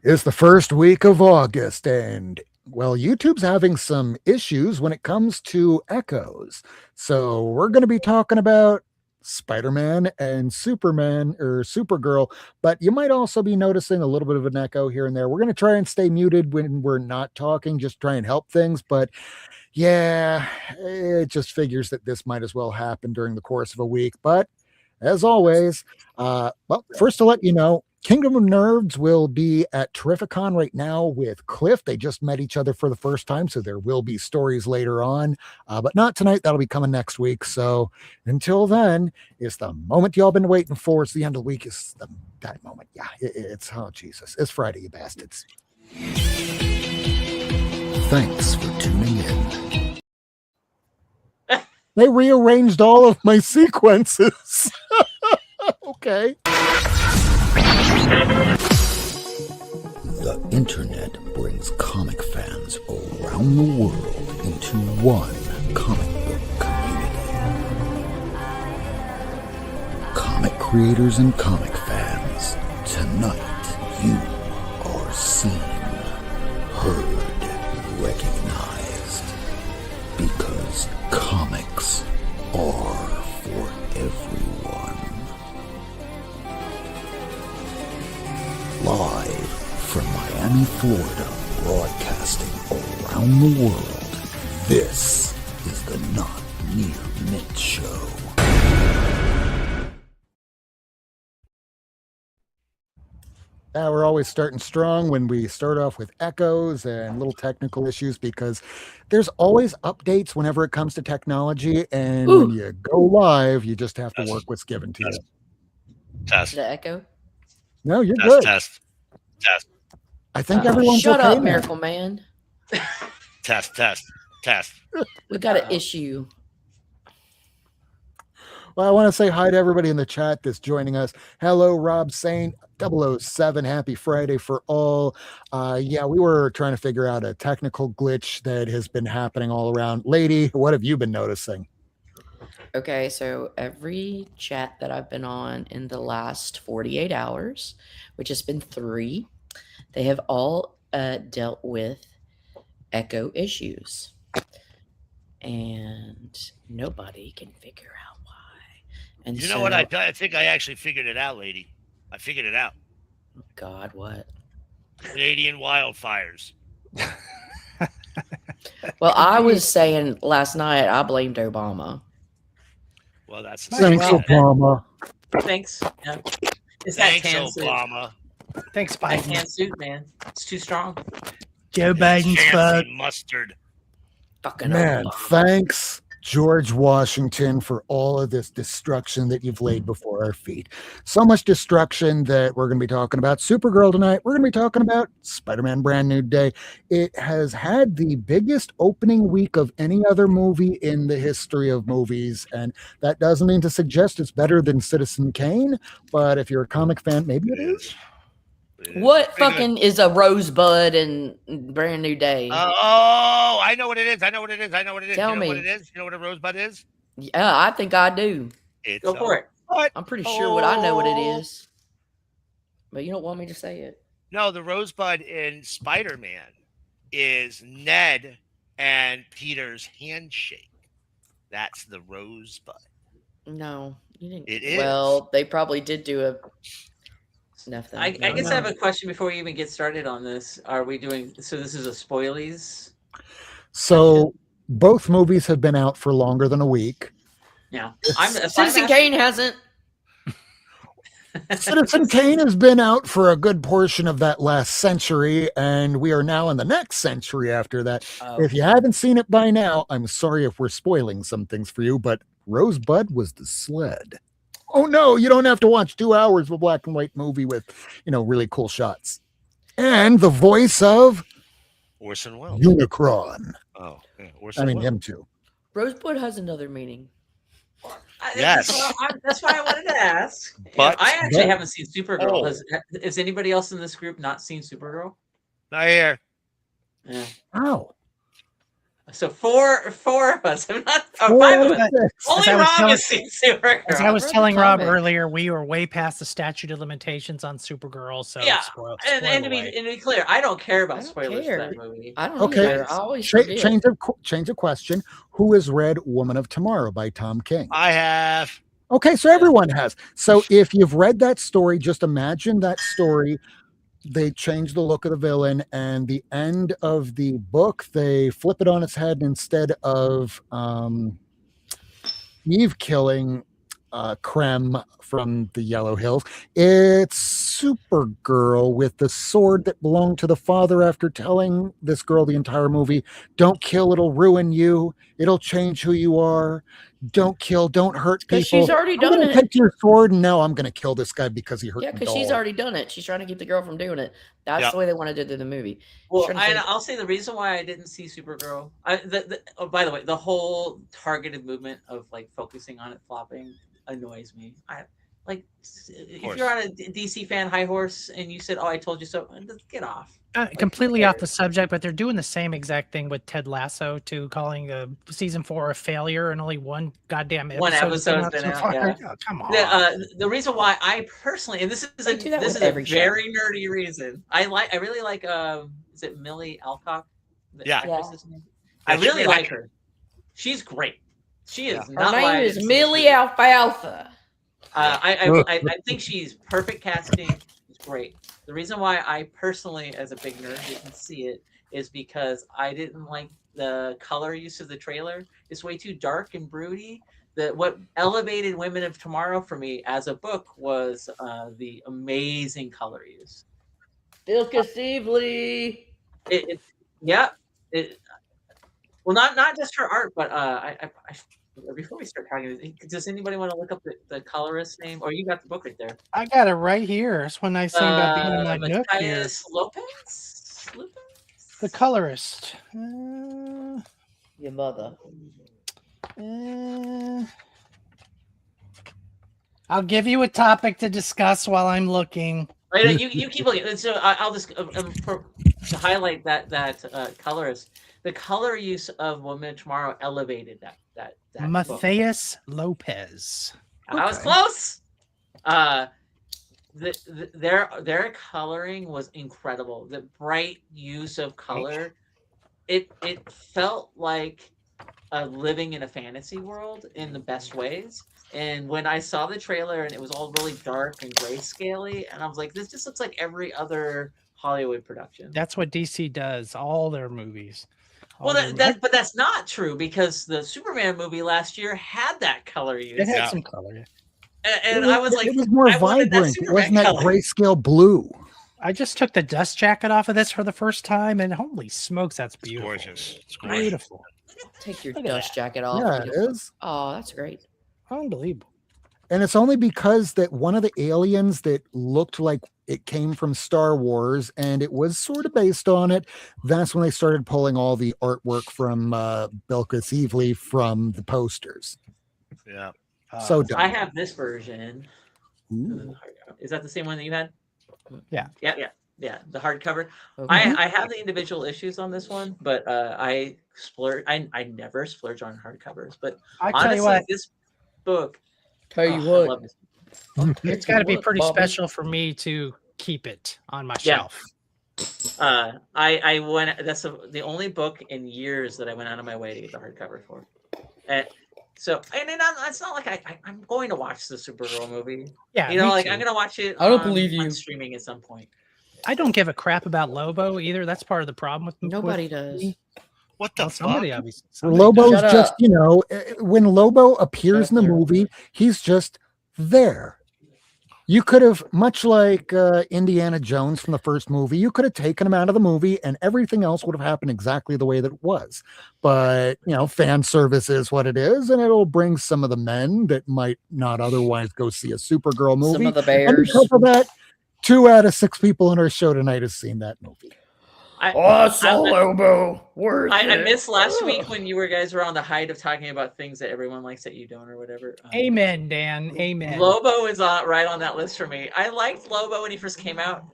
It's the first week of August, and well, YouTube's having some issues when it comes to echoes. So we're going to be talking about Spider-Man and Superman or Supergirl, but you might also be noticing a little bit of an echo here and there. We're going to try and stay muted when we're not talking, just try and help things. But yeah, it just figures that this might as well happen during the course of a week. But as always, well, first to let you know, Kingdom of Nerds will be at Terrificon right now with Cliff. They just met each other for the first time, so there will be stories later on, but not tonight. That'll be coming next week. So until then, it's the moment y'all been waiting for. It's the end of the week. It's that moment. Yeah, it's, oh, Jesus. It's Friday, you bastards. Thanks for tuning in. They rearranged all of my sequences. Okay. The internet brings comic fans around the world into one comic book community. Comic creators and comic fans, tonight you are seen, heard, recognized, because comics are for everyone. Live from Miami, Florida, broadcasting around the world, this is the Not Near Mint Show. We're always starting strong when we start off with echoes and little technical issues because there's always updates whenever it comes to technology. And when you go live, you just have to work what's given to you. Test. The echo? No, you're good. Test. I think everyone's shut okay up, now. Miracleman. Test. We got an issue. Well, I want to say hi to everybody in the chat that's joining us. Hello, Rob Saint, 007. Happy Friday for all. Yeah, we were trying to figure out a technical glitch that has been happening all around. Lady, what have you been noticing? Okay, so every chat that I've been on in the last 48 hours, which has been 3, they have all dealt with echo issues. And nobody can figure out why. And you know what? I think I actually figured it out, lady. I figured it out. God, what? Canadian wildfires. Well, I was saying last night I blamed Obama. Well, that's thanks, Obama. Thanks. Yeah. It's Thanks, that tan suit. Obama. Thanks, That Biden. tan suit, man. It's too strong. Joe Biden's fuck. Mustard. Fucking Man, Obama. thanks, George Washington, for all of this destruction that you've laid before our feet. So much destruction that we're going to be talking about Supergirl tonight. We're going to be talking about Spider-Man Brand New Day. It has had the biggest opening week of any other movie in the history of movies, and that doesn't mean to suggest it's better than Citizen Kane, but if you're a comic fan, maybe it is. What fucking is a rosebud and Brand New Day? Oh, I know what it is. Tell me. You know what it is? You know what a rosebud is? Yeah, I think I do. Go for it. What? I'm pretty sure I know what it is. But you don't want me to say it. No, the rosebud in Spider-Man is Ned and Peter's handshake. That's the rosebud. No, you didn't. It is. Well, they probably did do a... Nothing. I guess I have a question before we even get started on this. Are we doing... So this is a spoilies? So both movies have been out for longer than a week. Yeah. Citizen Kane hasn't. Citizen Kane has been out for a good portion of that last century, and we are now in the next century after that. Oh. If you haven't seen it by now, I'm sorry if we're spoiling some things for you, but Rosebud was the sled. Oh no, you don't have to watch 2 hours of a black and white movie with, really cool shots. And the voice of Orson Welles. Unicron. Oh, yeah, Orson Welles. Him too. Rosebud has another meaning. Yes. That's why I wanted to ask. But I actually haven't seen Supergirl. Has anybody else in this group not seen Supergirl? Not here. Yeah. Oh. So four of us. I'm not. Or Four five out of of us. six. Only As I was Rob telling- has seen Supergirl. As I was read the telling Rob comic. earlier, we were way past the statute of limitations on Supergirl, so Yeah, spoil and to away. be clear, I don't care I about don't spoilers for care. that movie. I don't Okay. either. I always forget. Change of question. Who has read Woman of Tomorrow by Tom King? I have. Okay, so everyone has. So if you've read that story, just imagine that story. They change the look of the villain, and the end of the book, they flip it on its head. And instead of Eve killing Krem from the Yellow Hills, it's Supergirl with the sword that belonged to the father after telling this girl the entire movie, don't kill, it'll ruin you, it'll change who you are, don't kill, don't hurt people. Because she's already I'm done gonna it. take your sword, and now I'm gonna kill this guy because he hurt Yeah, my because she's doll. already done it. She's trying to keep the girl from doing it. That's Yep. the way they want to do the movie. Well, She's trying to say- I'll say the reason why I didn't see Supergirl. Oh, by the way, the whole targeted movement of like focusing on it flopping annoys me. If course. you're on a DC fan high horse and you said, "Oh, I told you so," get off. Completely who off the cares? subject, but they're doing the same exact thing with Ted Lasso, too, calling season 4 a failure and only one goddamn One episode episode's been so out, far. yeah. Oh, come on. The reason why I personally, and this is They do that this with is a every show. very nerdy reason. I really like is it Millie Alcock? The Yeah. actress's name? Yeah, I really she's like great. her. She's great. She is Yeah. not Her why I name is didn't see the Millie show. Alfalfa. I think she's perfect casting. She's great. The reason why I personally, as a big nerd, didn't see it is because I didn't like the color use of the trailer. It's way too dark and broody. What elevated Women of Tomorrow for me as a book was the amazing color use. Bilka Sibley. Well, not just her art, but before we start talking, does anybody want to look up the colorist's name? Or you got the book right there? I got it right here. It's when I sing about being in my nook here. Matthias Lopez? The colorist. Your mother. I'll give you a topic to discuss while I'm looking. Right, you keep looking. So I'll just to highlight that colorist. The color use of Women of Tomorrow elevated that book. Matthias Lopez. I was close. Their coloring was incredible. The bright use of color, it felt like living in a fantasy world in the best ways. And when I saw the trailer and it was all really dark and grayscale-y, and I was like, this just looks like every other Hollywood production. That's what DC does. All their movies. Well, but that's not true because the Superman movie last year had that color use. It had Yeah. some color. Yeah. And I was like, it was more I wanted that vibrant. It Superman wasn't that color. grayscale blue. I just took the dust jacket off of this for the first time, and holy smokes, that's It's beautiful. gorgeous. It's great. Beautiful. Take your Look at dust jacket off. Yeah, it is. Oh, that's great. Unbelievable. And it's only because that one of the aliens that looked like it came from Star Wars and it was sort of based on it, that's when they started pulling all the artwork from Bilquis Evely from the posters. Yeah. So I dumb. have this version. Ooh. Is that the same one that you had? Yeah. Yeah. The hardcover. Okay. I have the individual issues on this one, but I splurge. I never splurge on hardcovers, but I tell honestly, you what, this book. Tell you I what. love this. it's got to be What, pretty Bobby? special for me to keep it on my Yeah. shelf. I went. That's the only book in years that I went out of my way to get the hardcover for. So it's not like I'm going to watch the Supergirl movie. Yeah, You know, me like too. I'm gonna watch it. I don't believe you. on streaming at some point. I don't give a crap about Lobo either. That's part of the problem with Nobody with does. me. What the Well, somebody fuck? obviously. somebody Lobo's Shut just, up. when Lobo appears Shut in the there. movie, he's just there. You could have, much like Indiana Jones from the first movie, you could have taken him out of the movie and everything else would have happened exactly the way that it was. But, fan service is what it is, and it'll bring some of the men that might not otherwise go see a Supergirl movie. Some of the And bears. because of that, 2 out of 6 people on our show tonight has seen that movie. Lobo. I missed last week when you guys were on the height of talking about things that everyone likes that you don't or whatever. Amen, Dan. Amen. Lobo is right on that list for me. I liked Lobo when he first came out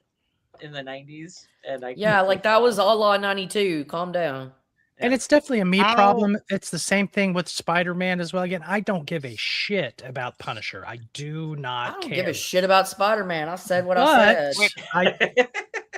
in the 90s, and Yeah, like that was all on 92. Calm down. And it's definitely a me How- problem. It's the same thing with Spider-Man as well. Again, I don't give a shit about Punisher. I do I not don't care. give a shit about Spider-Man. I said what But I said.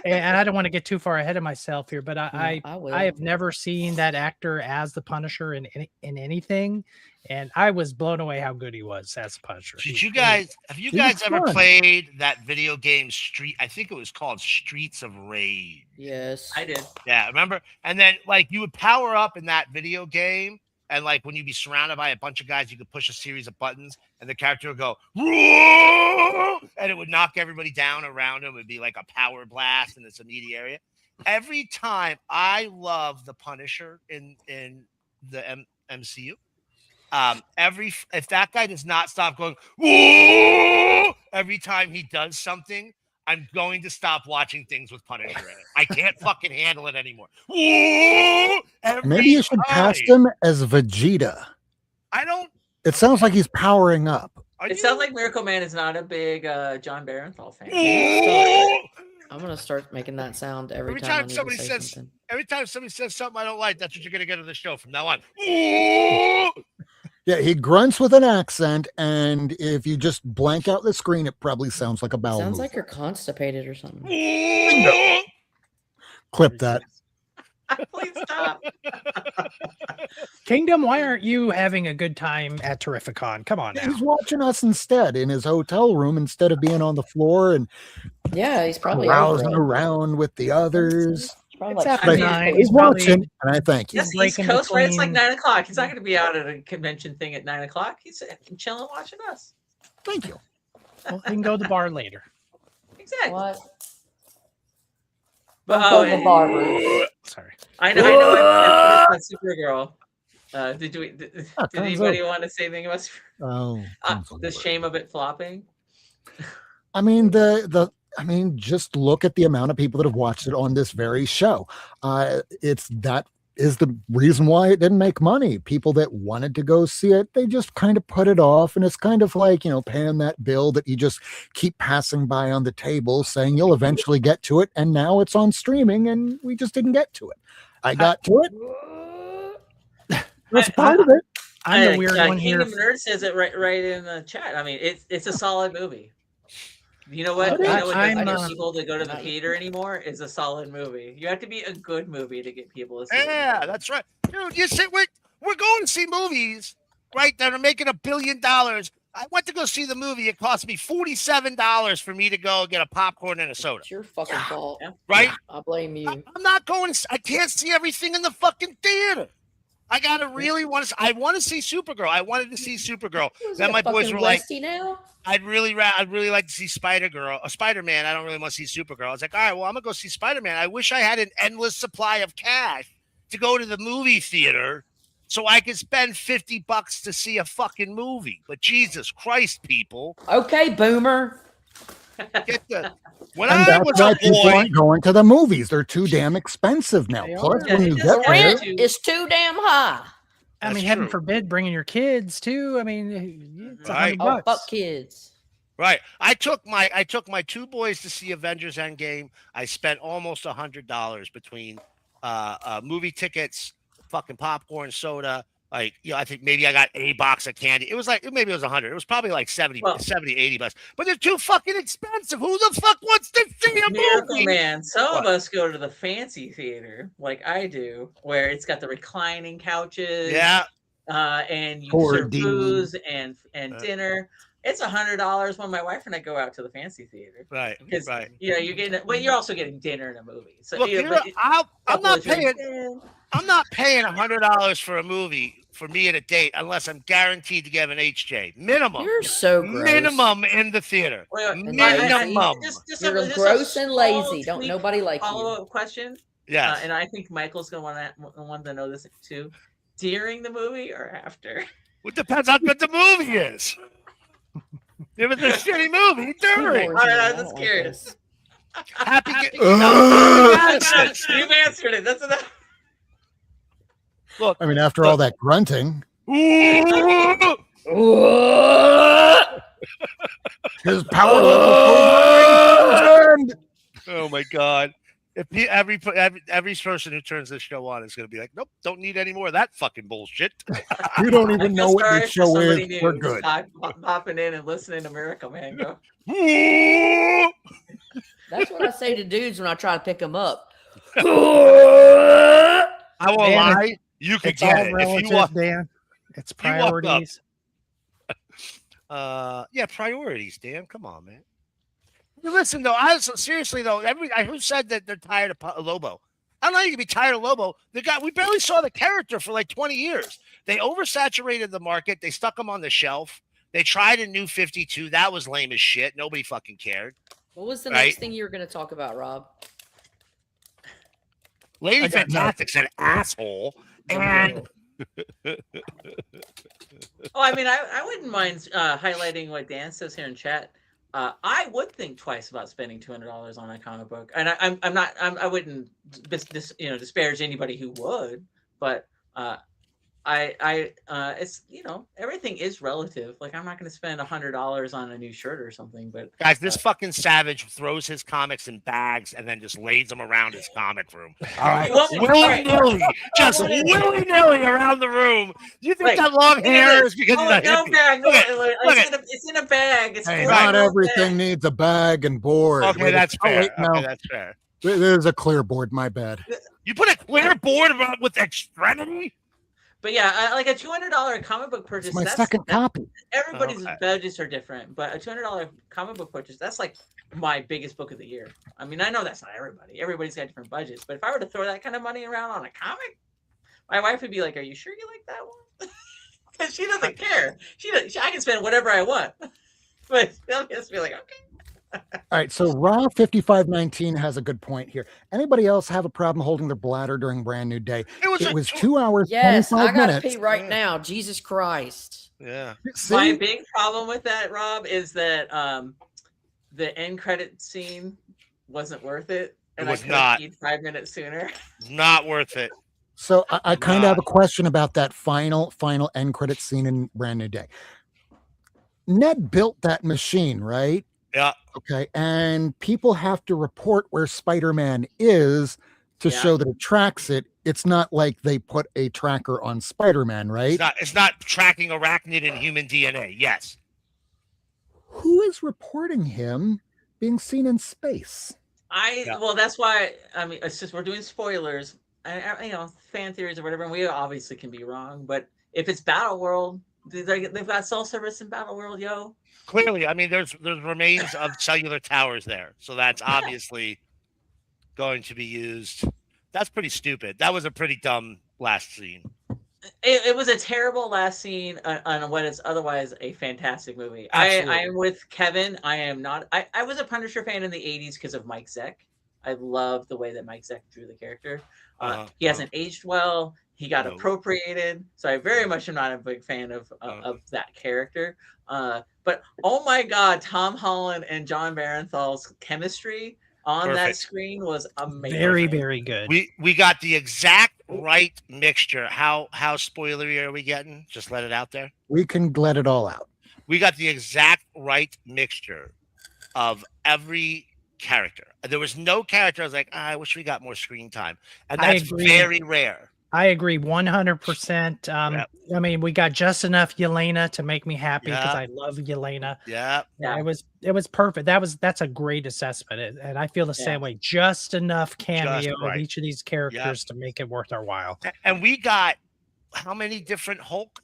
and I don't want to get too far ahead of myself here, but I will. have never seen that actor as the Punisher in anything, and I was blown away how good he was as the Punisher. Have you guys He ever was fun. played that video game Street? I think it was called Streets of Rage. Yes. I did. Yeah, remember? And then like you would power up in that video game, and like when you'd be surrounded by a bunch of guys, you could push a series of buttons, and the character would go, "Roar!" and it would knock everybody down around him. It'd be like a power blast in this immediate area. Every time I love the Punisher in the MCU. If that guy does not stop going, "Whoa!" every time he does something, I'm going to stop watching things with Punisher in it. I can't fucking handle it anymore. Whoa! Maybe you should cast him as Vegeta. I don't. It sounds like he's powering up. It sounds like Miracleman is not a big John Barenthal fan. I'm gonna start making that sound every Every time time I need somebody to say says- something. Every time somebody says something I don't like, that's what you're gonna get on the show from now on. Yeah, he grunts with an accent, and if you just blank out the screen, it probably sounds like a bowel Sounds like movement. you're constipated or something. Clip that. Please stop. Kingdom, why aren't you having a good time at Terrificon? Come on now. He's watching us instead in his hotel room instead of being on the floor and Yeah, he's probably browsing over it. around with the others. He's probably It's like, after But 9. he's probably- watching, and I thank you. That's East breaking Coast, right? It's like between- 9 o'clock. He's not going to be out at a convention thing at 9 o'clock. He's chilling watching us. Thank you. Well, we can go to the bar later. Exactly. what? But, Don't go to the bar, Bruce. Sorry. I know I finished my Supergirl. Did Ah, time's anybody over. want to say anything about Oh, the shame of it flopping? I mean, just look at the amount of people that have watched it on this very show. That is the reason why it didn't make money. People that wanted to go see it, they just kind of put it off, and it's kind of like, paying that bill that you just keep passing by on the table saying you'll eventually get to it, and now it's on streaming and we just didn't get to it. I got to it. That's part of it. I'm the weird one Kingdom here. Nerd says it right in the chat. I mean, it's a solid movie. You know what? Okay. You know what I'm, doesn't get uh, people to go to the theater anymore is a solid movie. You have to be a good movie to get people to see it. Yeah, that's right, dude. You see, we're going to see movies, right? That are making $1 billion. I went to go see the movie. It cost me $47 for me to go get a popcorn and a soda. It's your fucking fault. Right? I blame you. I'm not going. I can't see everything in the fucking theater. I gotta really want to. I want to see Supergirl. I wanted to see Supergirl. Then my boys were like, now? I'd really like to see Spider-Man. I don't really want to see Supergirl. I was like, all right, well, I'm gonna go see Spider-Man. I wish I had an endless supply of cash to go to the movie theater so I could spend $50 to see a fucking movie. But Jesus Christ, people, Okay, boomer. when And I that's was why a people boy, aren't going to the movies. They're too damn expensive now. They Plus, are. when you Yeah, get it's there, Rent too. is too damn high. I That's mean, heaven true. forbid bringing your kids too. I mean, it's Right. $100. Oh, fuck kids. right? I took my two boys to see Avengers Endgame. I spent almost $100 between movie tickets, fucking popcorn, soda. Like, I think maybe I got a box of candy. It was like, maybe it was 100. It was probably like 70, Well- 80 bucks. But they're too fucking expensive. Who the fuck wants to see a Miracle movie? Man. Some What? of us go to the fancy theater, like I do, where it's got the reclining couches. Yeah. And you Poor serve Dean. booze and dinner. It's $100 when my wife and I go out to the fancy theater. Right. Because Right. you're getting you're also getting dinner and a movie. So Look, but I'm not paying. paying. I'm not paying $100 for a movie for me and a date unless I'm guaranteed to get an HJ minimum. You're so gross. Minimum in the theater. Minimum. You're gross and lazy. Don't nobody like follow you. up question. Yes. And I think Michael's gonna want to know this too. During the movie or after? It depends how good the movie is. If it's a shitty movie, during. All right, I I'm just don't curious. this. Happy. You've answered it. That's enough. Look. I mean, after all that grunting, his power level. Oh my God. If every person who turns this show on is going to be like, nope, don't need any more of that fucking bullshit. You don't even know what this show is. We're good. Popping in and listening to Miracleman go. That's what I say to dudes when I try to pick them up. I won't lie. You could It's get all it. relative, If you walk, Dan. It's you walk up- priorities. yeah, priorities, Dan. Come on, man. Listen, though, seriously, though, who said that they're tired of Lobo? I don't know. You can be tired of Lobo. We barely saw the character for like 20 years. They oversaturated the market. They stuck him on the shelf. They tried a new 52. That was lame as shit. Nobody fucking cared. What was the next thing you were going to talk about, Rob? Lady Fantastic's an asshole. And Oh, I mean, I wouldn't mind highlighting what Dan says here in chat. I would think twice about spending $200 on a comic book, and I wouldn't disparage anybody who would, but it's everything is relative. Like I'm not going to spend $100 on a new shirt or something, but guys, this fucking savage throws his comics in bags and then just lays them around his comic room. All right, willy-nilly, just willy-nilly around the room. Do you think that long hair is because he's a hippie? Bag. It's in a bag. It's not everything needs a bag and board. Okay, that's fair. Wait, no. Okay, that's fair. There's a clear board. My bad. You put a clear board with extremity? But yeah, like a $200 comic book purchase. It's my second copy. Everybody's budgets are different, but a $200 comic book purchase, that's like my biggest book of the year. I mean, I know that's not everybody. Everybody's got different budgets. But if I were to throw that kind of money around on a comic, my wife would be like, "Are you sure you like that one?" Because she doesn't care. I can spend whatever I want. But they'll just be like, "Okay." All right, so Raw 5519 has a good point here. Anybody else have a problem holding their bladder during Brand New Day? It was 2 hours, yes, 25 I gotta minutes. pee right now. Jesus Christ. Yeah. My big problem with that, Rob, is that the end credit scene wasn't worth it. And It was I not. could have 5 minutes sooner. Not worth it. So I kind of have a question about that final end credit scene in Brand New Day. Ned built that machine, right? Yeah. Okay. And people have to report where Spider-Man is to show that it tracks it. It's not like they put a tracker on Spider-Man, right? It's not tracking arachnid and human DNA. Yes. Who is reporting him being seen in space? Well, that's why, I mean, it's just, we're doing spoilers, fan theories or whatever, and we obviously can be wrong, but if it's Battle World, they've got cell service in Battle World, yo. Clearly, I mean, there's remains of cellular towers there, so that's obviously going to be used. That's pretty stupid. That was a pretty dumb last scene. It was a terrible last scene on what is otherwise a fantastic movie. I am with Kevin. I am not. I was a Punisher fan in the 80s because of Mike Zeck. I love the way that Mike Zeck drew the character. He hasn't aged well. He got appropriated, so I very much am not a big fan of that character. But oh my God, Tom Holland and John Barenthal's chemistry on that screen was amazing. Very, very good. We got the exact right mixture. How spoilery are we getting? Just let it out there. We can let it all out. We got the exact right mixture of every character. There was no character I was like, I wish we got more screen time. And that's very rare. I agree 100%. I mean, we got just enough Yelena to make me happy because I love Yelena. Yeah. It was perfect. That's a great assessment. And I feel the same way. Just enough cameo of each of these characters to make it worth our while. And we got how many different Hulk?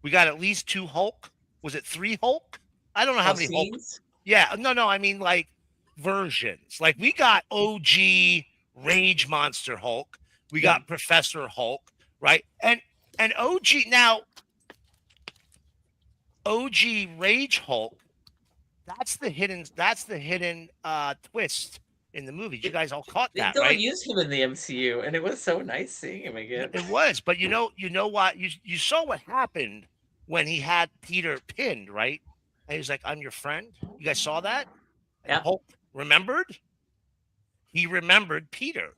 We got at least 2 Hulk. Was it 3 Hulk? I don't know how many Hulk. Yeah. No. I mean, like versions. Like we got OG Rage Monster Hulk. We got Professor Hulk, right? And OG now, OG Rage Hulk. That's the hidden twist in the movie. You guys all caught that, right? They don't use him in the MCU, and it was so nice seeing him again. It was, but you know what? You saw what happened when he had Peter pinned, right? And he was like, "I'm your friend." You guys saw that? And Hulk remembered. He remembered Peter.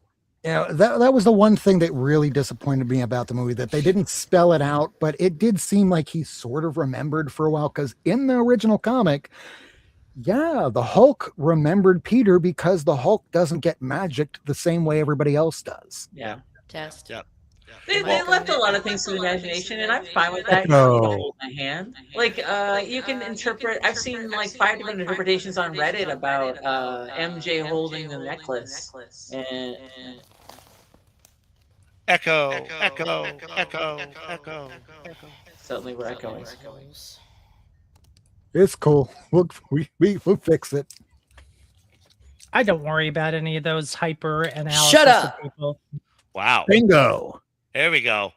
Yeah, that was the one thing that really disappointed me about the movie, that they didn't spell it out, but it did seem like he sort of remembered for a while, because in the original comic, Yeah, the Hulk remembered Peter because the Hulk doesn't get magicked the same way everybody else does. Yeah. Test. Yep. They left a lot of things to the imagination, and I'm fine with that. You don't need to hold my hand. Like, you can interpret. I've seen like 5 different interpretations on Reddit about MJ holding the necklace, and Echo. suddenly we're echoing. It's cool. We'll fix it. I don't worry about any of those hyper analysis. Shut up. People. Wow. Bingo. There we go.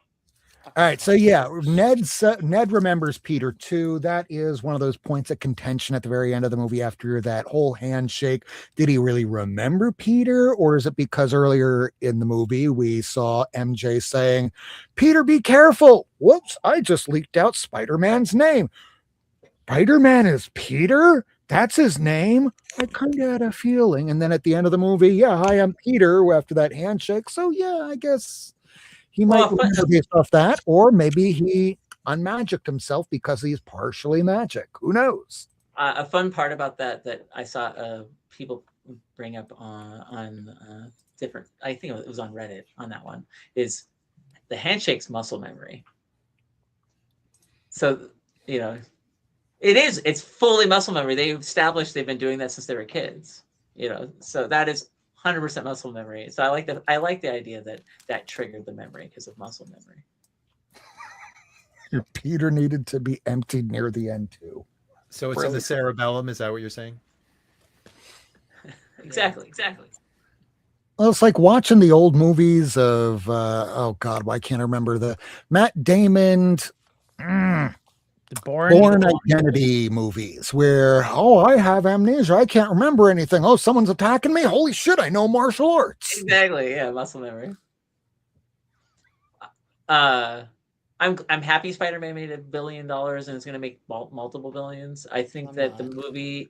All right, so yeah, Ned remembers Peter too. That is one of those points of contention at the very end of the movie after that whole handshake. Did he really remember Peter, or is it because earlier in the movie we saw MJ saying, "Peter, be careful. Whoops, I just leaked out Spider-Man's name. Spider-Man is Peter? That's his name? I kind of had a feeling." And then at the end of the movie, yeah, hi, I'm Peter after that handshake. So yeah, I guess he might remember based off that, or maybe he unmagicked himself because he's partially magic. Who knows? A fun part about that I saw people bring up on different. I think it was on Reddit on that one. Is the handshake's muscle memory. So it's fully muscle memory. They've established they've been doing that since they were kids. So that is 100% muscle memory. So I like the idea that triggered the memory because of muscle memory. Your Peter needed to be emptied near the end too. So it's in the cerebellum. Is that what you're saying? Exactly. Well, it's like watching the old movies of oh God, why can't I remember the Matt Damon The Bourne Identity movies where, I have amnesia. I can't remember anything. Oh, someone's attacking me. Holy shit, I know martial arts. Exactly. Yeah, muscle memory. I'm happy Spider-Man made $1 billion and it's going to make multiple billions. I think that the movie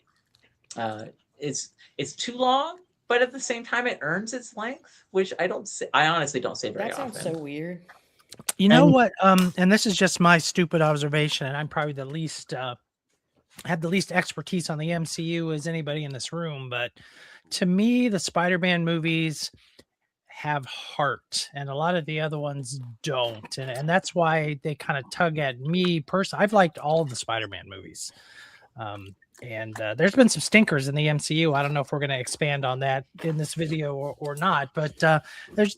it's too long, but at the same time it earns its length, which I honestly don't say very often. That sounds so weird. You know what? And this is just my stupid observation, and I'm probably the least have the least expertise on the MCU as anybody in this room. But to me, the Spider-Man movies have heart, and a lot of the other ones don't, and that's why they kind of tug at me personally. I've liked all of the Spider-Man movies. And there's been some stinkers in the MCU. I don't know if we're going to expand on that in this video or not, but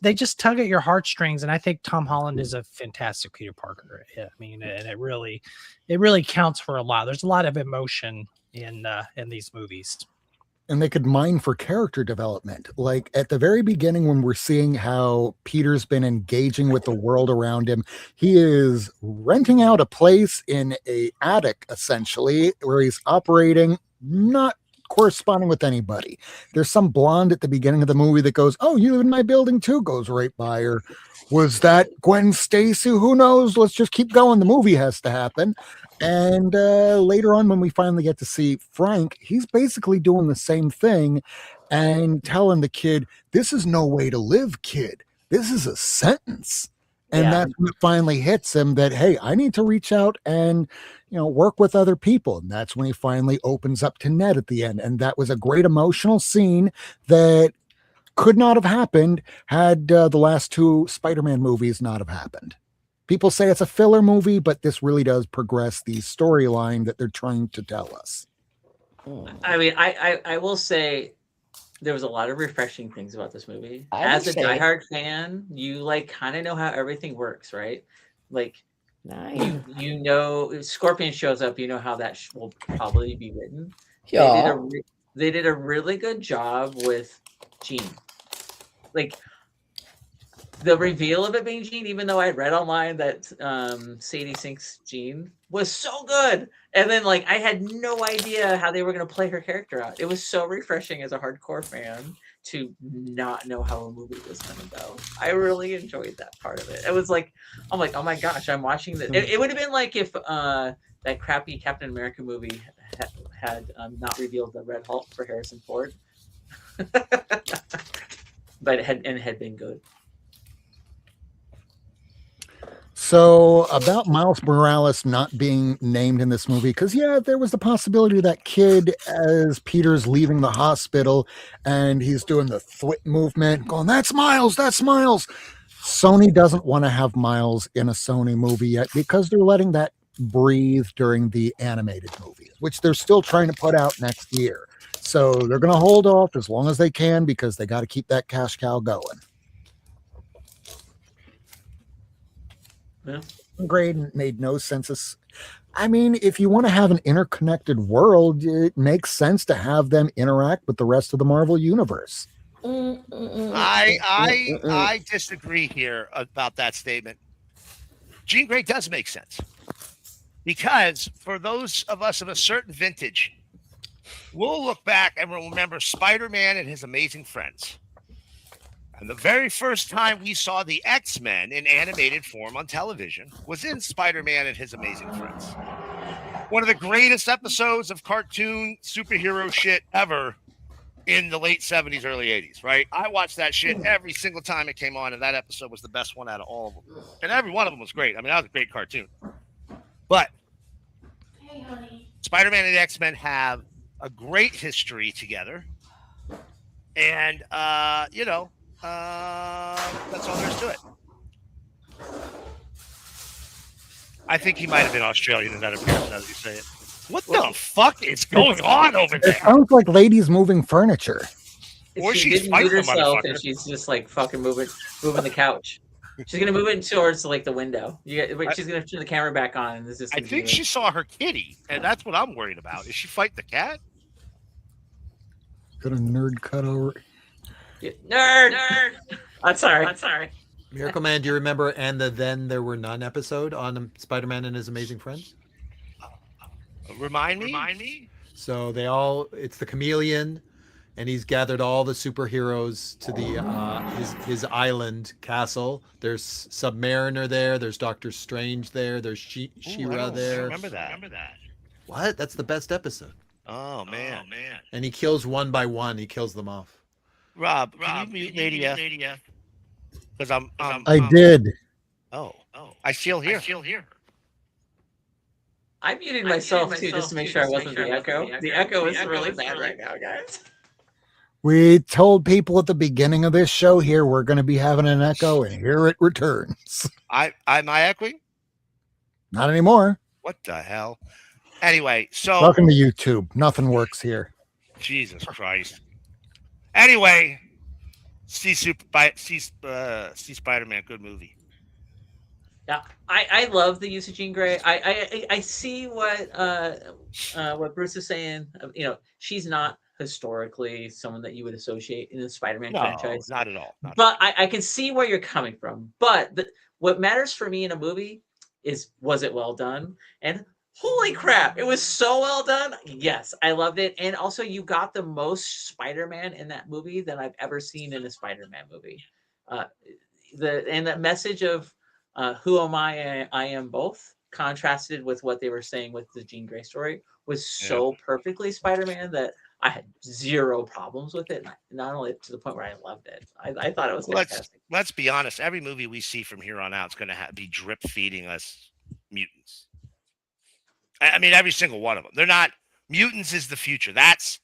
they just tug at your heartstrings. And I think Tom Holland is a fantastic Peter Parker. I mean, and it really counts for a lot. There's a lot of emotion in these movies. And they could mine for character development. Like at the very beginning, when we're seeing how Peter's been engaging with the world around him, he is renting out a place in a attic, essentially, where he's operating, not corresponding with anybody. There's some blonde at the beginning of the movie that goes, "Oh, you live in my building too," goes right by her. Was that Gwen Stacy? Who knows? Let's just keep going. The movie has to happen. And later on, when we finally get to see Frank, he's basically doing the same thing and telling the kid, "This is no way to live, kid. This is a sentence." And that's when it finally hits him that, hey, I need to reach out and, work with other people. And that's when he finally opens up to Ned at the end. And that was a great emotional scene that could not have happened had the last 2 Spider-Man movies not have happened. People say it's a filler movie, but this really does progress the storyline that they're trying to tell us. I mean, I will say there was a lot of refreshing things about this movie. As a diehard fan, you kind of know how everything works, right? Like, nice. Scorpion shows up, how that will probably be written. Yeah. They did a really good job with Jean. Like, the reveal of it being Jean, even though I read online that Sadie Sink's Jean was so good. And then I had no idea how they were going to play her character out. It was so refreshing as a hardcore fan to not know how a movie was going to go. I really enjoyed that part of it. It was I'm like, oh my gosh, I'm watching this. It would have been like if that crappy Captain America movie had not revealed the Red Hulk for Harrison Ford. But it had been good. So about Miles Morales not being named in this movie, because yeah, there was the possibility of that kid as Peter's leaving the hospital and he's doing the thwit movement, going, "That's Miles, that's Miles." Sony doesn't want to have Miles in a Sony movie yet because they're letting that breathe during the animated movies, which they're still trying to put out next year. So they're going to hold off as long as they can because they got to keep that cash cow going. Yeah. Grade made no sense. I mean, if you want to have an interconnected world, it makes sense to have them interact with the rest of the Marvel universe. I disagree here about that statement. Jean Grey does make sense because for those of us of a certain vintage, we'll look back and we'll remember Spider-Man and his amazing friends. And the very first time we saw the X-Men in animated form on television was in Spider-Man and his amazing friends. One of the greatest episodes of cartoon superhero shit ever in the late 70s, early 80s, right? I watched that shit every single time it came on, and that episode was the best one out of all of them. And every one of them was great. I mean, that was a great cartoon. But Hey, honey. Spider-Man and X-Men have a great history together. And, that's all there is to it. I think he might have been Australian in that appearance, now that you say it. What the fuck is going on over It there? sounds like ladies moving furniture. Or She she's didn't mute fighting a herself, motherfucker. and she's just like fucking moving the couch. She's gonna move it towards like the window. She's gonna turn the camera back on, and this is. I think she saw her kitty, and that's what I'm worried about. Is she fighting the cat? Got a nerd cut over. Nerd. I'm sorry. Miracleman, do you remember "And the Then There Were None" episode on Spider-Man and his amazing friends? Remind me. So it's the chameleon, and he's gathered all the superheroes to the his island castle. There's Submariner there. There's Doctor Strange there. There's She-Ra there. Remember that. What? That's the best episode. Oh man. And he kills one by one. He kills them off. Rob, can you mute Lady F? Because I did. Oh, I still hear. I muted myself too, just to make sure I wasn't the echo. The echo is really bad right now, guys. We told people at the beginning of this show here we're going to be having an echo, and here it returns. Am I echoing? Not anymore. What the hell? Anyway, so Welcome to YouTube. Nothing works here. Jesus Christ. Anyway, see Spider-Man, good movie. Yeah, I love the use of Jean Grey. I see what Bruce is saying. She's not historically someone that you would associate in the Spider-Man franchise. Not at all. But I can see where you're coming from. But what matters for me in a movie is, was it well done? And holy crap, it was so well done. Yes, I loved it. And also, you got the most Spider-Man in that movie than I've ever seen in a Spider-Man movie. The message of who am I? I am both, contrasted with what they were saying with the Jean Grey story, was so perfectly Spider-Man that I had zero problems with it. Not only to the point where I loved it. I thought it was fantastic. Let's be honest. Every movie we see from here on out is going to be drip feeding us mutants. I mean, every single one of them. They're not. Mutants is the future. That's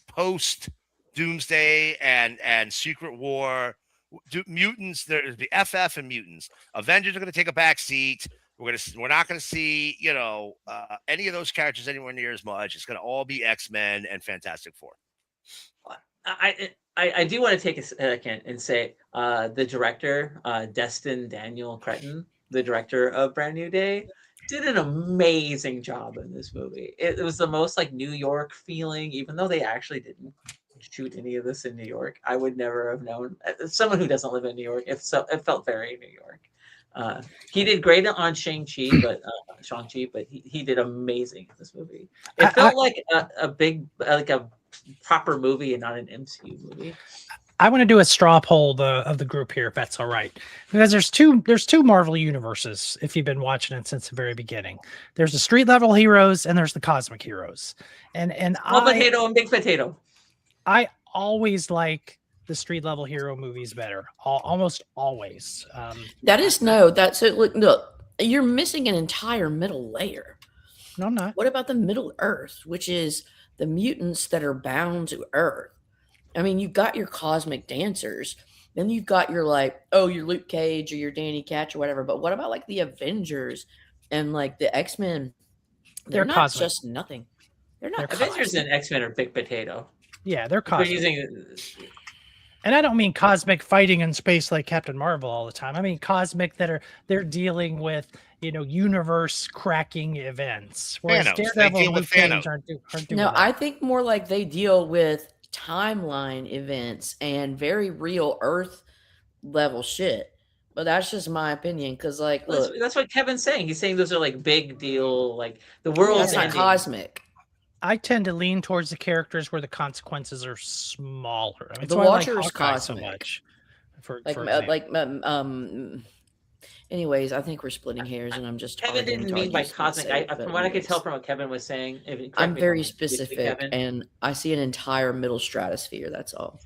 post Doomsday and Secret War. Mutants. There's the FF and mutants. Avengers are going to take a back seat. We're not going to see any of those characters anywhere near as much. It's going to all be X-Men and Fantastic Four. I do want to take a second and say the director, Destin Daniel Cretton, the director of Brand New Day, did an amazing job in this movie. It was the most like New York feeling, even though they actually didn't shoot any of this in New York. I would never have known. Someone who doesn't live in New York, it felt very New York. He did great on Shang-Chi, but he did amazing in this movie. It felt like a big, like a proper movie and not an MCU movie. I want to do a straw poll of the group here, if that's all right, because there's two Marvel universes. If you've been watching it since the very beginning, there's the street level heroes and there's the cosmic heroes. And Small potato and big potato. I always like the street level hero movies better, almost always. That's it. Look, you're missing an entire middle layer. No, I'm not. What about the Middle Earth, which is the mutants that are bound to Earth? I mean, you've got your cosmic dancers, then you've got your your Luke Cage or your Danny Catch or whatever. But what about like the Avengers and like the X-Men? They're not cosmic. just nothing. They're not. Avengers and X-Men are big potato. Yeah, they're We're cosmic. using. And I don't mean cosmic fighting in space like Captain Marvel all the time. I mean cosmic they're dealing with, universe cracking events. Whereas Thanos. They Daredevil deal and with Luke Cage Thanos. aren't doing No, that. I think more like they deal with timeline events and very real Earth level shit. But that's just my opinion, because look, That's what Kevin's saying. He's saying those are like big deal, like the world's that's not ending. cosmic. I tend to lean towards the characters where the consequences are smaller. I mean, The that's why I like Watcher is Hawkeye so cosmic. much. For example. Anyways, I think we're splitting hairs, and I'm just. Kevin didn't mean by cosmic. From what I could tell from what Kevin was saying, I'm very specific, and I see an entire middle stratosphere. That's all.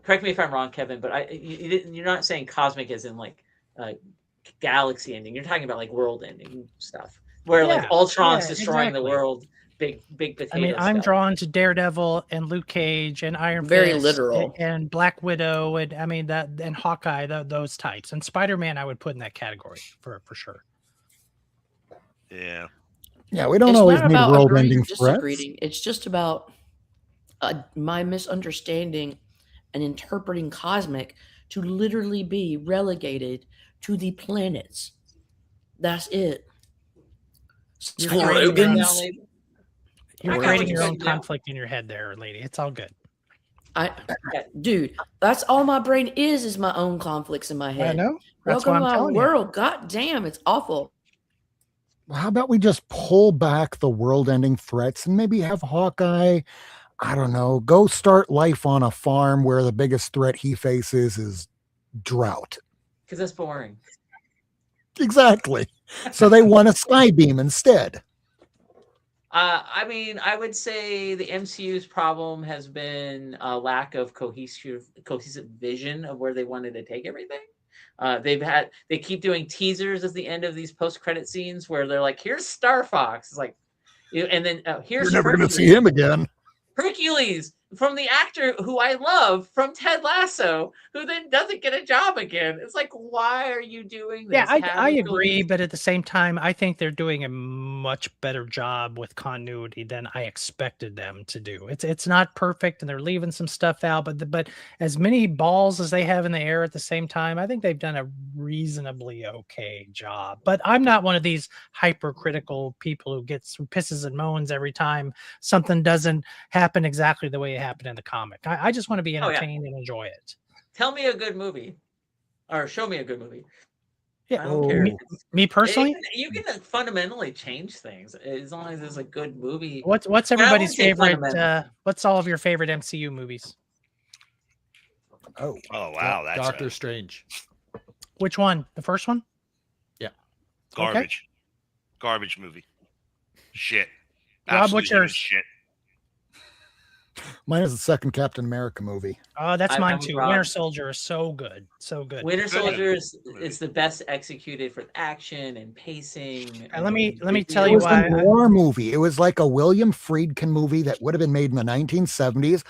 Correct me if I'm wrong, Kevin, but you're not saying cosmic as in like galaxy ending. You're talking about like world ending stuff, where like Ultron's destroying the world. Big potato. I mean, I'm drawn to Daredevil and Luke Cage and Iron Very Fist literal. and Black Widow and Hawkeye, those types. And Spider-Man I would put in that category for sure. Yeah. Yeah, we don't always need world-ending threats. It's just about my misunderstanding and interpreting cosmic to literally be relegated to the planets. That's it. You're creating your own conflict in your head there, lady. It's all good. Dude, that's all my brain is my own conflicts in my head. I know. That's Welcome to my world. God damn, it's awful. Well, how about we just pull back the world-ending threats and maybe have Hawkeye, I don't know, go start life on a farm where the biggest threat he faces is drought. Because that's boring. Exactly. So they want a Skybeam instead. I mean, I would say the MCU's problem has been a lack of cohesive vision of where they wanted to take everything. They keep doing teasers at the end of these post-credit scenes where they're like, "Here's Star Fox," it's like, and then here's you're never going to see him again. Hercules, from the actor who I love from Ted Lasso, who then doesn't get a job again. It's like, why are you doing this? Yeah, I agree, but at the same time, I think they're doing a much better job with continuity than I expected them to do. It's not perfect, and they're leaving some stuff out, but as many balls as they have in the air at the same time, I think they've done a reasonably okay job. But I'm not one of these hypercritical people who pisses and moans every time something doesn't happen exactly the way it happened in the comic. I just want to be entertained and enjoy it. Tell me a good movie, or show me a good movie. Yeah, I don't care. Me personally, you can fundamentally change things as long as it's a good movie. What's everybody's favorite? What's all of your favorite MCU movies? Oh wow, that's Doctor Strange. Which one? The first one? Yeah. Garbage. Okay. Garbage movie. Shit. Rob, what's yours? Shit. Mine is the second Captain America movie. Oh, that's mine too. Winter Soldier is so good. So good. Winter Soldier is the best executed for action and pacing. And let me tell you why. It was a war movie. It was like a William Friedkin movie that would have been made in the 1970s,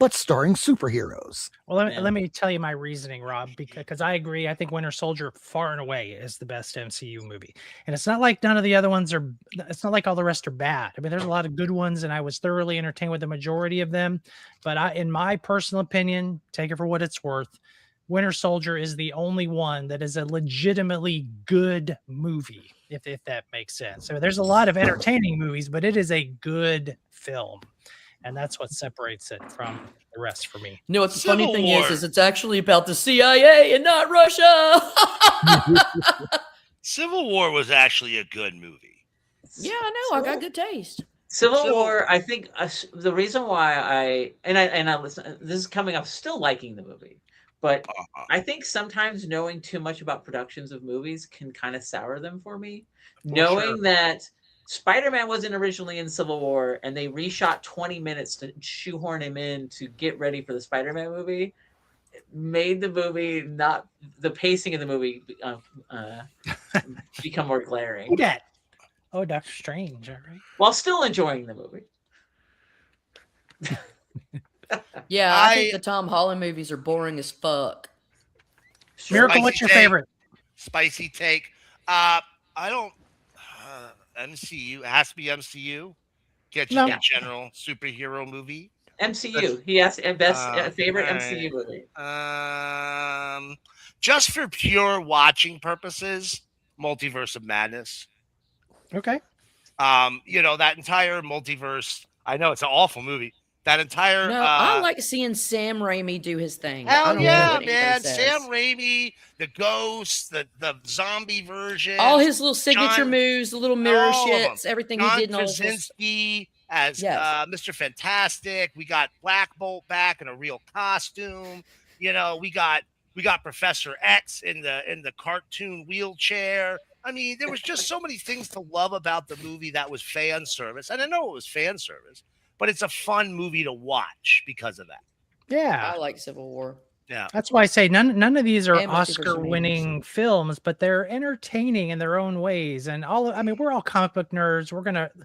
but starring superheroes. Well, let me tell you my reasoning, Rob, because I agree. I think Winter Soldier far and away is the best MCU movie. And it's not like none of the other ones are, it's not like all the rest are bad. I mean, there's a lot of good ones, and I was thoroughly entertained with the majority of them. But in my personal opinion, take it for what it's worth, Winter Soldier is the only one that is a legitimately good movie, if that makes sense. So there's a lot of entertaining movies, but it is a good film. And that's what separates it from the rest for me. No, what the funny thing is it's actually about the CIA and not Russia. Civil War was actually a good movie. Yeah, I know. I got good taste. Civil War, I think the reason why I listen, this is coming up still liking the movie, but I think sometimes knowing too much about productions of movies can kind of sour them for me. Knowing that Spider-Man wasn't originally in Civil War, and they reshot 20 minutes to shoehorn him in to get ready for the Spider-Man movie. It made the movie not the pacing of the movie become more glaring. Who dat? Oh, Doctor Strange. All right. While still enjoying the movie. Yeah, I think the Tom Holland movies are boring as fuck. Miracle, what's your favorite? Spicy take. I don't. MCU. It has to be MCU. Get you a general superhero movie. MCU. He asked best favorite MCU movie. Just for pure watching purposes, Multiverse of Madness. Okay. That entire multiverse. I know it's an awful movie. That entire. No, I like seeing Sam Raimi do his thing. Hell yeah, man! Sam Raimi, the ghost, the zombie version, all his little signature moves, the little mirror shits, everything he did. John Krasinski as Mr. Fantastic. We got Black Bolt back in a real costume. We got Professor X in the cartoon wheelchair. I mean, there was just so many things to love about the movie that was fan service, and I know it was fan service. But it's a fun movie to watch because of that. Yeah. I like Civil War. Yeah. That's why I say none of these are Oscar-winning films, but they're entertaining in their own ways. And we're all comic book nerds.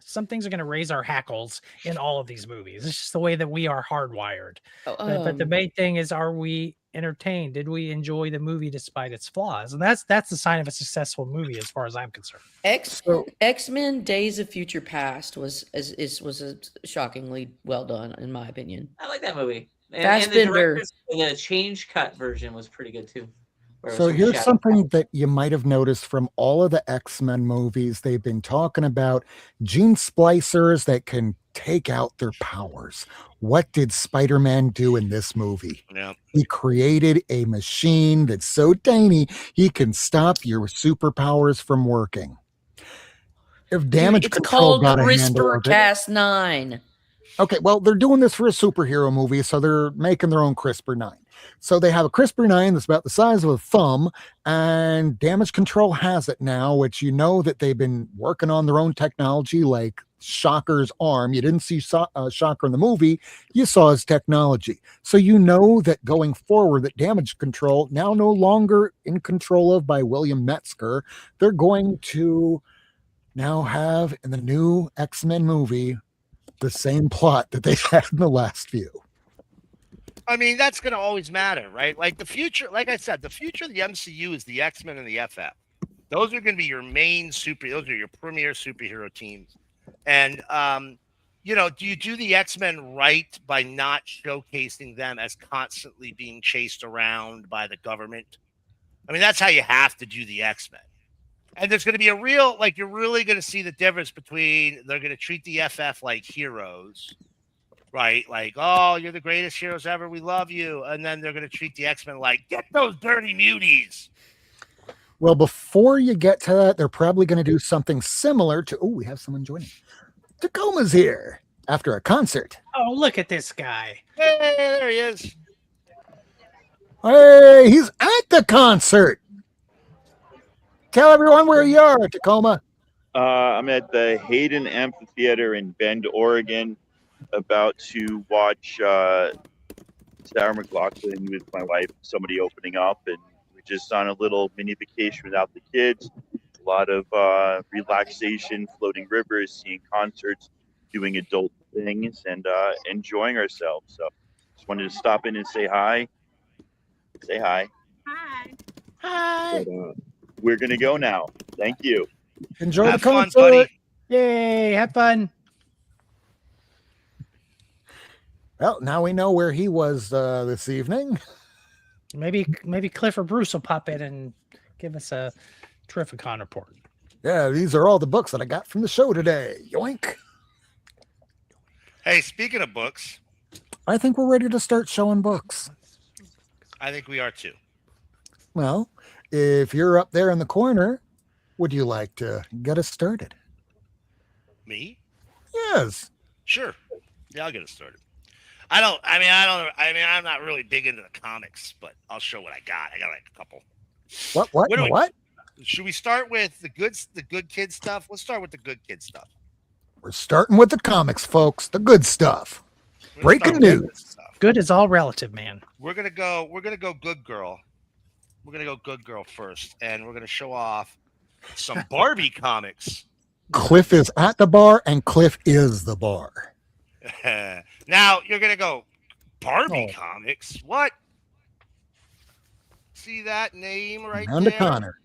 Some things are gonna raise our hackles in all of these movies. It's just the way that we are hardwired. But the main thing is, are we entertained? Did we enjoy the movie despite its flaws? And that's the sign of a successful movie, as far as I'm concerned. X-Men: Days of Future Past was a shockingly well done, in my opinion. I like that movie. And the change cut version was pretty good too. So here's something that you might have noticed from all of the X-Men movies. They've been talking about gene splicers that can take out their powers. What did Spider-Man do in this movie? Yeah. He created a machine that's so tiny he can stop your superpowers from working. If damage control got a handle of it, CRISPR-Cas9. Okay, well, they're doing this for a superhero movie, so they're making their own CRISPR-9. So they have a CRISPR-9 that's about the size of a thumb, and Damage Control has it now, which that they've been working on their own technology, like Shocker's arm. You didn't see Shocker in the movie, you saw his technology. So that going forward, that Damage Control, now no longer in control of by William Metzger, they're going to now have in the new X-Men movie the same plot that they had in the last few. I mean, that's going to always matter, right? Like the future, like I said, the future of the MCU is the X-Men and the FF. Those are going to be your main those are your premier superhero teams. And, do you do the X-Men right by not showcasing them as constantly being chased around by the government? I mean, that's how you have to do the X-Men. And there's going to be a real, you're really going to see the difference between they're going to treat the FF like heroes, right? Like, oh, you're the greatest heroes ever. We love you. And then they're going to treat the X-Men like, get those dirty muties. Well, before you get to that, they're probably going to do something similar to, we have someone joining. Tacoma's here after a concert. Oh, look at this guy. Hey, there he is. Hey, he's at the concert. Tell everyone where you are, Tacoma. I'm at the Hayden Amphitheater in Bend, Oregon, about to watch Sarah McLachlan with my wife, somebody opening up, and we're just on a little mini vacation without the kids. A lot of relaxation, floating rivers, seeing concerts, doing adult things, and enjoying ourselves. So just wanted to stop in and say hi. Say hi. Hi. Hi. But, we're going to go now. Thank you. Enjoy Have the concert. fun, buddy. Yay, have fun. Well, now we know where he was this evening. Maybe Cliff or Bruce will pop in and give us a Terrificon report. Yeah, these are all the books that I got from the show today. Yoink. Hey, speaking of books, I think we're ready to start showing books. I think we are too. Well, if you're up there in the corner, would you like to get us started? Me? Yes. Sure. Yeah, I'll get us started. I'm not really big into the comics, but I'll show what I got. I got like a couple. What? Should we start with the good kid stuff? Let's start with the good kid stuff. We're starting with the comics, folks. The good stuff. We're gonna Breaking start with the news. good stuff. Good is all relative, man. We're gonna go good girl. We're gonna go good girl first, and we're gonna show off some Barbie comics. Cliff is at the bar, and Cliff is the bar. Now you're gonna go Barbie Oh. comics. What? See that name right Amanda there? Connor.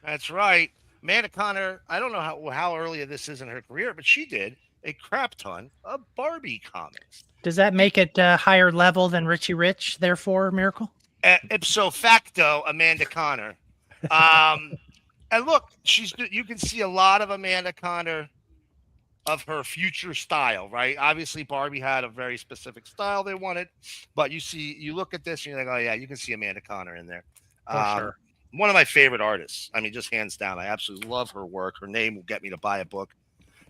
That's right. Amanda Connor, I don't know how early this is in her career, but she did a crap ton of Barbie comics. Does that make it higher level than Richie Rich, therefore, Miracle? Ipso facto, Amanda Connor. And look, you can see a lot of Amanda Connor of her future style, right? Obviously, Barbie had a very specific style they wanted, but you look at this and you're like, oh yeah, you can see Amanda Connor in there. For sure. One of my favorite artists. I mean, just hands down. I absolutely love her work. Her name will get me to buy a book.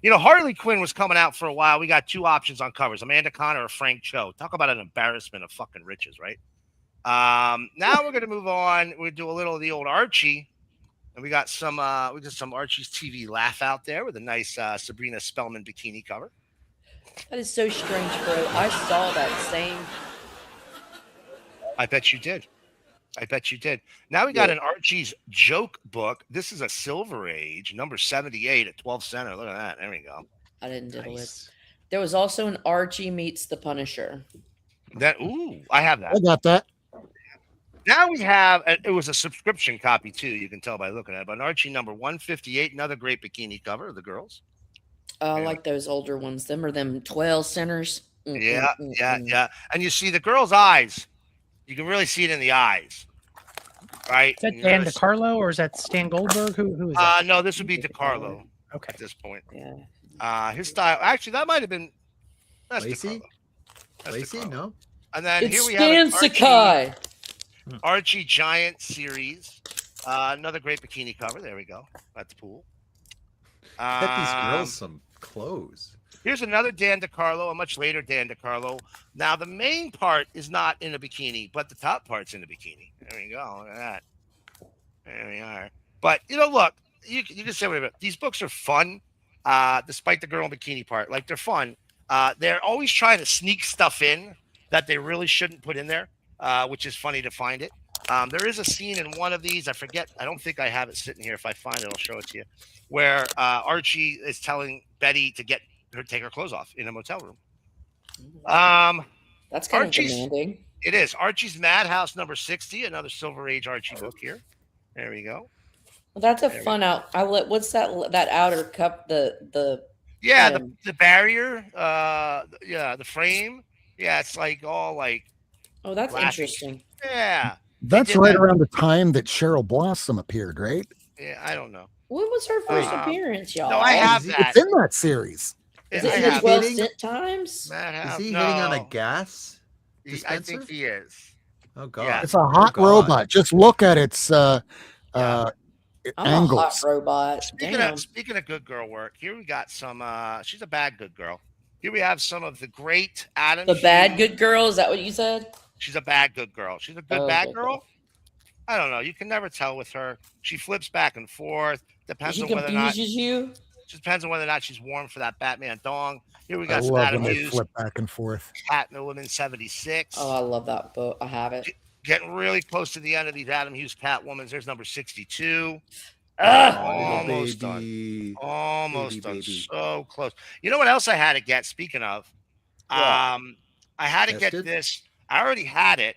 You know, Harley Quinn was coming out for a while. We got two options on covers: Amanda Connor or Frank Cho. Talk about an embarrassment of fucking riches, right? Now we're gonna move on. We'll do a little of the old Archie, and we got some Archie's TV laugh out there with a nice Sabrina Spellman bikini cover. That is so strange, bro. I saw that same. I bet you did. Now we got an Archie's joke book. This is a Silver Age, number 78 at 12 center. Look at that. There we go. I didn't diddle it. Nice. There was also an Archie meets the Punisher. I have that. I got that. Now we have, it was a subscription copy too. You can tell by looking at it. But an Archie number 158, another great bikini cover of the girls. I Yeah. like those older ones. Them are them 12 centers. Yeah. And you see the girl's eyes. You can really see it in the eyes, right? Is that You Dan really- DeCarlo or is that Stan Goldberg? Who is that? No, this would be DeCarlo Okay. at this point. Yeah. His style, actually, that might have been. That's Lacey? DeCarlo. That's Lacey? DeCarlo. No. And then It's here we have an Stan Sakai. Archie Giant series. Another great bikini cover. There we go. At the pool. Get these girls some clothes. Here's another Dan DeCarlo, a much later Dan DeCarlo. Now, the main part is not in a bikini, but the top part's in a bikini. There we go. Look at that. There we are. But, look, you can say whatever. These books are fun, despite the girl in bikini part. Like, they're fun. They're always trying to sneak stuff in that they really shouldn't put in there, which is funny to find it. There is a scene in one of these. I forget. I don't think I have it sitting here. If I find it, I'll show it to you. Where Archie is telling Betty to take her clothes off in a motel room. That's kind Archie's- of demanding. It is Archie's Madhouse number 60, another Silver Age Archie book here. There we go. Well, that's a There we fun outlet. What's that outer cup? The Yeah, Um, the barrier, the frame. Yeah, it's like all like, oh, that's Glassy. interesting. yeah, That's did right that. around the time that Cheryl Blossom appeared, right? I don't know. When was her first Um, appearance, y'all? No, I have that. It's in that series. Is I it in the have 12 Hitting- cent times? Madhouse. Is he hitting on a No. gas I dispenser? think he is. Oh God. Yeah. It's a hot God. robot. Just look at its I'm a hot angles. robot. Speaking Damn. of good girl work, here we got some. She's a bad good girl. Here we have some of the great Adam. The bad Hughes. good girl? Is that what you said? She's a bad good girl. She's a good Oh, bad okay. girl. I don't know. You can never tell with her. She flips back and forth. Depends She on whether or not. confuses you? Just depends on whether or not she's warm for that Batman dong. Here we I got some love Adam when they Hughes, flip back and forth. Catwoman 76. Oh, I love that book. I have it. Getting really close to the end of these Adam Hughes Catwomans. There's number 62. Ah! Almost done. baby. Almost Baby, done. baby. So close. You know what else I had to get? Speaking of, I had to get Tested? this. I already had it,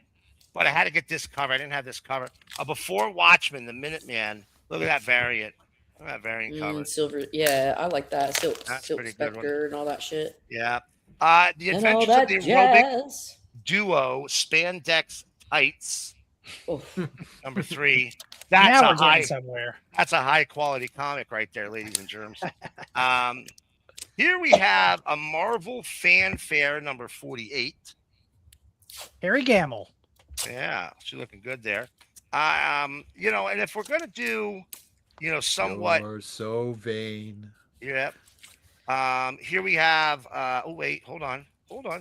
but I had to get this cover. I didn't have this cover. Before Watchmen, the Minuteman. Look at that variant. Look at that variant cover. Silver. Yeah, I like that. Silk That's pretty good one. Spectre and all that shit. Yeah. The And all Adventures that of the Aerobic jazz. Duo Spandex Tights, Oof. number 3. Now we're That's a high. getting somewhere. That's a high quality comic right there, ladies and germs. Here we have a Marvel Fanfare number 48. Harry Gamble. Yeah, she's looking good there. And if we're gonna do, somewhat, You're so vain. yeah. Here we have. Oh wait, hold on,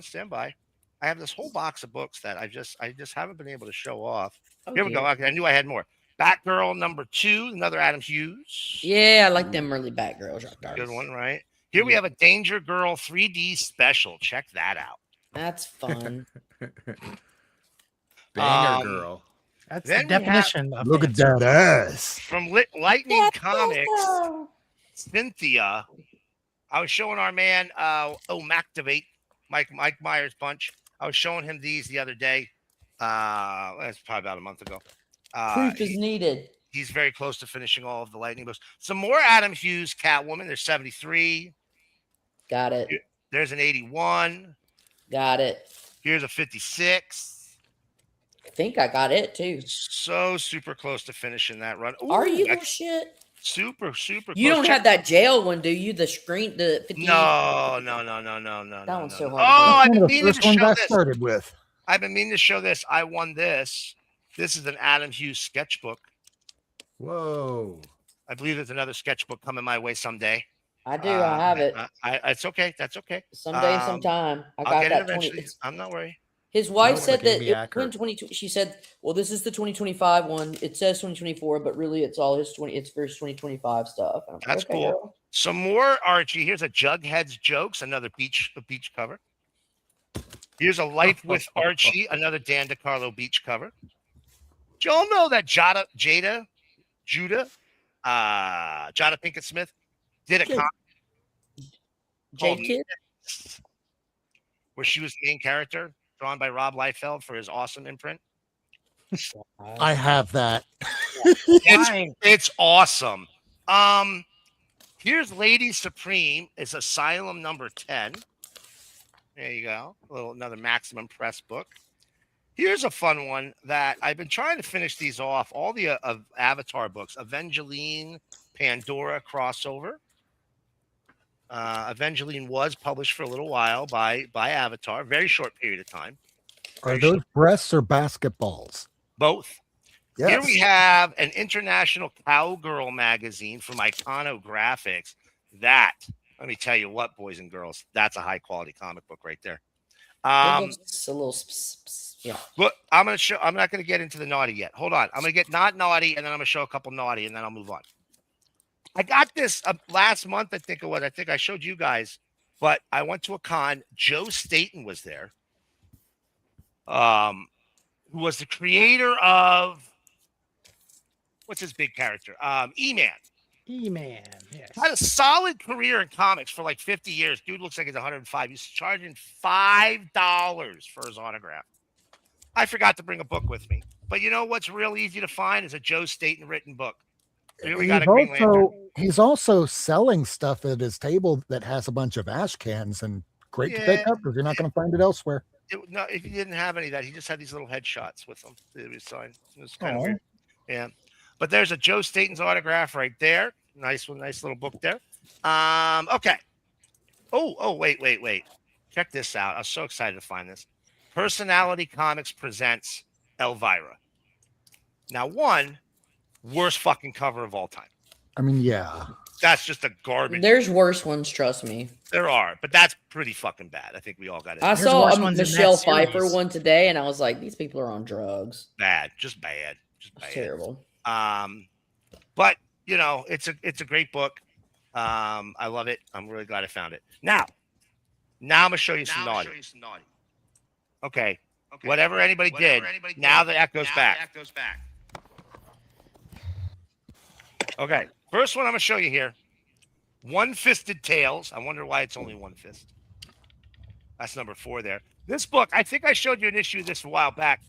stand by. I have this whole box of books that I just haven't been able to show off. Oh, Here we go. dear. Okay, I knew I had more. Batgirl number 2, another Adam Hughes. Yeah, I like them early Batgirls. Good one, right? Here we have a Danger Girl 3D special. Check that out. That's fun. Banger girl. That's Then the we have- definition of Look at fancy. that ass. From Lightning Comics, Cynthia. I was showing our man, Mactivate, Mike Myers Bunch. I was showing him these the other day. That's probably about a month ago. Proof is needed. He's very close to finishing all of the Lightning books. Some more Adam Hughes Catwoman. There's 73. Got it. There's an 81. Got it. Here's a 56. I think I got it too. So super close to finishing that run. Ooh, Are you little that's shit? super You close. don't have that jail one, do you? The screen, the 50. No. That one's so hard. Oh, to I've One been of the meaning first to ones show I this. started with. I've been meaning to show this. I won this. This is an Adam Hughes sketchbook. Whoa. I believe there's another sketchbook coming my way someday. I do. I have it. It's okay. That's okay. Someday, sometime. I I'll got get that it eventually. 20. I'm not worried. His wife No, said like that Amy it Acker. went 20. She said, "Well, this is the 2025 one. It says 2024, but really, it's all his 20. It's for his 2025 stuff." And I'm like, That's okay, cool. girl. Some more Archie. Here's a Jughead's Jokes, another beach cover. Here's a Life with Archie, another Dan DeCarlo beach cover. Do y'all know that Jada Pinkett Smith did a Jade- comic called Jade Kid. where she was the main character, drawn by Rob Liefeld for his awesome imprint? I have that. It's awesome. Here's Lady Supreme. It's Asylum number 10. There you go. Another Maximum Press book. Here's a fun one that I've been trying to finish these off. All the Avatar books. Evangeline Pandora crossover. Evangeline was published for a little while by Avatar. Very short period of time. Are those breasts or basketballs? Both. Yes. Here we have an International Cowgirl magazine from Iconographics. That, let me tell you what, boys and girls, that's a high quality comic book right there. It's a little. Yeah. Look, I'm not going to get into the naughty yet. Hold on. I'm going to get not naughty, and then I'm going to show a couple naughty, and then I'll move on. I got this last month, I think it was. I think I showed you guys, but I went to a con. Joe Staten was there, who was the creator of, what's his big character? E-Man. E-Man. Yes. Had a solid career in comics for like 50 years. Dude looks like he's 105. He's charging $5 for his autograph. I forgot to bring a book with me. But you know what's real easy to find is a Joe Staten written book. Here we got a Green Lantern. He's also selling stuff at his table that has a bunch of ash cans, and great to pick up because you're not going to find it elsewhere. No, if he didn't have any of that, he just had these little headshots with them. It was signed. It was kind of weird. Yeah. But there's a Joe Staten's autograph right there. Nice one, nice little book there. Okay. Oh, wait. Check this out. I was so excited to find this. Personality Comics presents Elvira. Now, worst fucking cover of all time. I mean, yeah. That's just a garbage. There's worse ones, trust me. There are, but that's pretty fucking bad. I think we all got it. I There's saw worse a ones in Michelle that series. Pfeiffer one today, and I was like, these people are on drugs. Bad, just bad. It's terrible. But you know, it's a great book. I love it. I'm really glad I found it. Now I'm gonna show you some naughty. Okay. Whatever anybody did, now that goes back. Okay. First one I'm gonna show you here. One-Fisted Tales. I wonder why it's only one fist. That's number 4 there. This book, I think I showed you an issue of this a while back.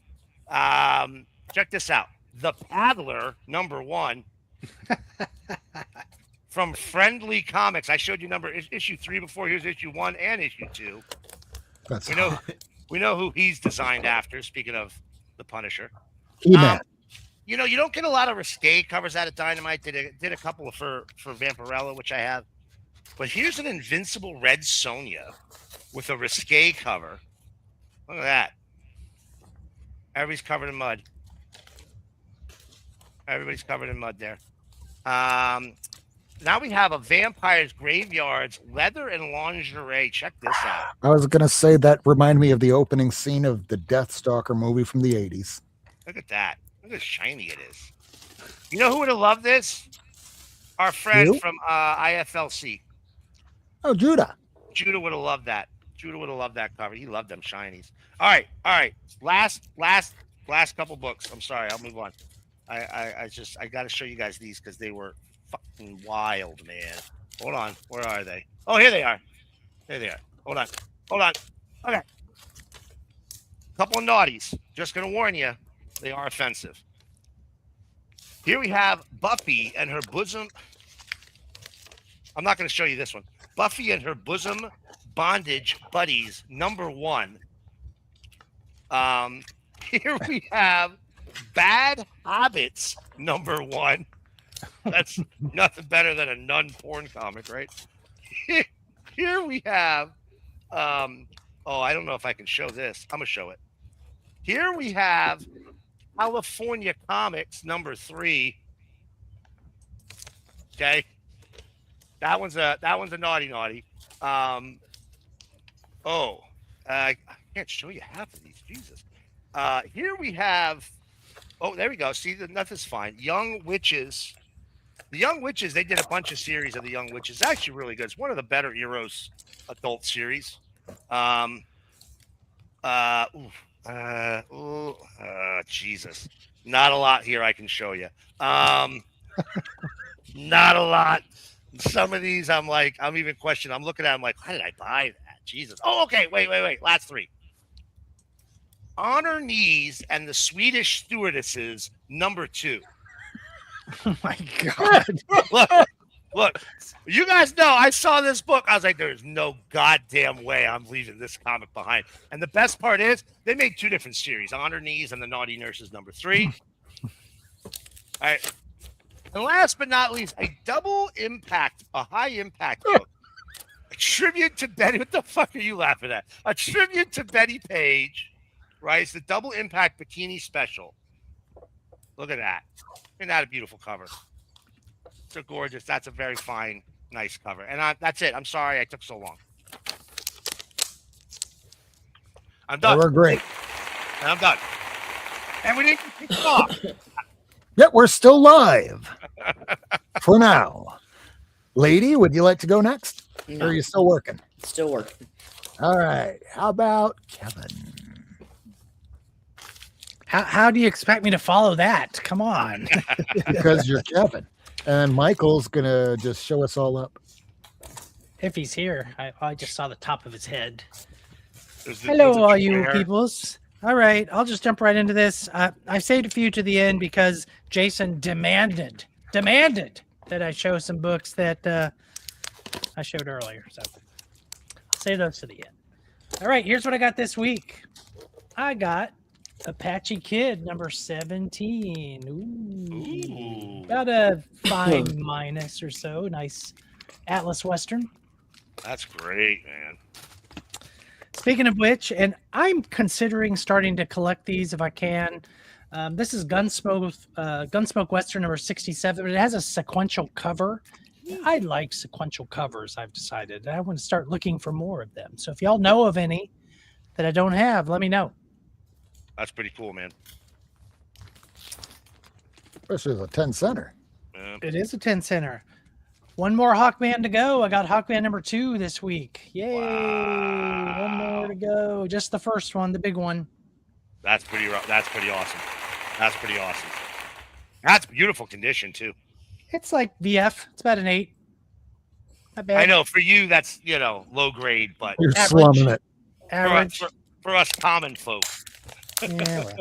Check this out. The Paddler, number 1. From Friendly Comics. I showed you issue 3 before. Here's issue 1 and issue 2. That's We know who he's designed after. Speaking of the Punisher, He-Man. you know, you don't get a lot of risque covers out of Dynamite. Did a couple for Vampirella, which I have. But here's an Invincible Red Sonja with a risque cover. Look at that. Everybody's covered in mud. Everybody's covered in mud there. Now we have a Vampire's Graveyards leather and lingerie. Check this out. I was going to say that reminded me of the opening scene of the Deathstalker movie from the 80s. Look at that. Look how shiny it is. You know who would have loved this? Our friend You? from IFLC. Oh, Judah. Judah would have loved that. Judah would have loved that cover. He loved them shinies. All right. Last couple books. I'm sorry. I'll move on. I got to show you guys these because they were fucking wild, man. Hold on. Where are they? Oh, here they are. Here they are. Hold on. Okay. Couple of naughties. Just gonna warn you, they are offensive. Here we have Buffy and her bosom. I'm not going to show you this one. Buffy and her bosom bondage buddies, #1. Here we have Bad Habits, #1. That's nothing better than a nun porn comic, right? Here we have, oh, I don't know if I can show this. I'm going to show it. Here we have California Comics, #3. Okay. That one's a naughty. I can't show you half of these. Jesus. Here we have, oh, there we go. See, nothing's fine. Young Witches. The Young Witches, they did a bunch of series of the Young Witches. It's actually really good. It's one of the better Eros adult series. Jesus. Not a lot here I can show you. Not a lot. Some of these I'm even questioning. I'm looking at them like, how did I buy that? Jesus. Oh, okay. Wait. Last 3. On Her Knees and the Swedish Stewardesses, #2. Oh my God. Look, you guys know I saw this book. I was like, there's no goddamn way I'm leaving this comic behind. And the best part is they made 2 different series, On Her Knees and the Naughty Nurses, #3. All right. And last but not least, a high impact book. A tribute to Betty. What the fuck are you laughing at? A tribute to Betty Page, right? It's the double impact bikini special. Look at that. Isn't that a beautiful cover? So gorgeous. That's a very fine, nice cover. And that's it. I'm sorry I took so long. I'm done. We're great. And I'm done. And we didn't kick it off. Yep, we're still live for now. Lady, would you like to go next? No. Or are you still working? Still working. All right. How about Kevin? How do you expect me to follow that? Come on. Because you're Kevin. And Michael's going to just show us all up. If he's here, I just saw the top of his head. There's Hello, all you hair. peoples. All right, I'll just jump right into this. I saved a few to the end because Jason demanded that I show some books that I showed earlier. So I'll save those to the end. All right, here's what I got this week. I got Apache Kid #17. Ooh. About a 5- or so. Nice Atlas Western. That's great, man. Speaking of which, and I'm considering starting to collect these if I can. This is Gunsmoke Western #67, but it has a sequential cover. I like sequential covers, I've decided. I want to start looking for more of them. So if y'all know of any that I don't have, let me know. That's pretty cool, man. Especially as a 10-center. Yeah. It is a 10-center. One more Hawkman to go. I got Hawkman #2 this week. Yay! Wow. One more to go. Just the first one, the big one. That's pretty awesome. That's pretty awesome. That's beautiful condition too. It's like VF. It's about an 8. Not bad. I know for you that's low grade, but You're Average. slumming it. Average. for us common folk. Yeah. Well.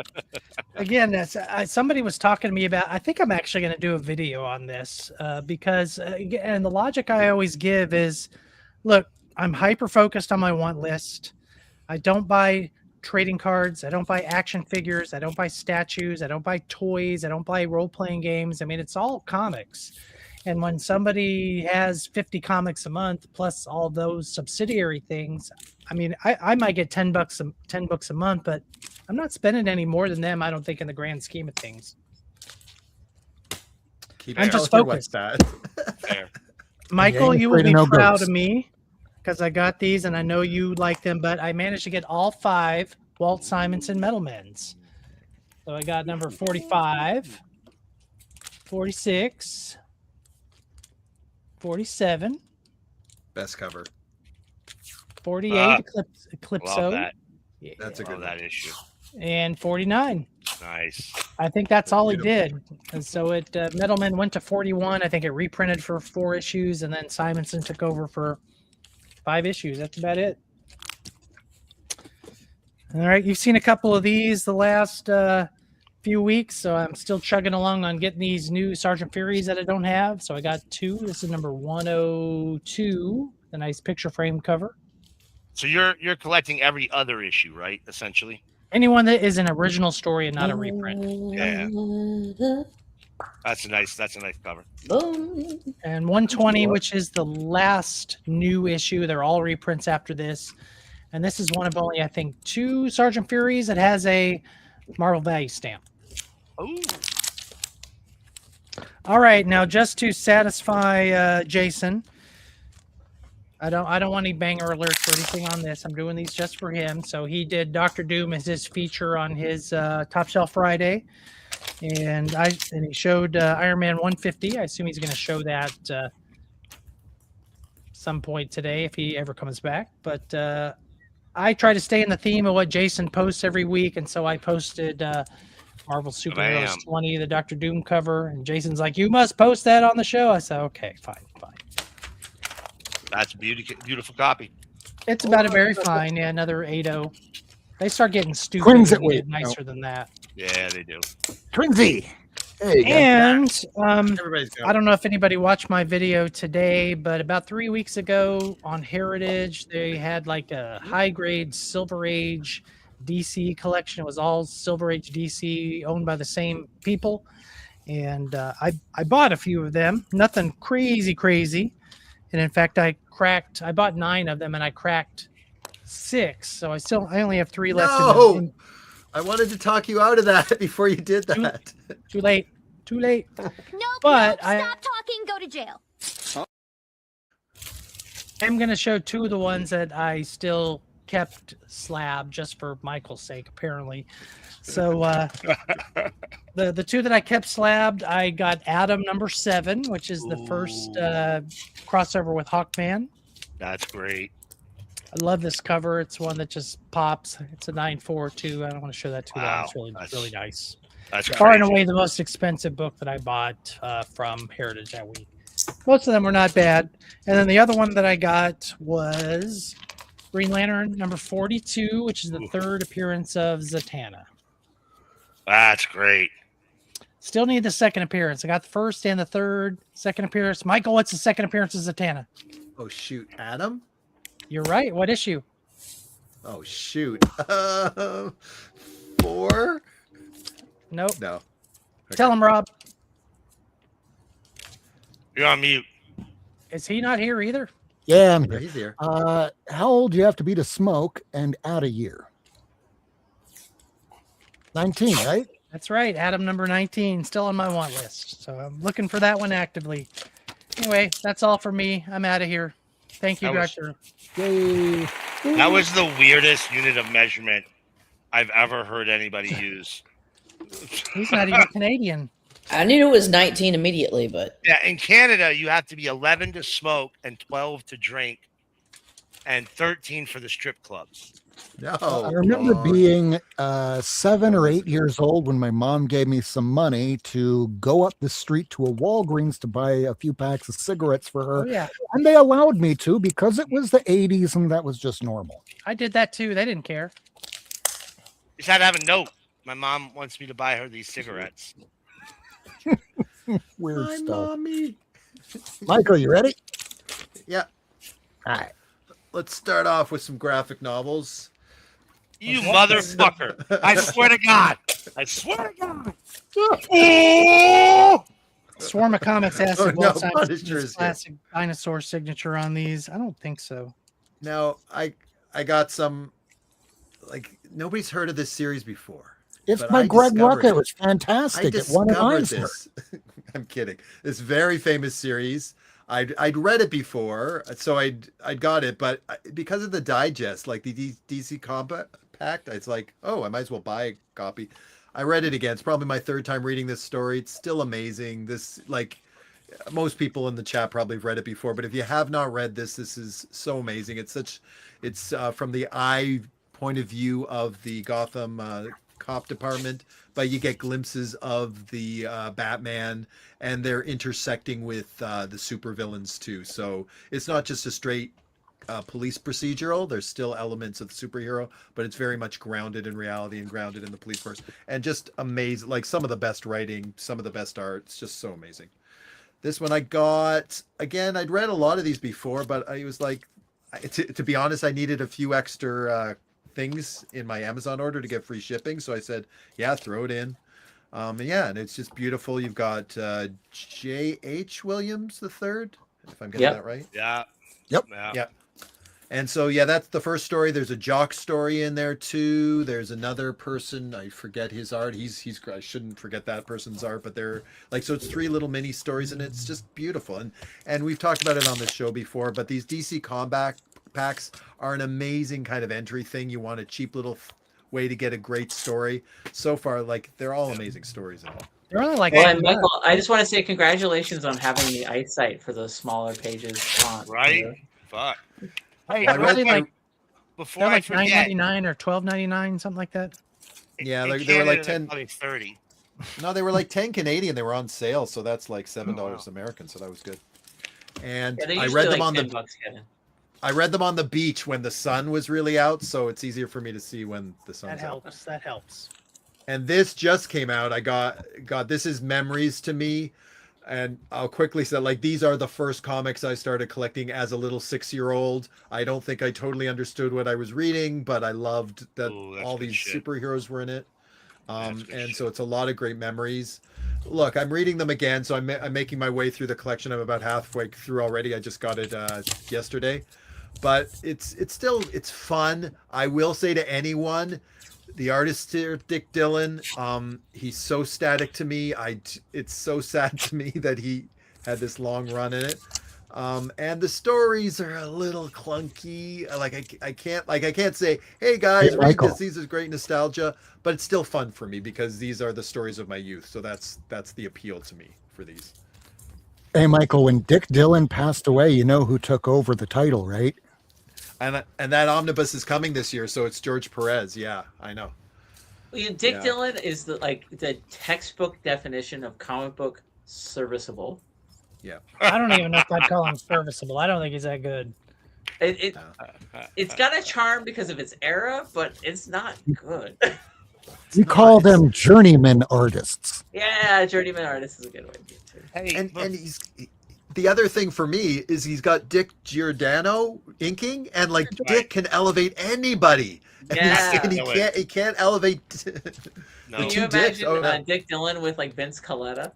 Again, that's somebody was talking to me about. I think I'm actually going to do a video on this because, and the logic I always give is, look, I'm hyper focused on my want list. I don't buy trading cards. I don't buy action figures. I don't buy statues. I don't buy toys. I don't buy role playing games. I mean, it's all comics. And when somebody has 50 comics a month plus all those subsidiary things, I mean, I might get 10 books a month, but I'm not spending any more than them, I don't think, in the grand scheme of things. I'm just focused. Fair. Michael, Yeah, you will be no proud ghosts. of me because I got these and I know you like them, but I managed to get all 5 Walt Simonson Metal Men's. So I got number 45, 46, 47, Best cover. 48, Love Eclipso. that. Yeah. That's a good Love one. that issue. And 49. Nice. I think that's all he Beautiful. did. And so it Metalman went to 41. I think it reprinted for 4 issues, and then Simonson took over for 5 issues. That's about it. All right, you've seen a couple of these the last few weeks, so I'm still chugging along on getting these new Sergeant Furies that I don't have. So I got 2. This is number 102, the nice picture frame cover. So you're collecting every other issue, right? Essentially. Anyone that is an original story and not a reprint. Yeah. That's a nice cover. Boom. And 120, which is the last new issue. They're all reprints after this. And this is one of only, I think, 2 Sergeant Furies that has a Marvel Value stamp. Ooh. All right, now just to satisfy Jason, I don't want any banger alerts or anything on this. I'm doing these just for him. So he did Dr. Doom as his feature on his Top Shelf Friday, and he showed Iron Man 150. I assume he's going to show that some point today if he ever comes back. But I try to stay in the theme of what Jason posts every week, and so I posted Marvel Superheroes 20, the Dr. Doom cover, and Jason's like, "You must post that on the show." I said, "Okay, fine." That's a beautiful copy. It's about a very fine, yeah, another 8.0. They start getting stupid Twins and it with, nicer than that. Yeah, they do. Twinsy. There you go. And Everybody's got I don't know if anybody watched my video today, but about 3 weeks ago on Heritage, they had like a high-grade Silver Age DC collection. It was all Silver Age DC owned by the same people. And I bought a few of them. Nothing crazy. And in fact, I bought 9 of them and I cracked 6. So I only have 3 left. No! I wanted to talk you out of that before you did that. Too late. No, But stop talking, go to jail. I'm going to show 2 of the ones that I still kept slab just for Michael's sake, apparently. So the 2 that I kept slabbed, I got Adam number 7, which is the first crossover with Hawkman. That's great. I love this cover. It's one that just pops. It's a 9.4 too. I don't want to show that too long. It's really nice. That's Far and crazy. away the most expensive book that I bought from Heritage that week. Most of them were not bad. And then the other one that I got was Green Lantern number 42, which is the 3rd appearance of Zatanna. That's great. Still need the 2nd appearance. I got the 1st and the 3rd. 2nd appearance. Michael, what's the 2nd appearance of Zatanna? Oh, shoot. Adam? You're right. What issue? Oh, shoot. 4? Nope. No. Okay. Tell him, Rob. You're on mute. Is he not here either? Yeah, I'm Yeah, here. he's here. How old do you have to be to smoke and add a year? 19, right? That's right. Adam number 19, still on my want list. So I'm looking for that one actively. Anyway, that's all for me. I'm out of here. Thank you, That was- Director. Yay. That was the weirdest unit of measurement I've ever heard anybody use. He's not even Canadian. I knew it was 19 immediately, but Yeah, in Canada, you have to be 11 to smoke and 12 to drink and 13 for the strip clubs. No. I remember God. being 7 or 8 years old when my mom gave me some money to go up the street to a Walgreens to buy a few packs of cigarettes for her. Oh, yeah. And they allowed me to because it was the 80s and that was just normal. I did that too. They didn't care. You just had to have a note. My mom wants me to buy her these cigarettes. Weird Hi, stuff. Mommy. Michael, you ready? Yeah. All right. Let's start off with some graphic novels. You motherfucker. I swear to God. I swear to God. Oh! Swarm of Comics asked Oh, if Walt no, Simonson Punisher has is here. classic dinosaur signature on these. I don't think so. Now, I got some, like, nobody's heard of this series before. It's But by I Greg discovered Rucka. it. It was fantastic. I It won an discovered Eisner. this. I'm kidding. This very famous series. I'd read it before, so I'd got it, but because of the digest, like the DC Compact, it's like, oh, I might as well buy a copy. I read it again. It's probably my third time reading this story. It's still amazing. This, like, most people in the chat probably have read it before, but if you have not read this is so amazing. It's from the eye point of view of the Gotham cop department, but you get glimpses of the Batman, and they're intersecting with the supervillains too. So it's not just a straight police procedural. There's still elements of the superhero, but it's very much grounded in reality and grounded in the police force, and just amazing. Like, some of the best writing, some of the best art. It's just so amazing. This one I got, again, I'd read a lot of these before, but I was like, to be honest, I needed a few extra things in my Amazon order to get free shipping. So I said, yeah, throw it in. And it's just beautiful. You've got J.H. Williams III, if I'm getting that right. Yeah. Yep. Yeah. And so, yeah, that's the first story. There's a Jock story in there too. There's another person, I forget his art. He's I shouldn't forget that person's art, but they're like, so it's 3 little mini stories, and it's just beautiful. And we've talked about it on the show before, but these DC Combat packs are an amazing kind of entry thing. You want a cheap little way to get a great story. So far, like, they're all amazing stories in all. They're only like, Well, and Michael, I just want to say congratulations on having the eyesight for those smaller pages. Right? Fuck. Hey, I read it like, before they're I like forget, $9.99 or $12.99, something like that. Yeah, in they were like Canada, 10. probably 30. No, they were like 10 Canadian. They were on sale, so that's like $7 wow. American. So that was good. And Yeah, I read them on $10, the Kevin. I read them on the beach when the sun was really out, so it's easier for me to see when the sun's out. That helps. And this just came out. I got this is memories to me. And I'll quickly say, like, these are the first comics I started collecting as a little 6-year-old. I don't think I totally understood what I was reading, but I loved that all these superheroes were in it. And so it's a lot of great memories. Look, I'm reading them again, so I'm making my way through the collection. I'm about halfway through already. I just got it yesterday. But it's fun. I will say to anyone, the artist here, Dick Dillon, he's so static to me. It's so sad to me that he had this long run in it. And the stories are a little clunky. I can't say, hey guys, read this. These are great nostalgia, but it's still fun for me because these are the stories of my youth. So that's the appeal to me for these. Hey, Michael, when Dick Dillon passed away, you know who took over the title, right? And that omnibus is coming this year, so it's George Perez. Yeah, I know. Well, Dick Dillon is the textbook definition of comic book serviceable. Yeah. I don't even know if I'd call him serviceable. I don't think he's that good. It's got a charm because of its era, but it's not good. We call them journeyman artists. Yeah, journeyman artist is a good way to do it too. Hey, And the other thing for me is he's got Dick Giordano inking, and like Dick can elevate anybody. Yeah. And he can't elevate. No. Can you imagine Dick Dillon with like Vince Coletta?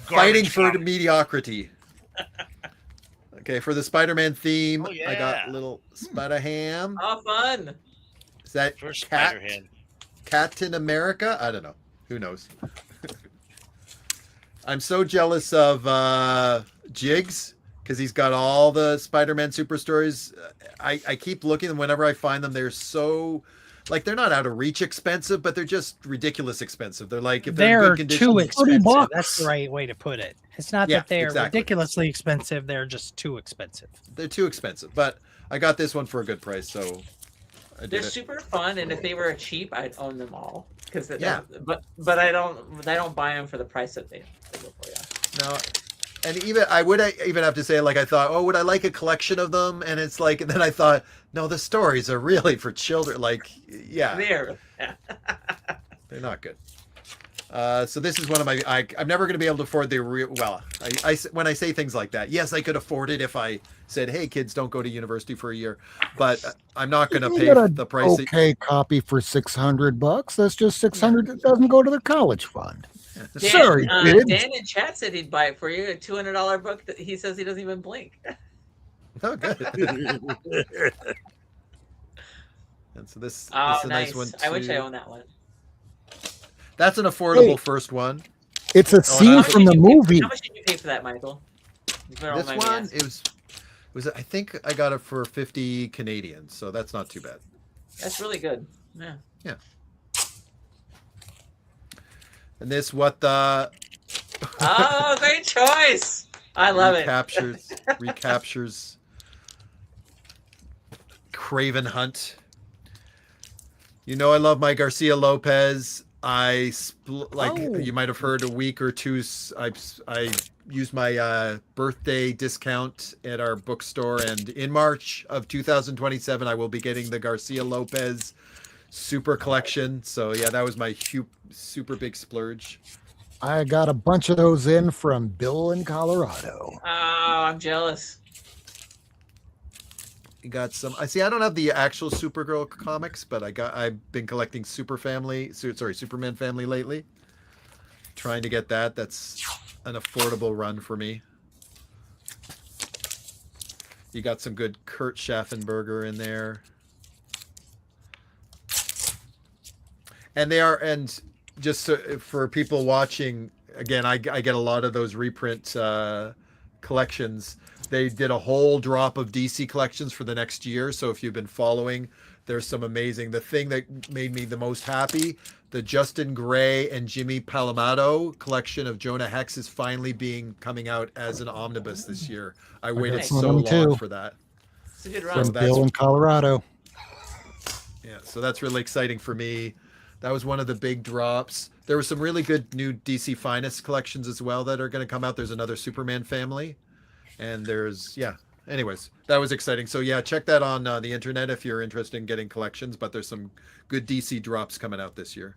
Fighting for mediocrity. Okay, for the Spider-Man theme, I got little Spider-Ham. Oh, fun! Is that First Cat? Spider-Ham. Captain America? I don't know. Who knows? I'm so jealous of Jigs because he's got all the Spider-Man super stories. I keep looking, and whenever I find them, they're so like they're not out of reach expensive, but they're just ridiculous expensive. They're like if they're in good condition, too expensive. That's the right way to put it. It's not that they're ridiculously expensive; they're just too expensive. They're too expensive, but I got this one for a good price, so they're super fun. And if they were cheap, I'd own them all. But I don't buy them for the price that they go for. Yeah. No, and even I would even have to say, like, I thought, oh, would I like a collection of them? And it's like, and then I thought, no, the stories are really for children. Like, yeah, they're not good. So this is one of my. I'm never going to be able to afford the real. Well, when I say things like that, yes, I could afford it if I said, "Hey, kids, don't go to university for a year," but I'm not going to pay the price. Okay, copy for $600. That's just 600. That doesn't go to the college fund. Sorry, Dan in chat said he'd buy it for you. A $200 book that he says he doesn't even blink. Oh, good. And so this is a nice one too. I wish I owned that one. That's an affordable first one. It's a scene from the movie. How much did you pay for that, Michael? This one, it was I think I got it for 50 Canadian, so that's not too bad. That's really good. Yeah. Yeah. And this what the Oh, great choice. I love it. recaptures Craven Hunt. You know I love my Garcia Lopez. You might have heard a week or two. I used my birthday discount at our bookstore, and in March of 2027, I will be getting the Garcia Lopez Super Collection. So yeah, that was my super big splurge. I got a bunch of those in from Bill in Colorado. Oh, I'm jealous. You got some. I see. I don't have the actual Supergirl comics, but I've been collecting Superman Family lately. Trying to get that. That's an affordable run for me. You got some good Kurt Schaffenberger in there, and just for people watching, again, I get a lot of those reprint collections. They did a whole drop of DC collections for the next year. So if you've been following, there's some amazing. The thing that made me the most happy, the Justin Gray and Jimmy Palamato collection of Jonah Hex is finally coming out as an omnibus this year. I waited so long for that. It's a good run. From Bill in Colorado. Yeah, so that's really exciting for me. That was one of the big drops. There were some really good new DC Finest collections as well that are going to come out. There's another Superman family. And anyways, that was exciting. So yeah, check that on the internet if you're interested in getting collections, but there's some good DC drops coming out this year.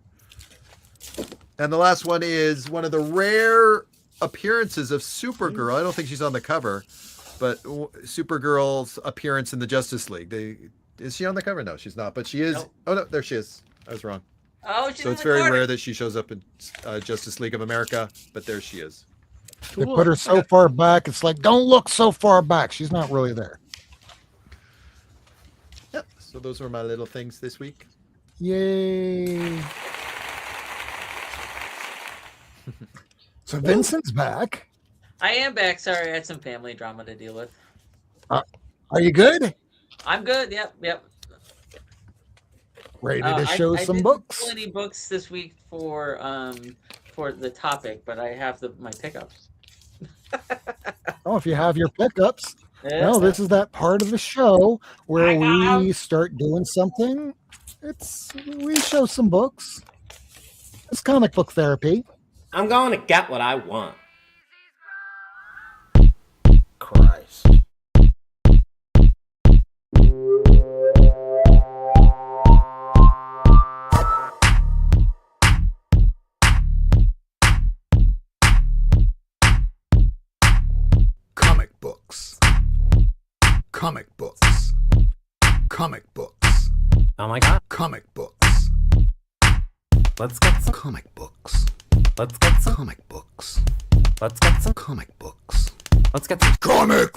And the last one is one of the rare appearances of Supergirl. I don't think she's on the cover, but Supergirl's appearance in the Justice League. Is she on the cover? No, she's not, but she is. Nope. Oh no, there she is. I was wrong. Oh, so it's very rare that she shows up in Justice League of America, but there she is. They put her so far back, it's like, don't look so far back. She's not really there. Yep. So those were my little things this week. Yay. So Vincent's back. I am back. Sorry, I had some family drama to deal with. Are you good? I'm good. Yep. Ready to show some books? I didn't pull any books this week for the topic, but I have my pickups. Oh, if you have your pickups. Well, this is that part of the show where we start doing something. We show some books. It's comic book therapy. I'm going to get what I want. Christ. Comic books. Comic books. Comic books. Oh my god. Comic books. Let's get some Comic books. Let's get some Comic books. Let's get some Comic books. Let's get some Comic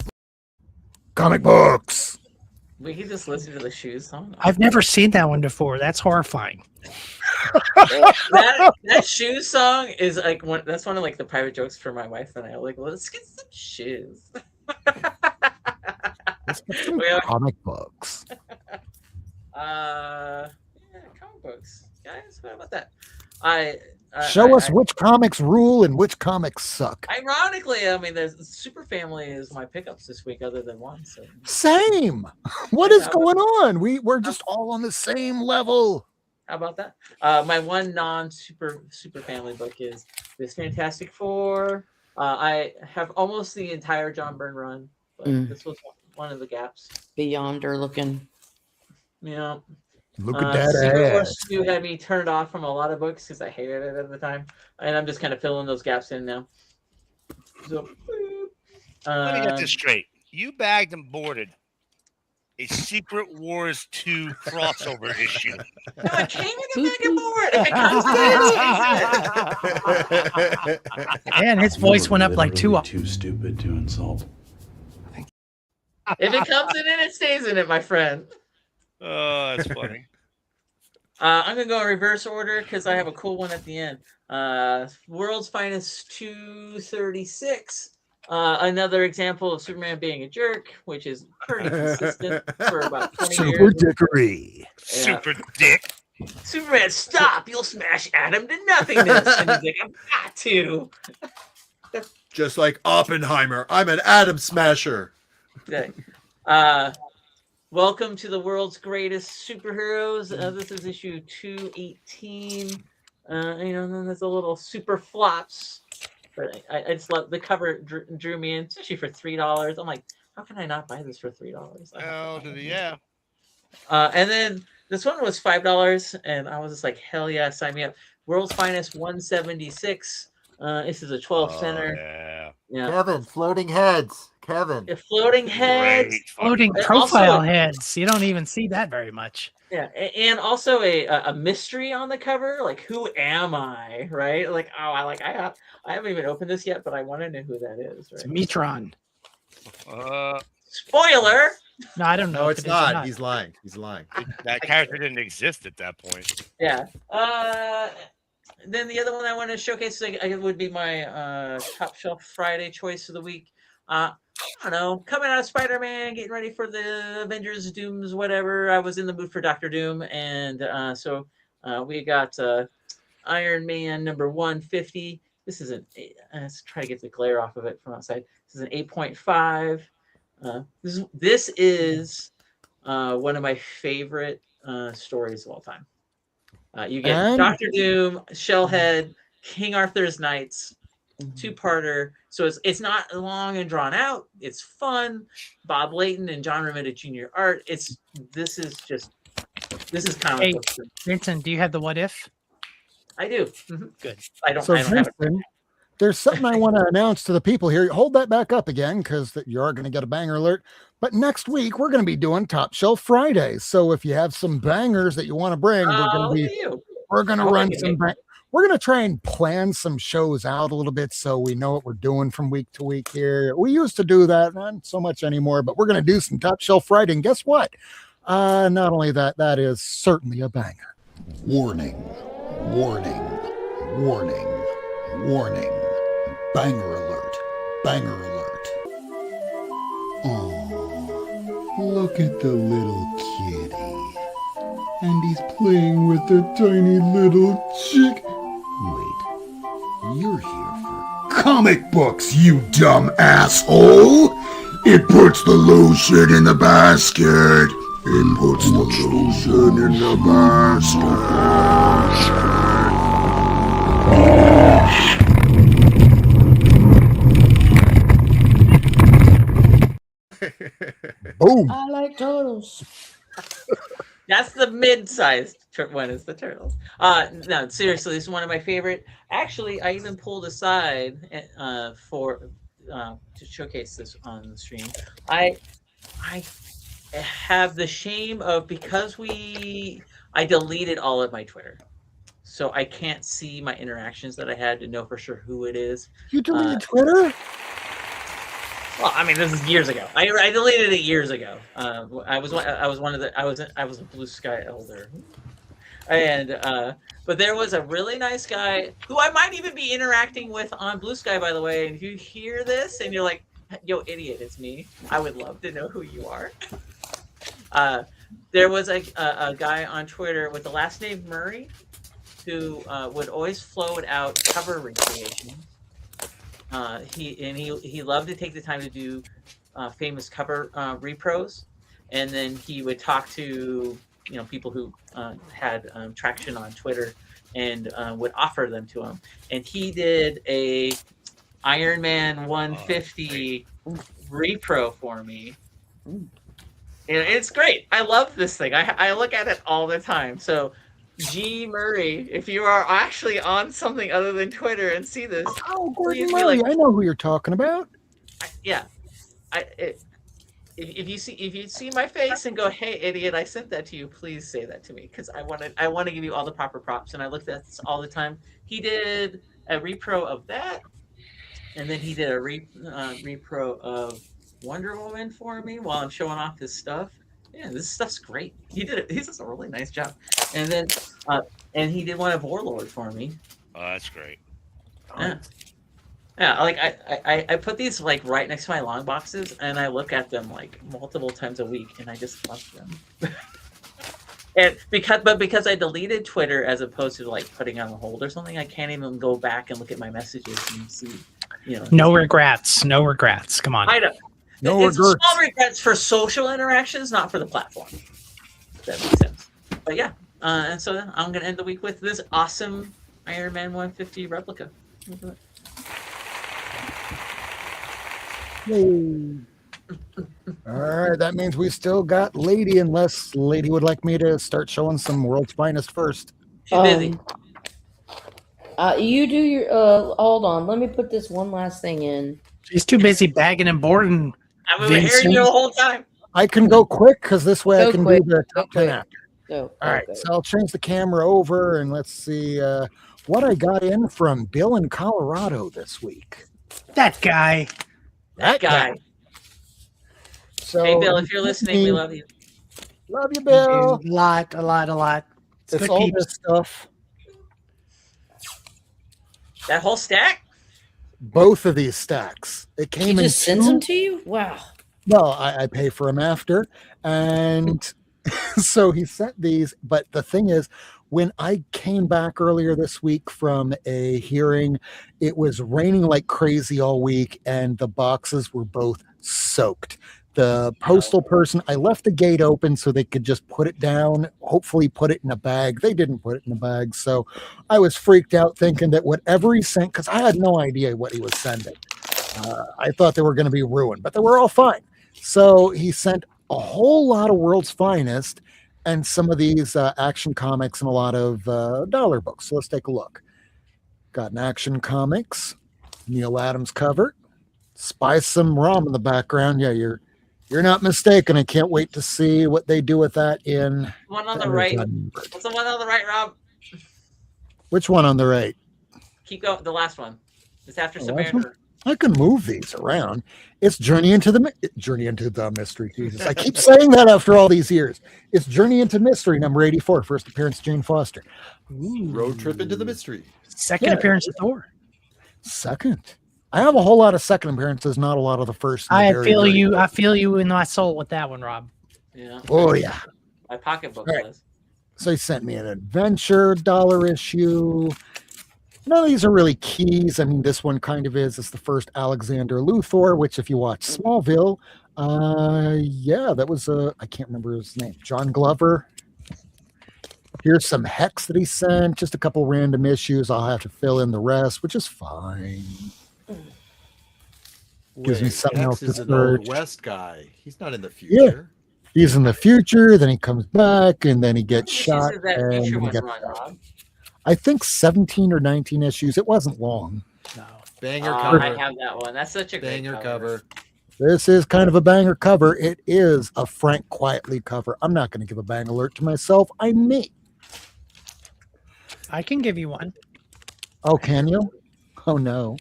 books. We can just listen to the shoes song. I've never seen that one before. That's horrifying. that shoes song is like that's one of like the private jokes for my wife and I. Like, let's get some shoes. Let's get some comic books. Yeah, comic books, guys. What about that? Show us which comics rule and which comics suck. Ironically, I mean, there's Super Family is my pickups this week, other than one. So. Same. What is going on? We're just all on the same level. How about that? My one non-super family book is this Fantastic Four. I have almost the entire John Byrne run, but this was one of the gaps. Beyonder looking. Yeah. Look at that Secret ass. Wars 2 had me turned off from a lot of books because I hated it at the time, and I'm just kind of filling those gaps in now. So, let me get this straight. You bagged and boarded a Secret Wars 2 crossover issue. No, I came in the board. And his voice went up like two. Too stupid to insult. If it comes in it stays in it, my friend. Oh, that's funny. I'm gonna go in reverse order because I have a cool one at the end. World's Finest 236 Another example of Superman being a jerk, which is pretty consistent for about 20 Super years. dickery. Yeah. Super dick. Superman, stop! You'll smash Adam to nothingness. And he's like, I've got to. Just like Oppenheimer, I'm an atom smasher. Okay. Welcome to the world's greatest superheroes. This is issue 218. You know, and then there's a little super flops. But I just love the cover. Drew me in, especially for $3. I'm like, how can I not buy this for $3? Oh, yeah. And then this one was $5, and I was just like, hell yeah, sign me up. World's Finest 176. This is a 12 center. Yeah. Kevin, floating heads. Kevin. Floating heads. Great. Floating And profile also- heads. You don't even see that very much. Yeah, and also a mystery on the cover, like who am I, right? Like I haven't even opened this yet, but I want to know who that is. It's Right? Metron. Spoiler. No, I don't know. No, if it's it is or not. He's lying. He's lying. That character didn't exist at that point. Yeah. Then the other one I want to showcase would be my Top Shelf Friday choice of the week. I don't know, coming out of Spider-Man, getting ready for the Avengers, Dooms, whatever. I was in the mood for Doctor Doom, and so we got Iron Man number 150. This is let's try to get the glare off of it from outside. This is an 8.5. This is one of my favorite stories of all time. You get And- Doctor Doom, Shellhead, King Arthur's Knights, two-parter. So it's not long and drawn out. It's fun. Bob Layton and John Romita Jr. art. This is comic Hey, books. Vincent, do you have the what if? I do. Mhm. Good. I don't So have it. Vincent, there's something I want to announce to the people here. Hold that back up again, because you are going to get a banger alert. But next week we're going to be doing Top Shelf Fridays. So if you have some bangers that you want to bring, Look at you. we're going to I'll run take it, some. mate. We're going to try and plan some shows out a little bit so we know what we're doing from week to week here. We used to do that, not so much anymore, but we're going to do some Top Shelf Friday. And guess what? Not only that is certainly a banger. Warning, warning, warning, warning. Banger alert, banger alert. Oh, look at the little kitty. And he's playing with the tiny little chick. Wait, you're here for comic books, you dumb asshole! It puts the lotion in the basket. It puts the lotion in the Boom. I like turtles. That's the mid-sized one. Is the turtles? No, seriously, this is one of my favorite. Actually, I even pulled aside for to showcase this on the stream. I have the shame of, because I deleted all of my Twitter, so I can't see my interactions that I had to know for sure who it is. You deleted Twitter? Well, I mean, this is years ago. I deleted it years ago. I was a Blue Sky elder, and but there was a really nice guy who I might even be interacting with on Blue Sky, by the way. And if you hear this and you're like, "Yo, idiot, it's me," I would love to know who you are. There was a guy on Twitter with the last name Murray who would always float out cover recreations. He loved to take the time to do famous cover repros, and then he would talk to people who had traction on Twitter and would offer them to him. And he did a Iron Man 150 repro for me. And it's great. I love this thing. I look at it all the time. So G Murray, if you are actually on something other than Twitter and see this, Oh, Gordon please be Murray. like, I know who you're talking about. If you see my face and go, "Hey, idiot, I sent that to you," please say that to me, because I want to give you all the proper props. And I look at this all the time. He did a repro of that, and then he did a repro of Wonder Woman for me while I'm showing off his stuff. Yeah, this stuff's great. He does a really nice job. And then and he did one of Warlord for me. Oh, that's great. Yeah. Yeah, like I put these like right next to my long boxes, and I look at them like multiple times a week, and I just love them. And because I deleted Twitter as opposed to like putting on hold or something, I can't even go back and look at my messages and see, No regrets. No regrets. Come on. I don't. No It's regrets. small regrets for social interactions, not for the platform. If that makes sense. But yeah, and so then I'm gonna end the week with this awesome Iron Man 150 replica. All right, that means we still got Lady, unless Lady would like me to start showing some World's Finest first. She's busy. You do your. Hold on. Let me put this one last thing in. She's too busy bagging and boarding. I've been hearing you the whole time. I can go quick because this way Go I can quick. do the Go top 10 quick. after. Go. All right, so I'll change the camera over and let's see what I got in from Bill in Colorado this week. That guy. That guy. So, Hey, Bill, if you're listening, we love you. Love you, Bill. A lot. It's good all peeps. this stuff. That whole stack? Both of these stacks. It He came in just sends them to you? Wow. Well, I pay for them after. And so he sent these. But the thing is, when I came back earlier this week from a hearing, it was raining like crazy all week, and the boxes were both soaked. The postal person, I left the gate open so they could just put it down, hopefully put it in a bag. They didn't put it in a bag. So I was freaked out thinking that whatever he sent, because I had no idea what he was sending. I thought they were going to be ruined, but they were all fine. So he sent a whole lot of World's Finest and some of these Action Comics and a lot of dollar books. So let's take a look. Got an Action Comics, Neil Adams cover, Spice Some Rum in the background. Yeah, you're not mistaken. I can't wait to see what they do with that in. One on the right. What's the one on the right, Rob? Which one on the right? Keep going. The last one. It's after The last one? Submariner. I can move these around. It's Journey into the Mystery. Jesus, I keep saying that after all these years. It's Journey into Mystery, number 84, first appearance Jane Foster. Road trip into the mystery. Second appearance of Thor. Second. I have a whole lot of second appearances, not a lot of the first. I feel you in my soul with that one, Rob. Yeah. Oh yeah. My pocketbook Right. was. So he sent me an adventure dollar issue. None of these are really keys. I mean, this one kind of is. It's the first Alexander Luthor, which if you watch Smallville, yeah, that was I can't remember his name. John Glover. Here's some Hex that he sent. Just a couple random issues. I'll have to fill in the rest, which is fine. Gives me something else to Hex is an Old search. West guy. He's not in the Yeah. future. He's in the future, then he comes back, and then he gets How shot. many issues did that and future he one gets run, Rob? I think 17 or 19 issues. It wasn't long. No. Banger I cover. have that one. That's such a great Banger cover. This is kind of a banger cover. It is a Frank Quietly cover. I'm not going to give a bang alert to myself. I may. I can give you one, Oh, can you? Oh, no.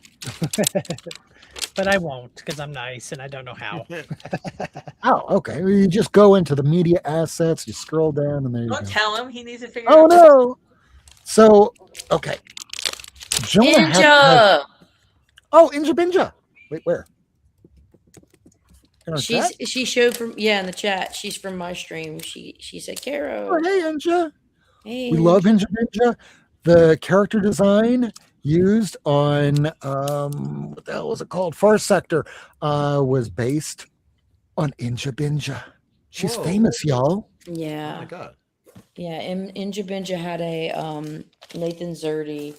but I won't because I'm nice and I don't know how. Oh, okay. Well, you just go into the media assets, you scroll down, and there you Don't go. tell him. He needs to figure Oh, out. no. So, okay. Jonah Hex has- Ninja! Oh, Inja Binja. Wait, where? In our She's chat? she showed from in the chat. She's from my stream. She said, Caro. Oh, hey, Inja. Hey, We love Inja Binja. The character design used on what the hell was it called? Far Sector was based on Inja Binja. She's Whoa. famous, y'all. Oh Yeah. my god. Yeah. Inja Binja had a Nathan Zerdy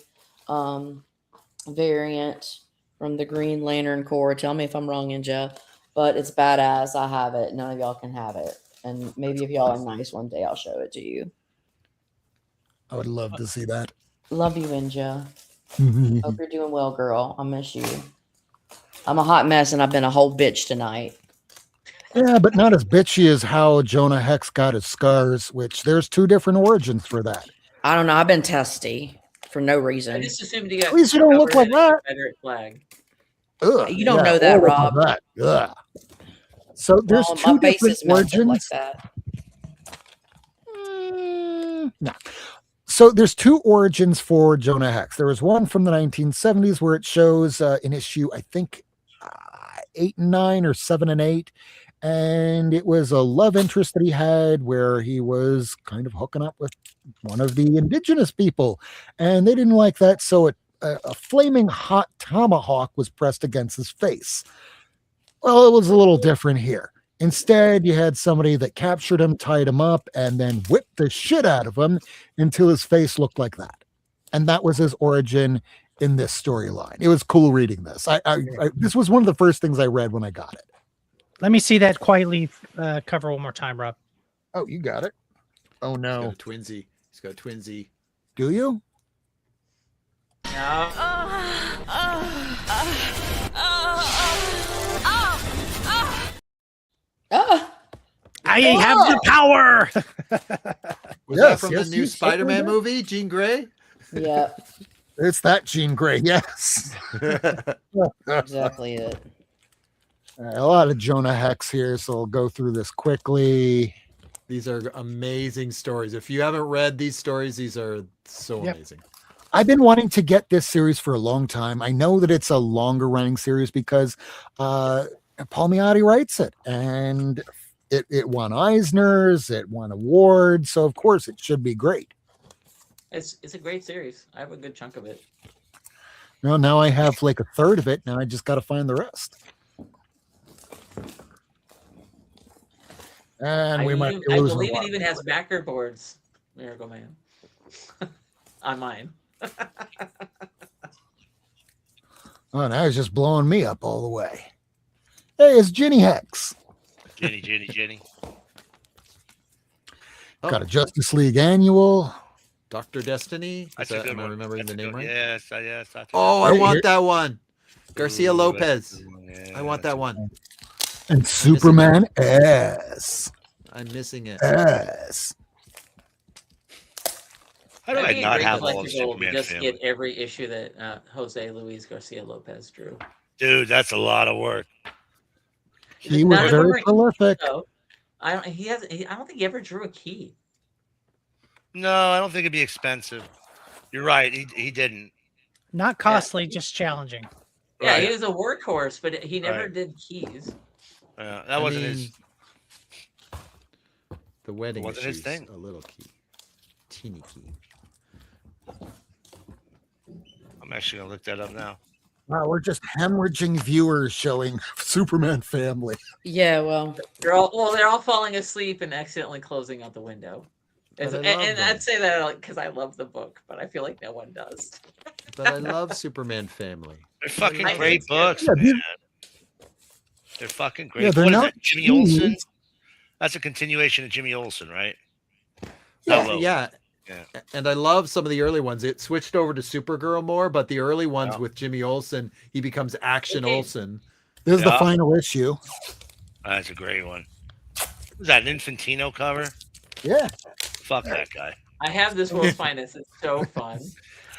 variant from the Green Lantern Corps. Tell me if I'm wrong, Inja. But it's badass. I have it. None of y'all can have it. And maybe if y'all are nice one day, I'll show it to you. I would love to see that. Love you, Inja. Yeah, Hope you're doing well, girl. I miss you. I'm a hot mess and I've been a whole bitch tonight. but not as bitchy as how Jonah Hex got his scars, which there's two different origins for that. I don't know. I've been testy for no I reason. just assumed you got. At least you don't look covered like in a that. Confederate flag. Ugh, You don't know that, all over Rob. that. Ugh. So there's Well, two my face different is melted origins. like that. No. So there's two origins for Jonah Hex. There was one from the 1970s where it shows in issue, I think, 8 and 9 or 7 and 8. And it was a love interest that he had where he was kind of hooking up with one of the indigenous people. And they didn't like that. So a flaming hot tomahawk was pressed against his face. Well, it was a little different here. Instead, you had somebody that captured him, tied him up, and then whipped the shit out of him until his face looked like that. And that was his origin in this storyline. It was cool reading this. This was one of the first things I read when I got it. Let me see that quietly cover one more time, Rob. Oh, you got it. Oh, He's no. got a twinsy. He's got a twinsy. Do you? No. Ah, I have the power. Was that Yes, from yes, the new you Spider-Man certainly movie, Jean Grey? yeah, It's that Jean Grey. Yes. exactly it. All right, a lot of Jonah Hex here, so I'll go through this quickly. These are amazing stories. If you haven't read these stories, these are so Yep. amazing. I've been wanting to get this series for a long time. I know that it's a longer running series because Paul Miotti writes it, and it won Eisner's, it won awards, so of course it should be great. It's a great series. I have a good chunk of it. Well, now I have like a third of it. Now I just got to find the rest. And we might be I losing believe a lot. it even has backer boards, Miracleman. On mine. Oh, now it's just blowing me up all the way. Hey, it's Ginny Hex. Jenny. Oh. Got a Justice League annual. Dr. Destiny? That's Is a that, good am I one. remembering That's the a name good- right? Yes, yes. That's a Oh, I Right want here. that one. Garcia Ooh, that's a Lopez. good one. I want that one. And Superman S. I'm missing it. S. How do I That'd be a not great have all of collectible to Superman just family? get every issue that Jose Luis Garcia Lopez drew. Dude, that's a lot of work. He was None of them very are prolific. though. I don't think he ever drew a key. No, I don't think it'd be expensive. You're right. He didn't. Not costly, just challenging. Yeah, Right. he was a workhorse, but he never Right. did keys. That wasn't his. The wedding wasn't his issues, thing. a little key. Teeny key. I'm actually gonna look that up now. Wow, we're just hemorrhaging viewers showing Superman family. Yeah, well, They're all falling asleep and accidentally closing out the window. But I love And them. I'd say that because I love the book, but I feel like no one does. But I love Superman family. They're fucking I great think so. books, Yeah, man. They're fucking great. Yeah, they're What is not that, Jimmy Olsen? keys. That's a continuation of Jimmy Olsen, right? Yeah, Hello. yeah. Yeah. And I love some of the early ones. It switched over to Supergirl more, but the early ones Yeah. with Jimmy Olsen, he becomes Action Okay. Olsen. This is the Yeah. final issue. That's a great one. Was that an Infantino cover? Yeah. Fuck that guy. I have this World's Finest. It's so fun.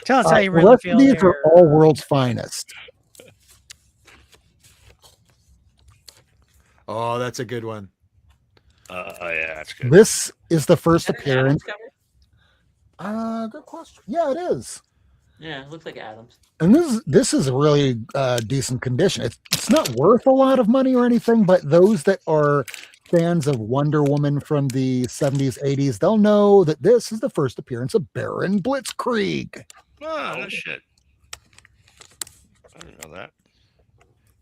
Tell us how you The really rest feel. of these here. are all world's finest. Oh, that's a good one. Oh yeah, that's good. This is the first Is that an appearance. Adams cover? Good question. Yeah, it is. Yeah, it looks like Adams. And this is a really decent condition. It's not worth a lot of money or anything, but those that are fans of Wonder Woman from the 70s, 80s, they'll know that this is the first appearance of Baron Blitzkrieg. Oh, no shit. I didn't know that.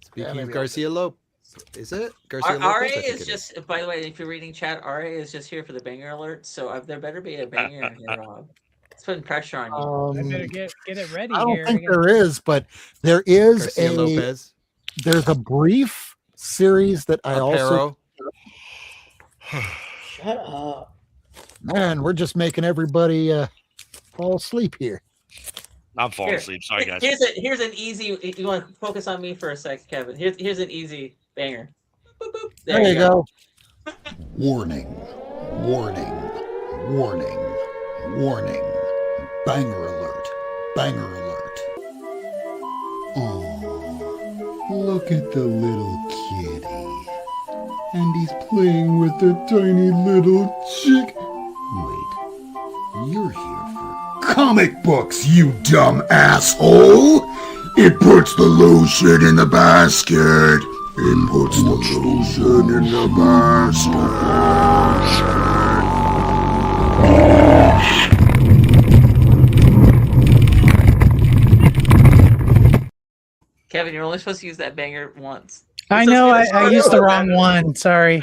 Speaking maybe of I'll Garcia Lopez, is it? Garcia RA Lopez? I think is it just, by the way, if you're reading chat, RA is just here for the banger alert. So there better be a banger in here, Rob. It's putting pressure on you. I better get it ready I don't here. think there is, but there is Garcia Lopez. there's a brief series that I also Aparo. shut up. man, we're just making everybody fall asleep here. I'm falling Here, asleep. Sorry, guys. Here's an easy. You want to focus on me for a sec, Kevin? Here's an easy banger. Boop, boop. There you go. Warning, warning, warning, warning. Banger alert, banger alert. Oh, look at the little kitty. And he's playing with the tiny little chick. Wait, you're here for comic books, you dumb asshole! It puts the lotion in the basket. It puts the lotion in the basket. Kevin, you're only supposed to use that banger once. I know I used the wrong one. Sorry.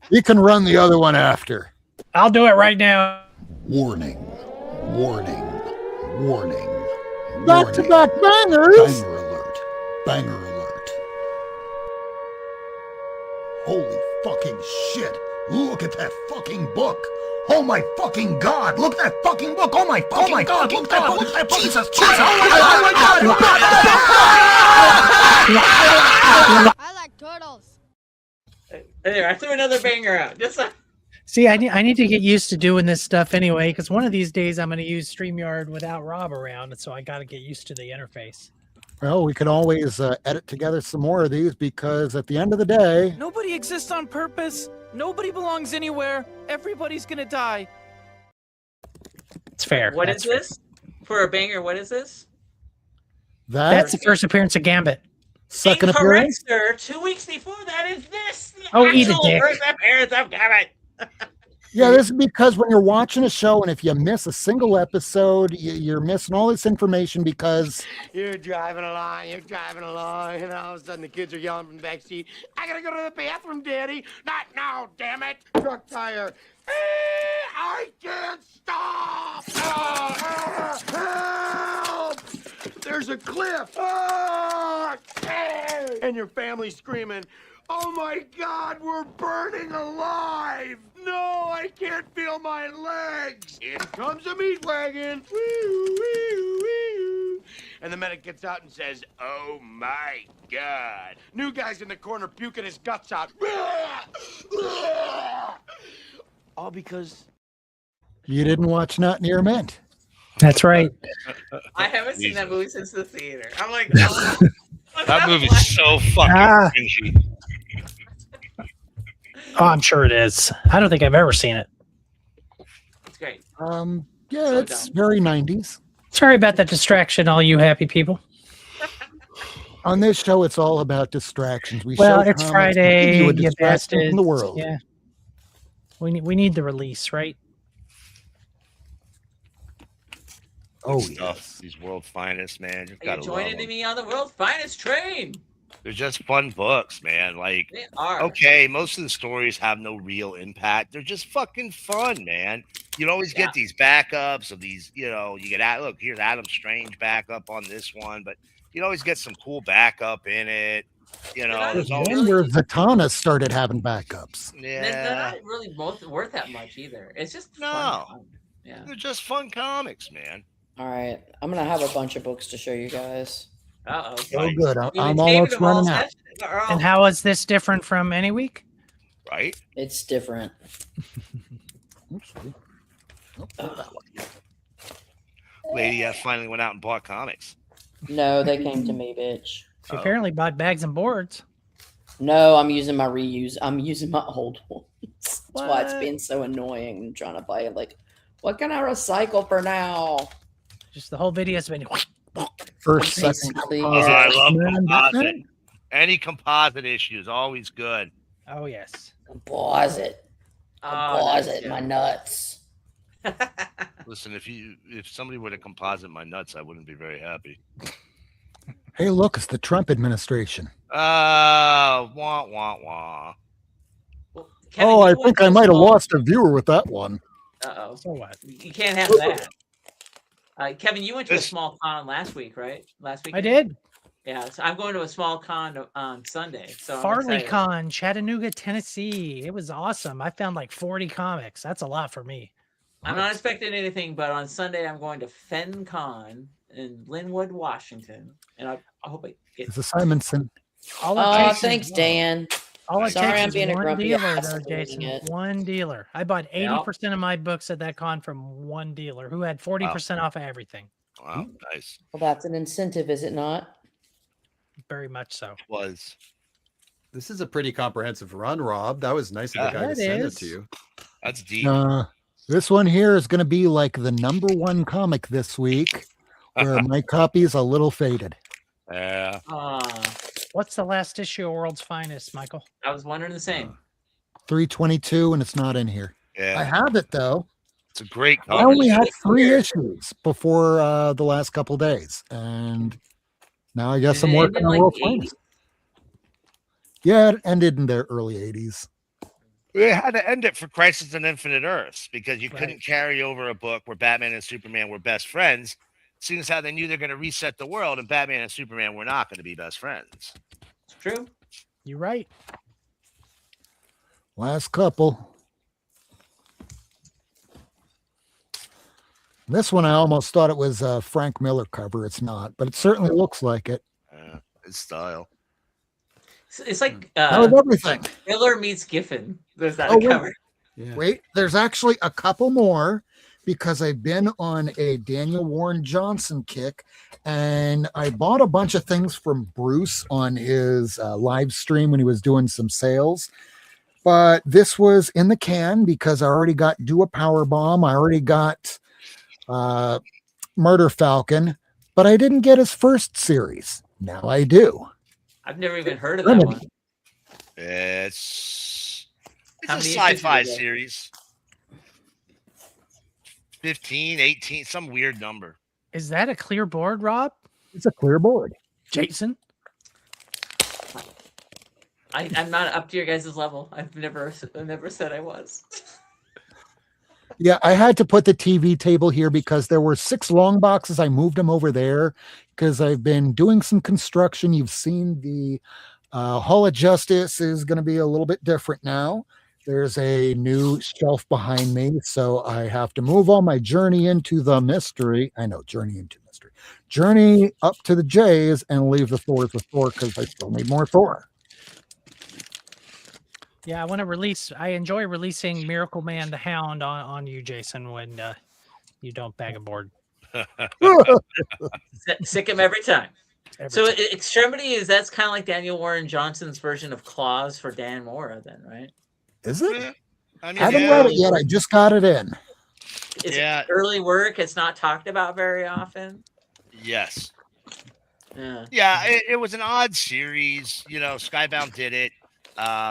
You can run the other one after. I'll do it right now. Warning, warning, warning. Back-to-back bangers! Banger alert, banger alert. Holy fucking shit! Look at that fucking book! Oh my fucking god! Look at that fucking book! Oh my god! Look at that book! Jesus! I like turtles. There, I threw another banger out. Just See, I need to get used to doing this stuff anyway, because one of these days I'm going to use StreamYard without Rob around, and so I got to get used to the interface. Well, we can always edit together some more of these because at the end of the day, nobody exists on purpose. Nobody belongs anywhere. Everybody's gonna die. It's fair. What is this? For a banger, what is this? That's the first appearance of Gambit. Second Incorrect, appearance? sir. 2 weeks before that is this. Oh, eat a Actual dick. first appearance of Gambit. Yeah, this is because when you're watching a show and if you miss a single episode, you're missing all this information because you're driving along, and all of a sudden the kids are yelling from the back seat, I gotta go to the bathroom, Daddy. Not now, damn it. Truck tire. I can't stop. Help! There's a cliff. And your family's screaming, oh my God, we're burning alive! No, I can't feel my legs! In comes a meat wagon! Woo, woo, woo. And the medic gets out and says, oh my God! New guy's in the corner puking his guts out. All because you didn't watch Not Near Mint. That's right. I haven't seen that movie since the theater. I'm like, that movie's so fucking cringy. Oh, I'm sure it is. I don't think I've ever seen it. It's great. Yeah, it's very 90s. Sorry about that distraction, all you happy people. On this show, it's all about distractions. We Well, show it's comics to give Friday, you a you distraction bastards. from the world. Yeah. We need the release, right? Oh, stuff. These world's finest, man. You've Are got you to love joining them. me on the world's finest train? They're just fun books, man. Like, They are. okay, most of the stories have no real impact. They're just fucking fun, man. You always get these backups of these, you know, you get, look, here's Adam Strange backup on this one, but you always get some cool backup in it. You know, there's always, Then where Zatanna started having backups. They're yeah, not really both worth that much either. It's just No. fun. Yeah. they're just fun comics, man. All right, I'm gonna have a bunch of books to show you guys. Uh-oh. Oh, good. You've been I'm taping almost them all running out. session- or all- And how is this different from any week? Right? It's different. Oops. Lady finally went out and bought comics. No, they came to me, bitch. She apparently bought bags and boards. No, I'm using my reuse. I'm using my old ones. That's why it's What? been so annoying. I'm trying to buy it. Like, what can I recycle for now? Just the whole video's been. First, second. Basically, Oh, I love Man, composite. Batman. Any composite issue is always good. Oh yes. Composite. Oh, Composite. nice, My nuts. Listen, if somebody were to composite my nuts, I wouldn't be very happy. Hey, look, it's the Trump administration. Wah wah wah. Well, Kevin, Oh, I you went think to I a might have small- lost a viewer with that one. Uh-oh. So what? You can't have that. Kevin, you went to a This- small con last week, right? Last week. I did. Yeah, so I'm going to a small con on Sunday. So I'm Farley excited. Con, Chattanooga, Tennessee. It was awesome. I found like 40 comics. That's a lot for me. I'm not expecting anything, but on Sunday I'm going to FenCon in Linwood, Washington, and I hope I get. It's a Simonson. All it Oh, takes is thanks, Dan. All it Sorry, takes I'm is being a one grumpy dealer, ass though, for reading Jason. it. One dealer. I bought 80% of my books at that con from one dealer who had 40% off of everything. Wow, nice. Well, that's an incentive, is it not? Very much so. Was This is a pretty comprehensive run, Rob. That was nice of the guy That to send is. it to you. that's deep. This one here is going to be like the #1 comic this week, where my copy is a little faded. Yeah. What's the last issue of World's Finest, Michael? I was wondering the same. 322, and it's not in here. Yeah. I have it though. It's a great I cover. only had 3 issues before the last couple days, and now I guess I'm working on World's Finest. Yeah, it ended in the early 80s. They had to end it for Crisis on Infinite Earths because you couldn't carry over a book where Batman and Superman were best friends, seeing as how they knew they're going to reset the world, and Batman and Superman were not going to be best friends. It's true. You're right. Last couple. This one, I almost thought it was a Frank Miller cover. It's not, but it certainly looks like it. His style. It's like That was everything. Miller meets Giffen. There's that Oh, cover. Wait, there's actually a couple more because I've been on a Daniel Warren Johnson kick, and I bought a bunch of things from Bruce on his live stream when he was doing some sales. But this was in the can because I already got Do a Power Bomb. I already got Murder Falcon, but I didn't get his first series. Now I do. I've never even heard of that one. It's How a many sci-fi issues is it? series. 15, 18, some weird number. Is that a clear board, Rob? It's a clear board. Jason? I'm not up to your guys' level. I've never said I was. Yeah, I had to put the TV table here because there were 6 long boxes. I moved them over there because I've been doing some construction. You've seen the Hall of Justice is going to be a little bit different now. There's a new shelf behind me, so I have to move all my Journey into the Mystery. I know, Journey into Mystery. Journey up to the J's and leave the Thors with Thor because I still need more Thor. Yeah, I want to release. I enjoy releasing Miracleman the Hound on you, Jason, when you don't bag a board. Sick him every time. Every So time. Extremity that's kind of like Daniel Warren Johnson's version of Claws for Dan Mora, then, right? Is it? Yeah. I mean, I haven't read it yet. I just got it in. It's Yeah. early work. It's not talked about very often. Yes. Yeah. Yeah, it was an odd series. You know, Skybound did it.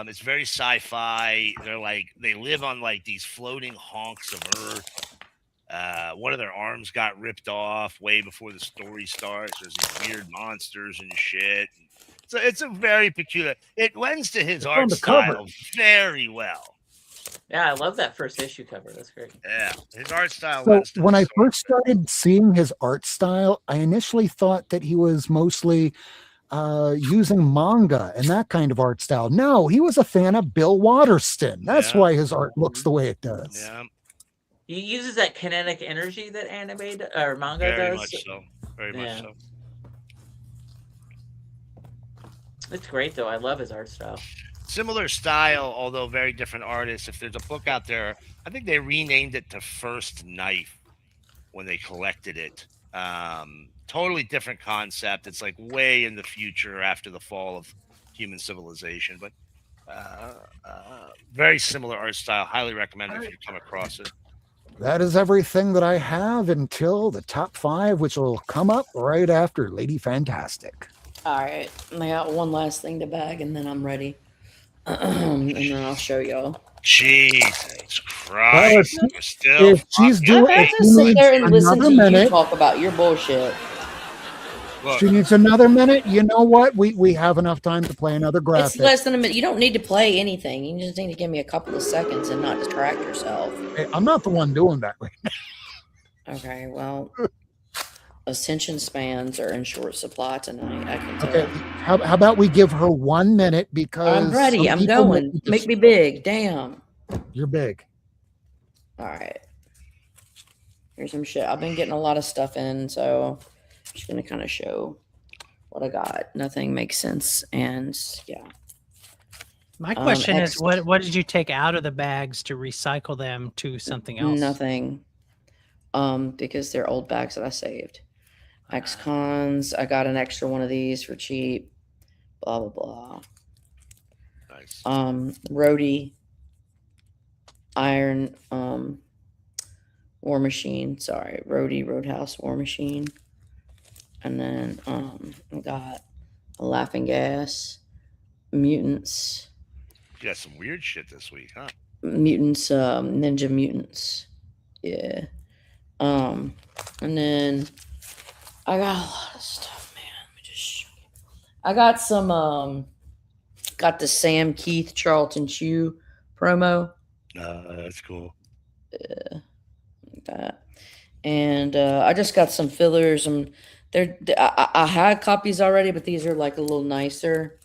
It's very sci-fi. They live on like these floating honks of Earth. One of their arms got ripped off way before the story starts. There's these weird monsters and shit. So it's a very peculiar. It lends to his art style very well. Yeah, I love that first issue cover. That's great. Yeah, his art style. So lends to when I his first started seeing his art style, I initially thought that he was mostly using manga and that kind of art style. No, he was a fan of Bill Waterston. That's why his art looks the way it does. Yeah, He uses that kinetic energy that anime or manga very does. much so. Very much so. It's great though. I love his art style. Similar style, although very different artists. If there's a book out there, I think they renamed it to First Knife when they collected it. Totally different concept. It's like way in the future after the fall of human civilization, but very similar art style. Highly recommend it if you come across it. That is everything that I have until the top 5, which will come up right after Lady Fantastic. All right, I got one last thing to bag, and then I'm ready. And then I'll show y'all. Jesus Christ! We're still If she's fucking- doing, I if have she to sit needs there and listen another to you minute, talk about your bullshit. Look, she needs another minute. You know what? We have enough time to play another It's graphic. less than a minute. You don't need to play anything. You just need to give me a couple of seconds and not distract yourself. Hey, I'm not the one doing that right now. Okay, well, attention spans are in short supply tonight. I can tell. Okay, how about we give her 1 minute because I'm ready. some I'm people going. Make me big. Damn. You're big. All right. Here's some shit. I've been getting a lot of stuff in, so I'm just going to kind of show what I got. Nothing makes sense. And yeah. My question is, X- what did you take out of the bags to recycle them to something else? Nothing. Because they're old bags that I saved. Ex-cons. I got an extra one of these for cheap. Blah, blah, blah. nice. Rhodey. Iron. War Machine. Sorry, Roadhouse, War Machine. And then I got a Laughing Gas, Mutants. You got some weird shit this week, huh? Mutants, Ninja Mutants. Yeah. And then I got a lot of stuff, man. Let me just show you. I got some got the Sam Keith Charlton Chew promo. That's cool. Like that. And I just got some fillers. I had copies already, but these are like a little nicer.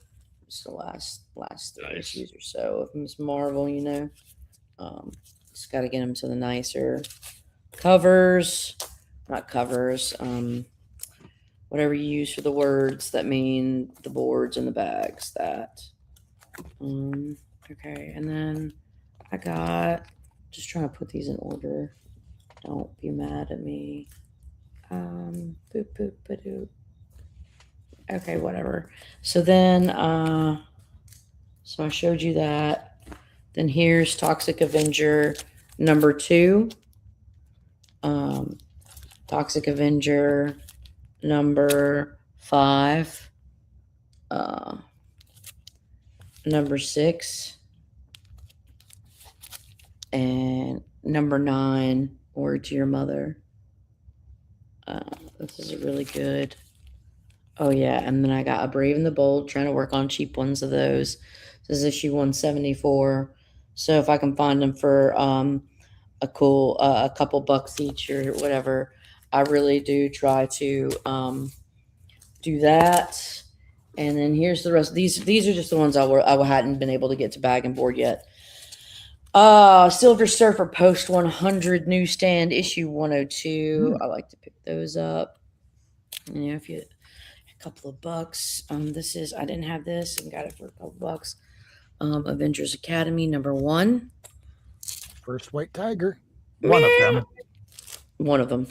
It's the last Nice. issues or so of Miss Marvel, you know. Just got to get them to the nicer covers, not covers. Whatever you use for the words that mean the boards and the bags. That. Okay, and then I got. Just trying to put these in order. Don't be mad at me. Boop, boop, ba-doop. Okay, whatever. So then, so I showed you that. Then here's Toxic Avenger number 2. Toxic Avenger number 5. Number 6. And number 9, Word to Your Mother. This is a really good. Oh, yeah. And then I got a Brave and the Bold, trying to work on cheap ones of those. This is issue 174. So if I can find them for a cool, a couple bucks each or whatever, I really do try to do that. And then here's the rest. These are just the ones I hadn't been able to get to bag and board yet. Silver Surfer Post 100 newsstand issue 102. I like to pick those up. You know, if you a couple of bucks. This is I didn't have this and got it for a couple bucks. Avengers Academy number 1. First White Tiger. One of them. One of them.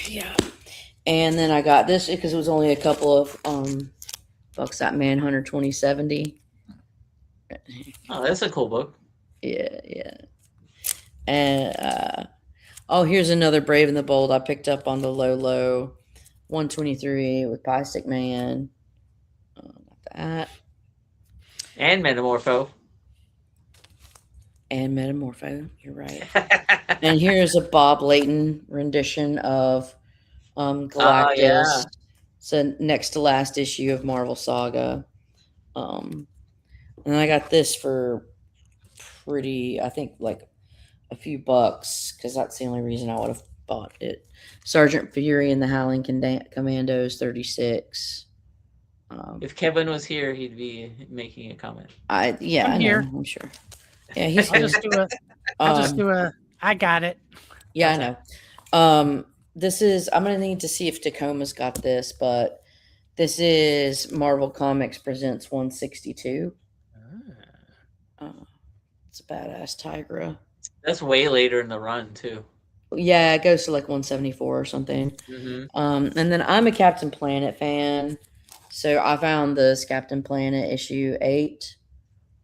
Yeah. And then I got this because it was only a couple of bucks. That Manhunter 2070. Oh, that's a cool book. Yeah. And here's another Brave and the Bold I picked up on the low 123 with Pie Stick Man. Got that. And Metamorpho. You're right. And here's a Bob Layton rendition of Galactus. Yeah. It's a next to last issue of Marvel Saga. And I got this for I think like a few bucks, because that's the only reason I would have bought it. Sergeant Fury and the Howling Commandos 36. If Kevin was here, he'd be making a comment. I'm here. I'm sure. Yeah, he's I'll just do a. I got it. Yeah, I know. This is. I'm gonna need to see if Tacoma's got this, but this is Marvel Comics Presents 162. It's a badass Tigra. That's way later in the run too. Yeah, it goes to like 174 or something. Mm-hmm. And then I'm a Captain Planet fan, so I found this Captain Planet issue 8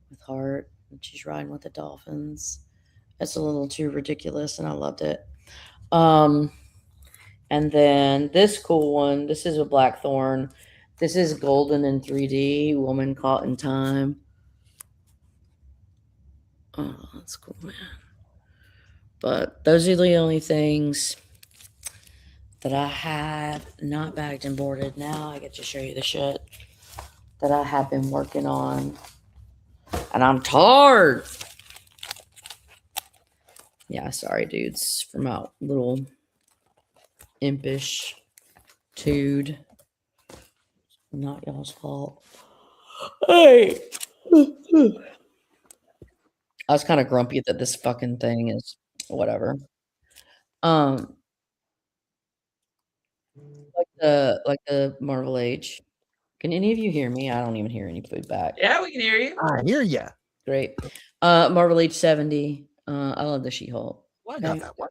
with Heart, and she's riding with the dolphins. That's a little too ridiculous, and I loved it. And then this cool one. This is a Blackthorn. This is Golden in 3D. Woman Caught in Time. Oh, that's cool, man. But those are the only things that I have not bagged and boarded. Now I get to show you the shit that I have been working on. And I'm tired. Yeah, sorry, dudes, for my little impish tude. Not y'all's fault. Hey! I was kind of grumpy that this fucking thing is whatever. Like the Marvel Age. Can any of you hear me? I don't even hear any feedback. Yeah, we can hear you. I hear ya. Great. Marvel Age 70. I love the She-Hulk. Well, I got that one.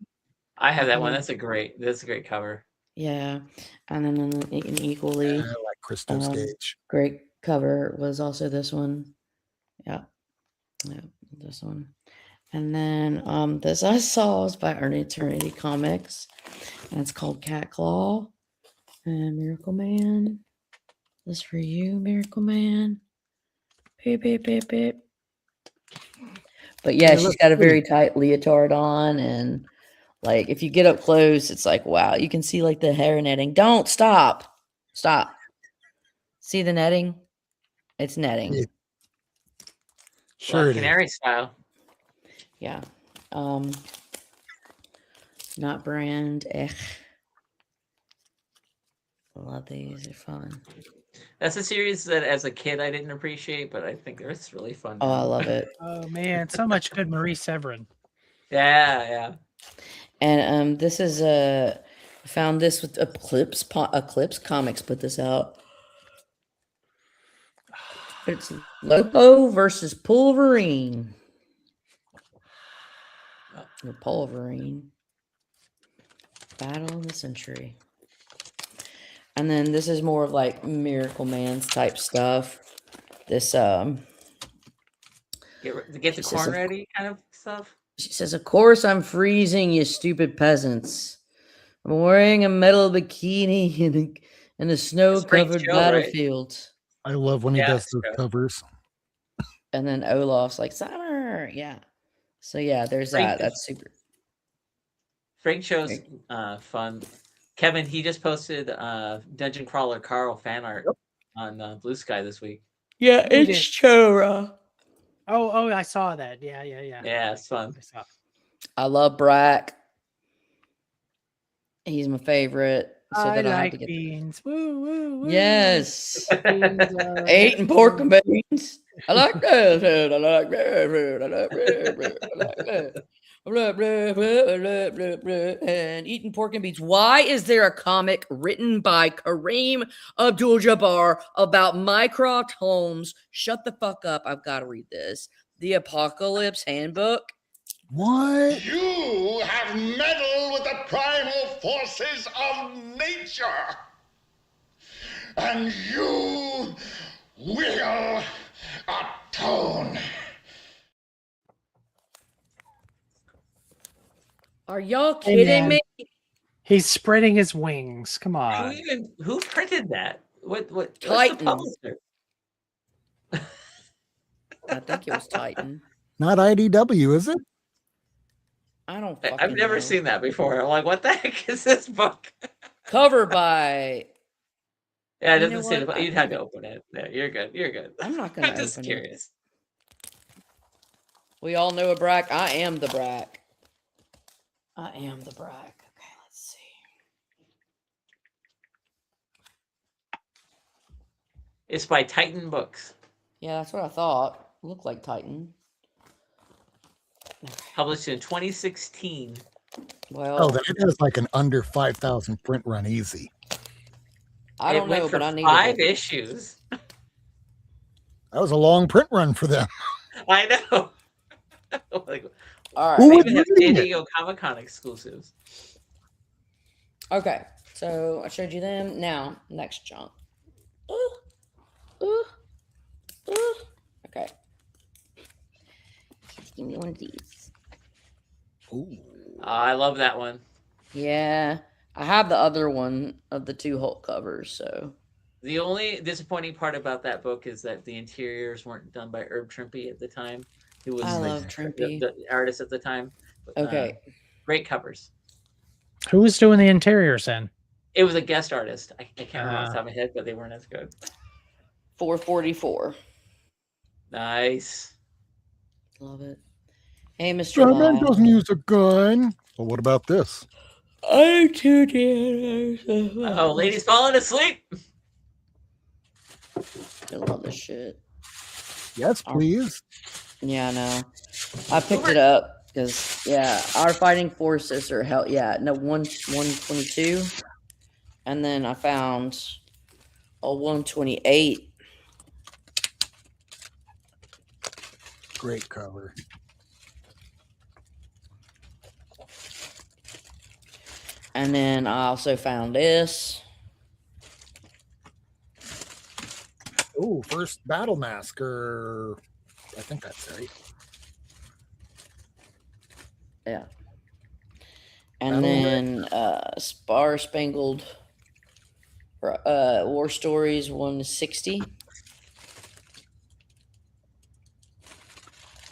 I have that one. That's a great cover. Yeah. And then an equally I like Christos Gage. great cover was also this one. Yeah. This one. And then this I saw is by Eternity Comics, and it's called Cat Claw. And Miracleman. This for you, Miracleman. Beep, beep, beep, beep. But yeah, Hey, she's look, got a very sweet. tight leotard on, and like if you get up close, it's like wow, you can see like the hair netting. Don't stop. See the netting? It's netting. Yeah. Well, Sure it is. canary style. Yeah. Not brand. Love these. They're fun. That's a series that as a kid I didn't appreciate, but I think it's really fun. Oh, I now. love it. Oh man, so much good Marie Severin. Yeah. And this is I found this with Eclipse Comics put this out. It's Loco versus Pulverine. Or Pulverine. Battle of the Century. And then this is more of like Miracleman's type stuff. This Get the corn ready kind of stuff. She says, "Of course I'm freezing, you stupid peasants. I'm wearing a metal bikini in a snow-covered battlefield." I love when he Yeah, does it's those true. covers. And then Olaf's like, "Summer." Yeah. So yeah, there's that. That's super. Frank show's fun. Kevin, he just posted Dungeon Crawler Carl fan art on Blue Sky this week. Yeah, Who it's did? Chora. Oh, I saw that. Yeah. Yeah, it's fun. I saw. I love Brack. He's my favorite. So I that I have like to get beans. Woo, woo, woo. Yes. Beans, Eating pork and beans. I like that. I like that. I like that. I like that. Blah, blah, blah, blah, blah, blah, and eating pork and beans. Why is there a comic written by Kareem Abdul-Jabbar about Mycroft Holmes? Shut the fuck up. I've got to read this. The Apocalypse Handbook. What? You have meddled with the primal forces of nature. And you will atone. Are y'all Hey, kidding man. me? He's spreading his wings. Come on. Who printed that? What what's the Titan. publisher? I think it was Titan. Not IDW, is it? I don't I've fucking never know. seen that before. I'm like, what the heck is this book? Cover by. Yeah, it You doesn't know say what? the, you'd have to open it. Yeah, you're good. You're good. I'm not gonna I'm just open it. curious. We all know a Brack. I am the Brack. I am the Brack. Okay, let's see. It's by Titan Books, Yeah, that's what I thought. Looked like Titan. published in 2016. Well, Oh, that is like an under 5,000 print run easy. I don't know, but I need 5 issues. That was a long print run for them. I know. Like, All right. Who they would even have read San it? Diego Comic Con exclusives. Okay, so I showed you them. Now, next chunk. Okay. Give me one of these. Ooh. I love that one. Yeah, I have the other one of the 2 Hulk covers, so. The only disappointing part about that book is that the interiors weren't done by Herb Trimpe at the time. Who was I like love Trimpe. the artist at the time. But, Okay. Great covers. Who was doing the interiors then? It was a guest artist. I can't remember off the top of my head, but they weren't as good. 444. Nice. Love it. Hey, Mr. Spider-Man Lyle. doesn't use a gun. Well, what about this? I too did. Oh, lady's falling asleep. I love this shit. Yes, please. Yeah, I know. I picked it up because our fighting forces are hell. Yeah, no 122, and then I found a 128. Great cover. And then I also found this. Oh, first Battle Masker. I think that's right. Yeah. And then Spar Spangled War Stories 160.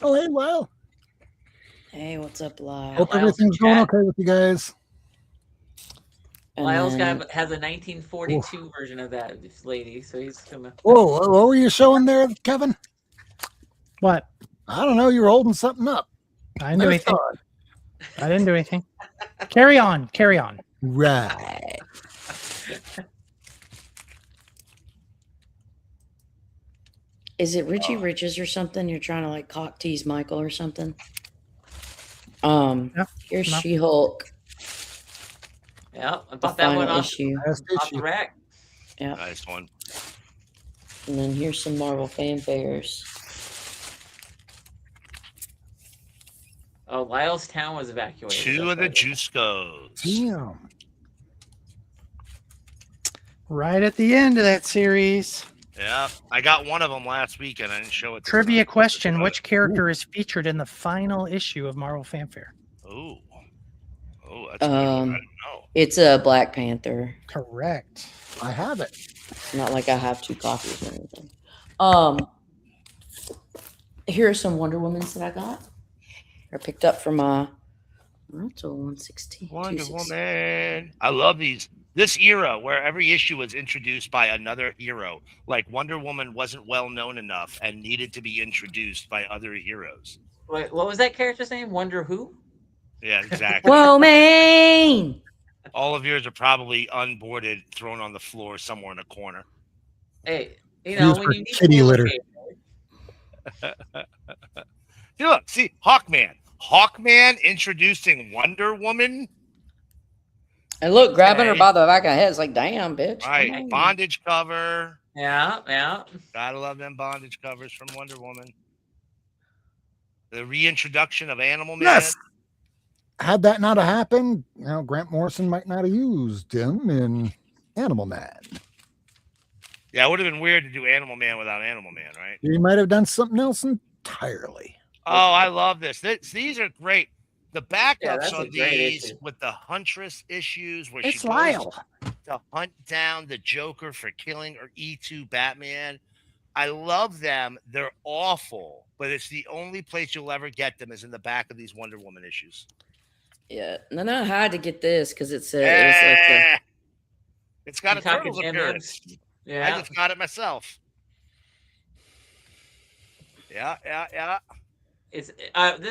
Oh, hey, Lyle. Hey, what's up, Lyle? Hope everything's going okay with you guys. And Lyle's then- has a 1942 version of that lady, so he's gonna. Whoa, what were you showing there, Kevin? What? I don't know. You were holding something up. I didn't do anything. I didn't do anything. Carry on. Carry on. Right. Is it Richie Riches or something? You're trying to like cock tease Michael or something? Here's no. She-Hulk. Yeah, I The bought that one final off, issue. off the rack. Yeah. Nice one. And then here's some Marvel fanfares. Oh, Lyle's town was evacuated. Two of the Juscos. Damn. Right at the end of that series. Yeah, I got one of them last week and I didn't show it. Trivia question: which character is featured in the final issue of Marvel Fanfare? Oh, that's a good one. I don't know. It's a Black Panther. Correct. I have it. It's not like I have 2 copies or anything. Here are some Wonder Womans that I got. I picked up from rental 116. Wonder Woman. I love these. This era where every issue was introduced by another hero, like Wonder Woman wasn't well known enough and needed to be introduced by other heroes. Wait, what was that character's name? Wonder who? Yeah, exactly. Woman. All of yours are probably unboarded, thrown on the floor somewhere in a corner. Hey, you know, Used when for you need kitty litter. Hey, look, see, Hawkman. Hawkman introducing Wonder Woman. And look, grabbing her by the back of the head. It's like, damn, bitch. come Right, on. bondage cover. Yeah. Gotta love them bondage covers from Wonder Woman. The reintroduction of Animal Man. Yes. Had that not have happened, Grant Morrison might not have used him in Animal Man. Yeah, it would have been weird to do Animal Man without Animal Man, right? He might have done something else entirely. Oh, I love this. These are great. The Yeah, backups that's a are great these issue. with the Huntress issues where It's she goes Lyle. to hunt down the Joker for killing or E2 Batman. I love them. They're awful, but it's the only place you'll ever get them is in the back of these Wonder Woman issues. Yeah. And then I had to get this because it said it was like the. It's got You a talking Turtles Jim appearance. Gibbs? I Yeah. just got it myself. Yeah. Is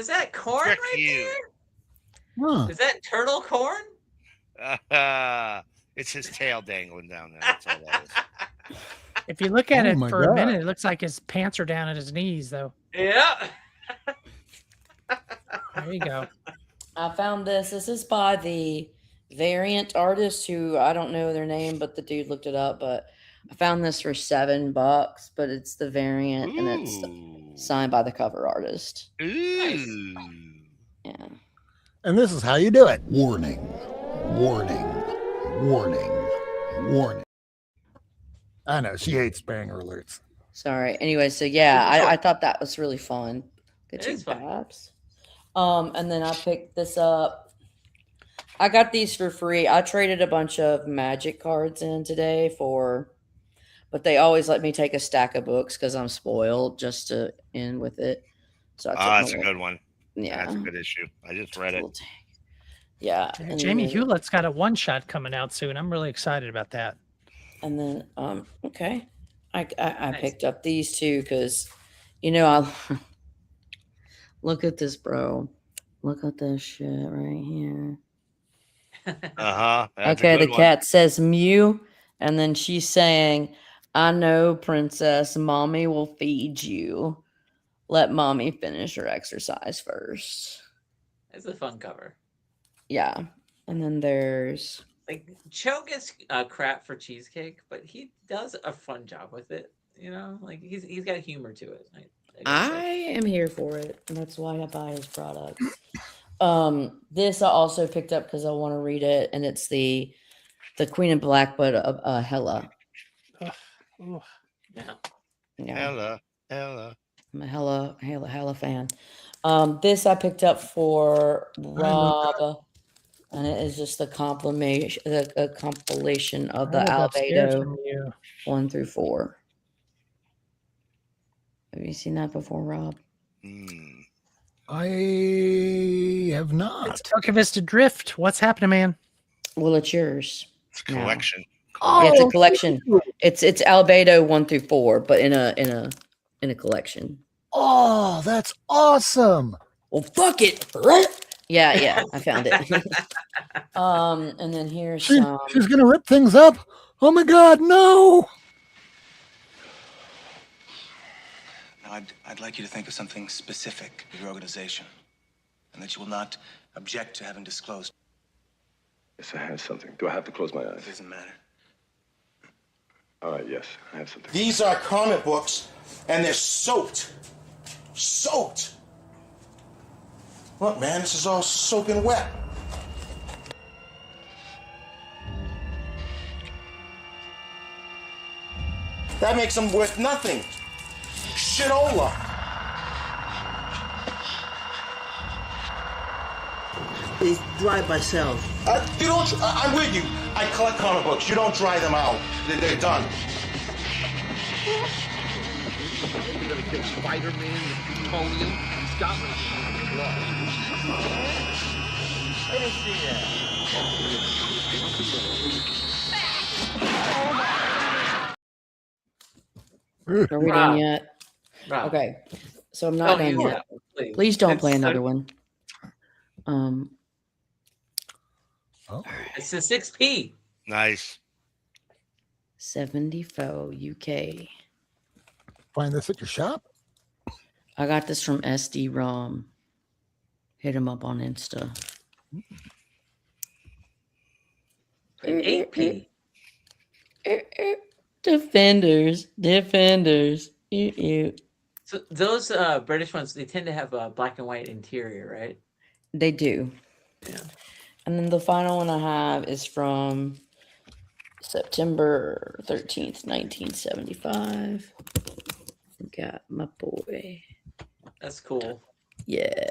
that corn Trick right you. there? Huh. Is that turtle corn? It's his tail dangling down there. That's all that is. If you look at Oh it my for God. a minute, it looks like his pants are down at his knees, though. Yeah. There you go. I found this. This is by the variant artist who I don't know their name, but the dude looked it up. But I found this for $7, but it's the variant and it's signed by the cover artist. Ooh. Yeah. And this is how you do it. Warning, warning, warning, warning. I know she hates banger alerts. Sorry. Anyway, so yeah, I thought that was really fun. Good It job, is fun. Babs. And then I picked this up. I got these for free. I traded a bunch of Magic cards in today but they always let me take a stack of books because I'm spoiled just to end with it. So I took That's my a good one. Yeah. That's a good issue. I just read it. Yeah. and Jamie then- Hewlett's got a one-shot coming out soon. I'm really excited about that. And then, okay, I Nice. picked up these two because, I look at this, bro. Look at this shit right here. That's Okay, a the good one. cat says Mew, and then she's saying, "I know, princess. Mommy will feed you. Let mommy finish her exercise first." It's a fun cover. Yeah, and then there's Like Cho gets crap for cheesecake, but he does a fun job with it. Like he's got humor to it. I am here for it, and that's why I buy his products. This I also picked up because I want to read it, and it's the Queen in Black, but Hella. Ooh. Yeah. Yeah. Ella. I'm a hella fan. This I picked up for Rob, and it is just a compilation of the I lived upstairs Albedo from you. 1 through 4. Have you seen that before, Rob? I have not. It's Tokyo Vista Drift. What's happening, man? Well, it's yours. It's a collection. Yeah, it's a collection. It's Albedo 1 through 4, but in a collection. Oh, that's awesome. Well, fuck it. Yeah, I found it. And then here's some. She's gonna rip things up. Oh my God, no! Now, I'd like you to think of something specific with your organization, and that you will not object to having disclosed. Yes, I have something. Do I have to close my eyes? It doesn't matter. All right, yes, I have something. These are comic books, and they're soaked. Soaked! Look, man, this is all soaking wet. That makes them worth nothing. Shitola. They dry by cells. You don't. I'm with you. I collect comic books. You don't dry them out. They're done. You're gonna get Spider-Man, the plutonium. He's got me. I didn't see that. Are we done yet? Rob. Okay, so I'm not done yet. Please don't play another one. It's the 6p. Nice. 74 UK. Find this at your shop? I got this from SD-ROM. Hit him up on Insta. An 8p. Defenders. So those British ones, they tend to have a black and white interior, right? They do. Yeah. And then the final one I have is from September 13th, 1975. Got my boy. That's cool. Yeah.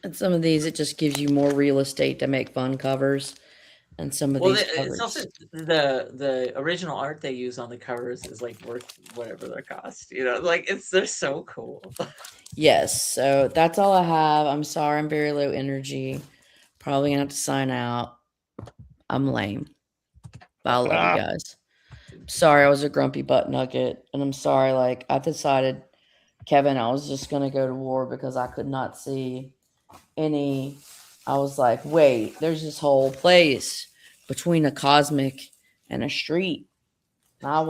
And some of these, it just gives you more real estate to make fun covers. And some of these covers. It's also the original art they use on the covers is like worth whatever their cost. You know, like they're so cool. Yes. So that's all I have. I'm sorry, I'm very low energy. Probably gonna have to sign out. I'm lame. But I love you guys. Sorry, I was a grumpy butt nugget. And I'm sorry, like I decided, Kevin, I was just gonna go to war because I could not see any. I was like, wait, there's this whole place between a cosmic and a street. My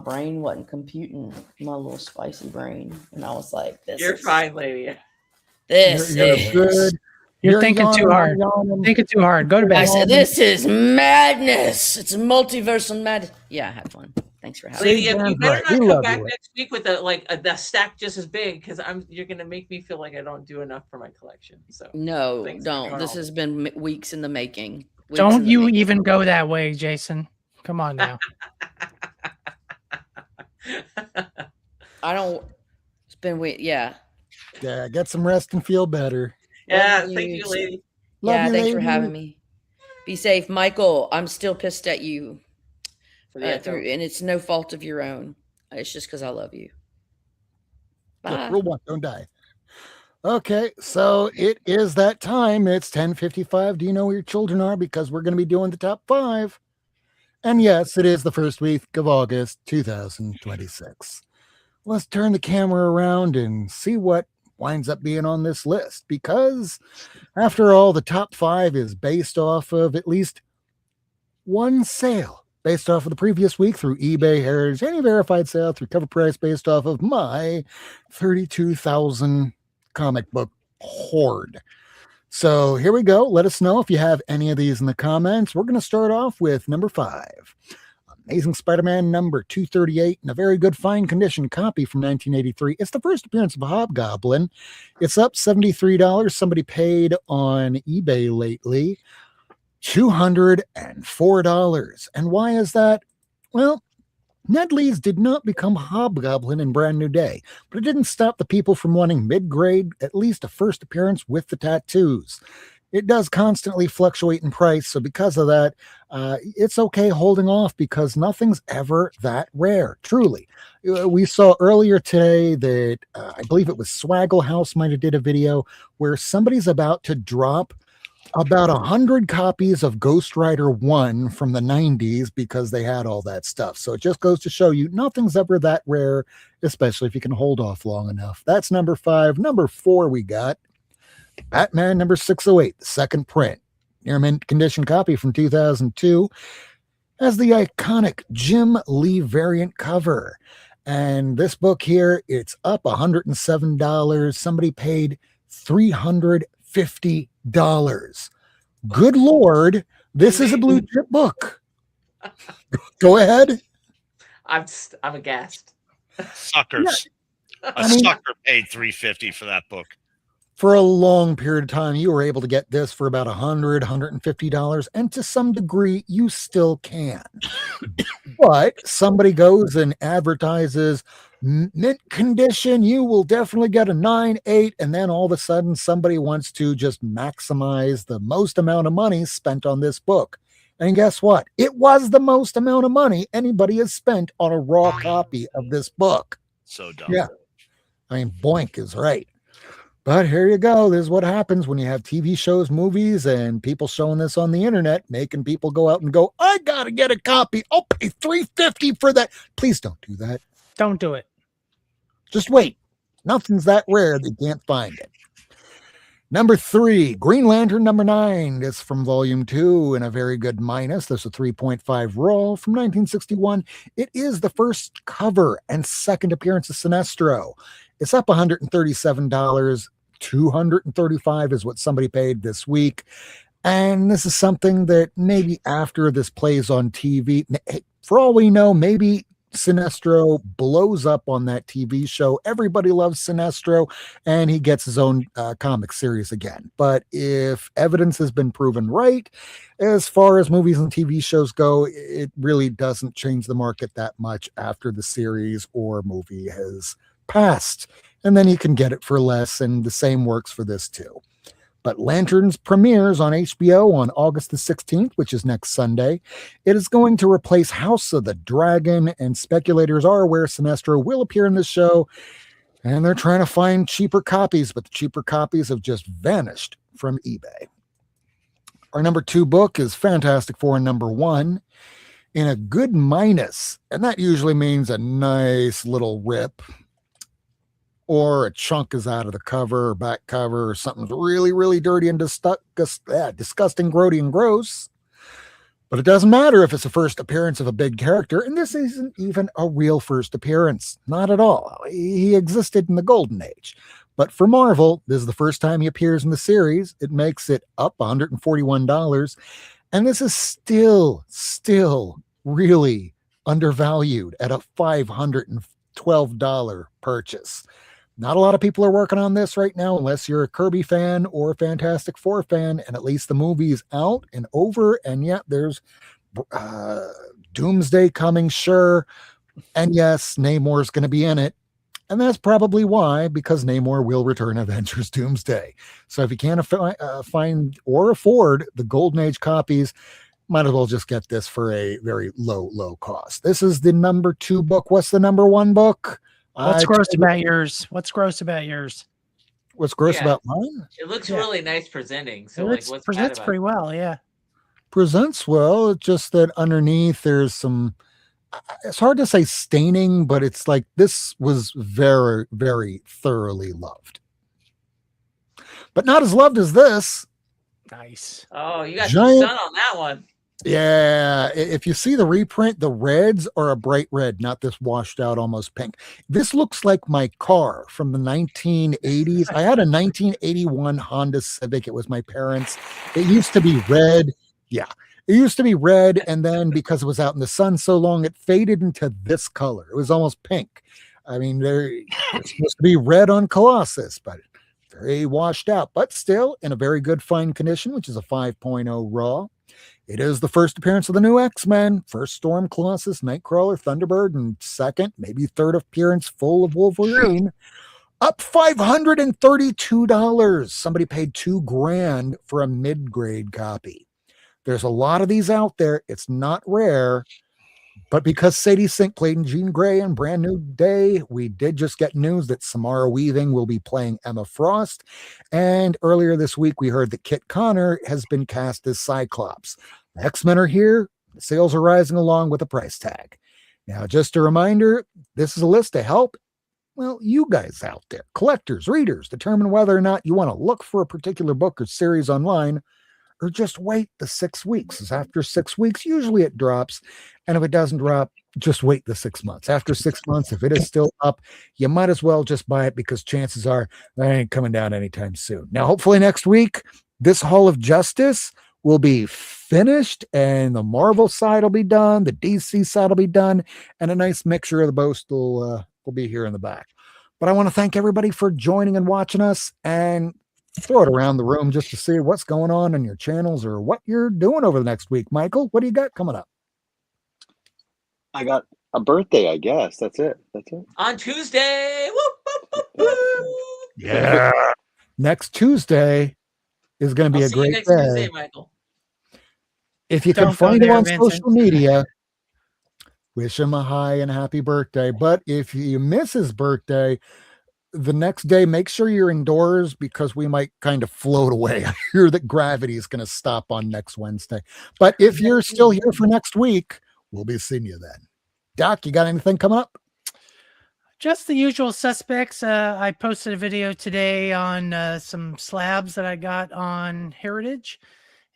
brain wasn't computing, my little spicy brain. And I was like, You're fine, lady. This is good. You're thinking too hard. Thinking too hard. Go to bed. I said, this is madness. It's multiversal madness. Yeah, I had fun. Thanks for having Lady, me. you better not come back next week with a stack just as big because you're gonna make me feel like I don't do enough for my collection. So no, don't. This has been weeks in the making. Don't you even go that way, Jason. Come on now. I don't. It's been yeah. Yeah, get some rest and feel better. Yeah, thank you, lady. Yeah, thanks for lady. having me. Be safe, Michael. I'm still pissed at you. For And it's no fault of your own. It's just because I love you. Bye. Yeah, rule 1, don't die. Okay, so it is that time. It's 10:55. Do you know where your children are? Because we're going to be doing the top 5. And yes, it is the first week of August 2026. Let's turn the camera around and see what winds up being on this list. Because after all, the top 5 is based off of at least one sale. Based off of the previous week through eBay, Heritage, any verified sale through CovrPrice based off of my 32,000 comic book hoard. So here we go. Let us know if you have any of these in the comments. We're going to start off with number 5. Amazing Spider-Man number 238 in a very good fine condition copy from 1983. It's the first appearance of a Hobgoblin. It's up $73. Somebody paid on eBay lately $204. And why is that? Well, Ned Leeds did not become Hobgoblin in Brand New Day, but it didn't stop the people from wanting mid-grade, at least a first appearance with the tattoos. It does constantly fluctuate in price, so because of that, it's okay holding off because nothing's ever that rare, truly. We saw earlier today that I believe it was Swaggle House might have did a video where somebody's about to drop about 100 copies of Ghost Rider 1 from the 90s because they had all that stuff. So it just goes to show you nothing's ever that rare, especially if you can hold off long enough. That's number 5. Number 4 we got Batman number 608, the second print. Near mint condition copy from 2002 has the iconic Jim Lee variant cover. And this book here, it's up $107. Somebody paid $350. Good Lord, this is a blue chip book. Go ahead. I'm aghast. Suckers. Yeah. A sucker paid $350 for that book. For a long period of time, you were able to get this for about $100, $150, and to some degree, you still can. But somebody goes and advertises mint condition, you will definitely get a 9.8, and then all of a sudden, somebody wants to just maximize the most amount of money spent on this book. And guess what? It was the most amount of money anybody has spent on a raw copy of this book. So dumb. Yeah. I mean, boink is right. But here you go. This is what happens when you have TV shows, movies, and people showing this on the internet, making people go out and go, I got to get a copy. I'll pay $350 for that. Please don't do that. Don't do it. Just wait. Nothing's that rare that you can't find it. Number 3, Green Lantern number 9. This from volume 2 and a very good minus. This is a 3.5 raw from 1961. It is the first cover and second appearance of Sinestro. It's up $137. $235 is what somebody paid this week. And this is something that maybe after this plays on TV, for all we know, maybe Sinestro blows up on that TV show. Everybody loves Sinestro, and he gets his own comic series again. But if evidence has been proven right, as far as movies and TV shows go, it really doesn't change the market that much after the series or movie has passed. And then you can get it for less, and the same works for this too. But Lanterns premieres on HBO on August the 16th, which is next Sunday. It is going to replace House of the Dragon, and speculators are aware Sinestro will appear in the show, and they're trying to find cheaper copies, but the cheaper copies have just vanished from eBay. Our number 2 book is Fantastic Four number 1 in a good minus, and that usually means a nice little rip, or a chunk is out of the cover or back cover, or something's really, really dirty and disgusting, grody, and gross. But it doesn't matter if it's a first appearance of a big character, and this isn't even a real first appearance. Not at all. He existed in the Golden Age. But for Marvel, this is the first time he appears in the series. It makes it up $141. And this is still really undervalued at a $512 purchase. Not a lot of people are working on this right now, unless you're a Kirby fan or a Fantastic Four fan, and at least the movie's out and over, and yet there's Doomsday coming, sure, and yes, Namor's going to be in it, and that's probably why, because Namor will return Avengers Doomsday. So if you can't find or afford the Golden Age copies, might as well just get this for a very low cost. This is the number 2 book. What's the number 1 book? What's gross about yours? What's gross about yours? What's gross about mine? It looks really nice presenting. So It what's presents bad about pretty well, yeah. Presents well. It's just that underneath there's some, it's hard to say staining, but it's like this was very, very thoroughly loved. But not as loved as this. Nice. Oh, you got some sun on that one. Yeah, if you see the reprint, the reds are a bright red, not this washed out almost pink. This looks like my car from the 1980s. I had a 1981 Honda Civic. It was my parents'. It used to be red. Yeah, it used to be red, and then because it was out in the sun so long, it faded into this color. It was almost pink. I mean, it's supposed to be red on Colossus, but very washed out, but still in a very good fine condition, which is a 5.0 raw. It is the first appearance of the new X-Men. First Storm, Colossus, Nightcrawler, Thunderbird, and second, maybe third appearance full of Wolverine. Up $532. Somebody paid $2,000 for a mid-grade copy. There's a lot of these out there. It's not rare. But because Sadie Sink played in Jean Grey and Brand New Day, we did just get news that Samara Weaving will be playing Emma Frost. And earlier this week, we heard that Kit Connor has been cast as Cyclops. The X-Men are here. The sales are rising along with the price tag. Now, just a reminder, this is a list to help, well, you guys out there, collectors, readers, determine whether or not you want to look for a particular book or series online, or just wait the 6 weeks. Because after 6 weeks, usually it drops. And if it doesn't drop, just wait the 6 months. After 6 months, if it is still up, you might as well just buy it because chances are that ain't coming down anytime soon. Now, hopefully next week, this Hall of Justice will be finished and the Marvel side will be done. The DC side will be done. And a nice mixture of the both will be here in the back. But I want to thank everybody for joining and watching us, and throw it around the room just to see what's going on in your channels or what you're doing over the next week. Michael, what do you got coming up? I got a birthday, I guess. That's it. On Tuesday. Whoop, whoop, whoop, whoop. Yeah. Next Tuesday is going to be I'll a see you great next day. Tuesday, Michael. If you Don't can go find him there, on Vincent. social media, wish him a high and happy birthday. But if you miss his birthday, the next day, make sure you're indoors because we might kind of float away. I hear that gravity is going to stop on next Wednesday. But if you're still here for next week, we'll be seeing you then. Doc, you got anything coming up? Just the usual suspects. I posted a video today on some slabs that I got on Heritage.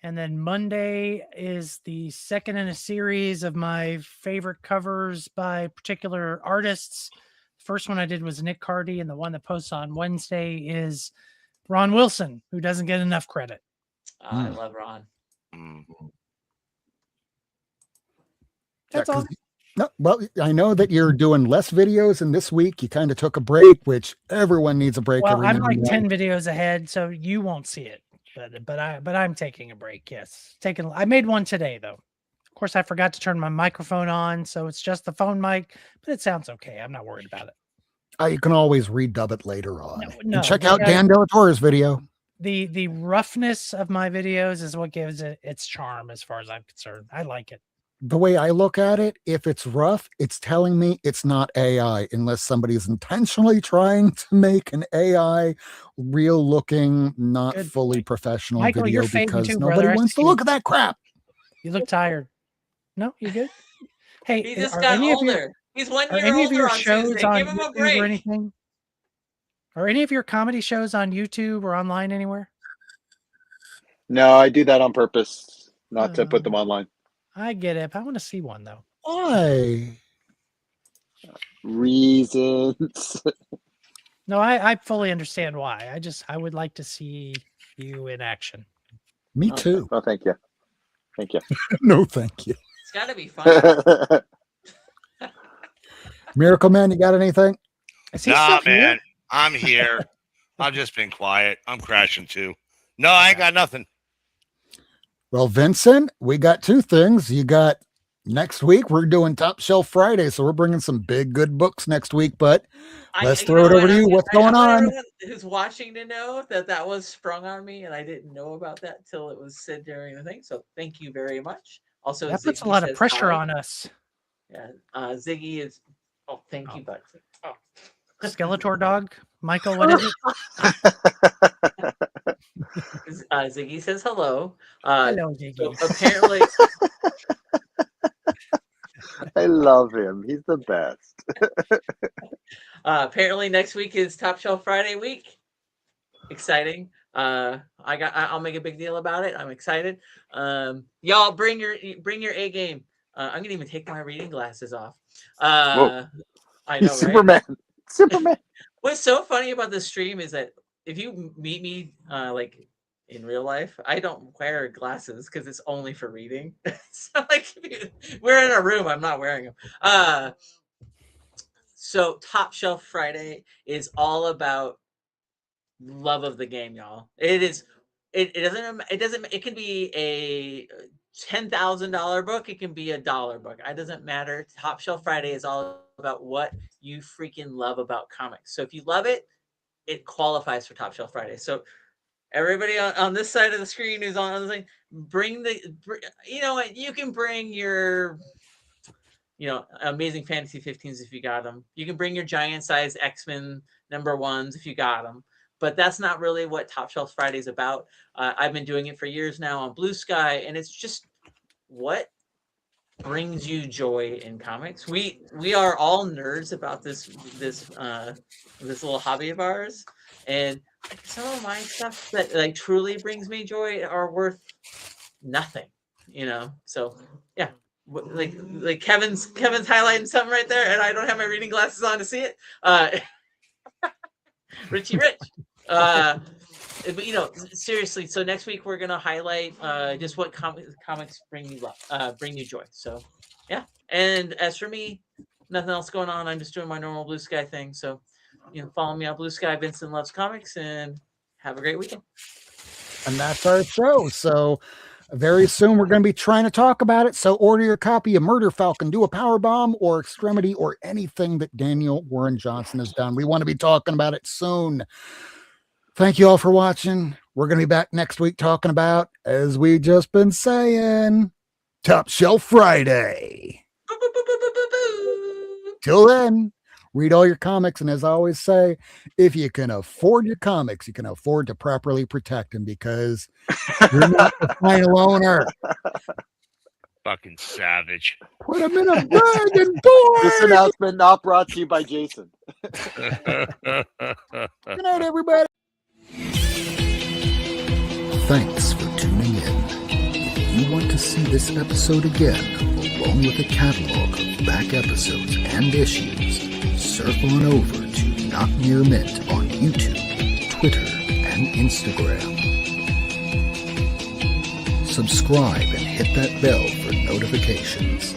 And then Monday is the second in a series of my favorite covers by particular artists. First one I did was Nick Cardy, and the one that posts on Wednesday is Ron Wilson, who doesn't get enough credit. I love Ron. That's all. No, well, I know that you're doing less videos, and this week you kind of took a break, which everyone needs a break. Well, every I'm now like and then. 10 videos ahead, so you won't see it. But I'm taking a break. Yes, I made one today though. Of course, I forgot to turn my microphone on, so it's just the phone mic, but it sounds okay. I'm not worried about it. You can always redub it later on. No, and check out Dan Delatorre's video. The roughness of my videos is what gives it its charm, as far as I'm concerned. I like it. The way I look at it, if it's rough, it's telling me it's not AI, unless somebody is intentionally trying to make an AI real looking, not Good fully point. professional Michael, video, you're fading because too, nobody brother. I wants see to you. look at that crap. You look tired. No, you good? Hey, He just are got any of your- older. He's 1 Are year any of older your on shows Tuesday. on Give him a YouTube break. or anything? Are any of your comedy shows on YouTube or online anywhere? No, I do that on purpose, not to put them online. I get it. But I want to see one though. Why? Reasons. No, I fully understand why. I would like to see you in action. Me too. No, thank you. Thank you. No, thank you. It's got to be fun. Miracle Man, you got anything? Nah, man, I'm here. I've just been quiet. I'm crashing too. No, I ain't got nothing. Well, Vincent, we got two things. You got next week, we're doing Top Shelf Friday, so we're bringing some big, good books next week, but let's throw it over to you. What's going I want on? everyone who's watching to know that that was sprung on me, and I didn't know about that till it was said during the thing. So thank you very much. Also, That puts a Ziggy lot of says pressure hi. on us. Yeah, Ziggy is. Oh, thank you, bud. Oh. Skeletor dog, Michael. What is it? Ziggy says hello. Hello, Ziggy. So apparently, I love him. He's the best. apparently next week is Top Shelf Friday week. Exciting. I'll make a big deal about it. I'm excited. Y'all bring your A game. I'm gonna even take my reading glasses off. I know, right? Superman. What's so funny about this stream is that if you meet me like in real life, I don't wear glasses because it's only for reading. So like we're in a room, I'm not wearing them. So Top Shelf Friday is all about love of the game, y'all. It is. It can be a $10,000 book. It can be a $1 book. It doesn't matter. Top Shelf Friday is all about what you freaking love about comics. So if you love it, it qualifies for Top Shelf Friday. So everybody on this side of the screen who's on the thing, you know what? You can bring your, Amazing Fantasy 15s if you got them. You can bring your giant size X-Men #1s if you got them. But that's not really what Top Shelf Friday is about. I've been doing it for years now on Blue Sky, and it's just what brings you joy in comics. We are all nerds about this little hobby of ours, and some of my stuff that like truly brings me joy are worth nothing, So yeah, like Kevin's highlighting something right there, and I don't have my reading glasses on to see it. Richie Rich. But seriously, so next week we're gonna highlight just what comics bring you joy. So yeah. And as for me, nothing else going on. I'm just doing my normal Blue Sky thing. So follow me on Blue Sky, Vinson Loves Comics, and have a great weekend. And that's our show. So very soon we're going to be trying to talk about it. So order your copy of Murder Falcon, Do a Powerbomb, or Extremity, or anything that Daniel Warren Johnson has done. We want to be talking about it soon. Thank you all for watching. We're going to be back next week talking about, as we just been saying, Top Shelf Friday. Till then, read all your comics. And as I always say, if you can afford your comics, you can afford to properly protect them, because you're not the final owner. Fucking savage. Put them in a bag and door. This announcement not brought to you by Jason. Good night, everybody. Thanks for tuning in. If you want to see this episode again, along with a catalog of back episodes and issues, surf on over to Not Near Mint on YouTube, Twitter, and Instagram. Subscribe and hit that bell for notifications.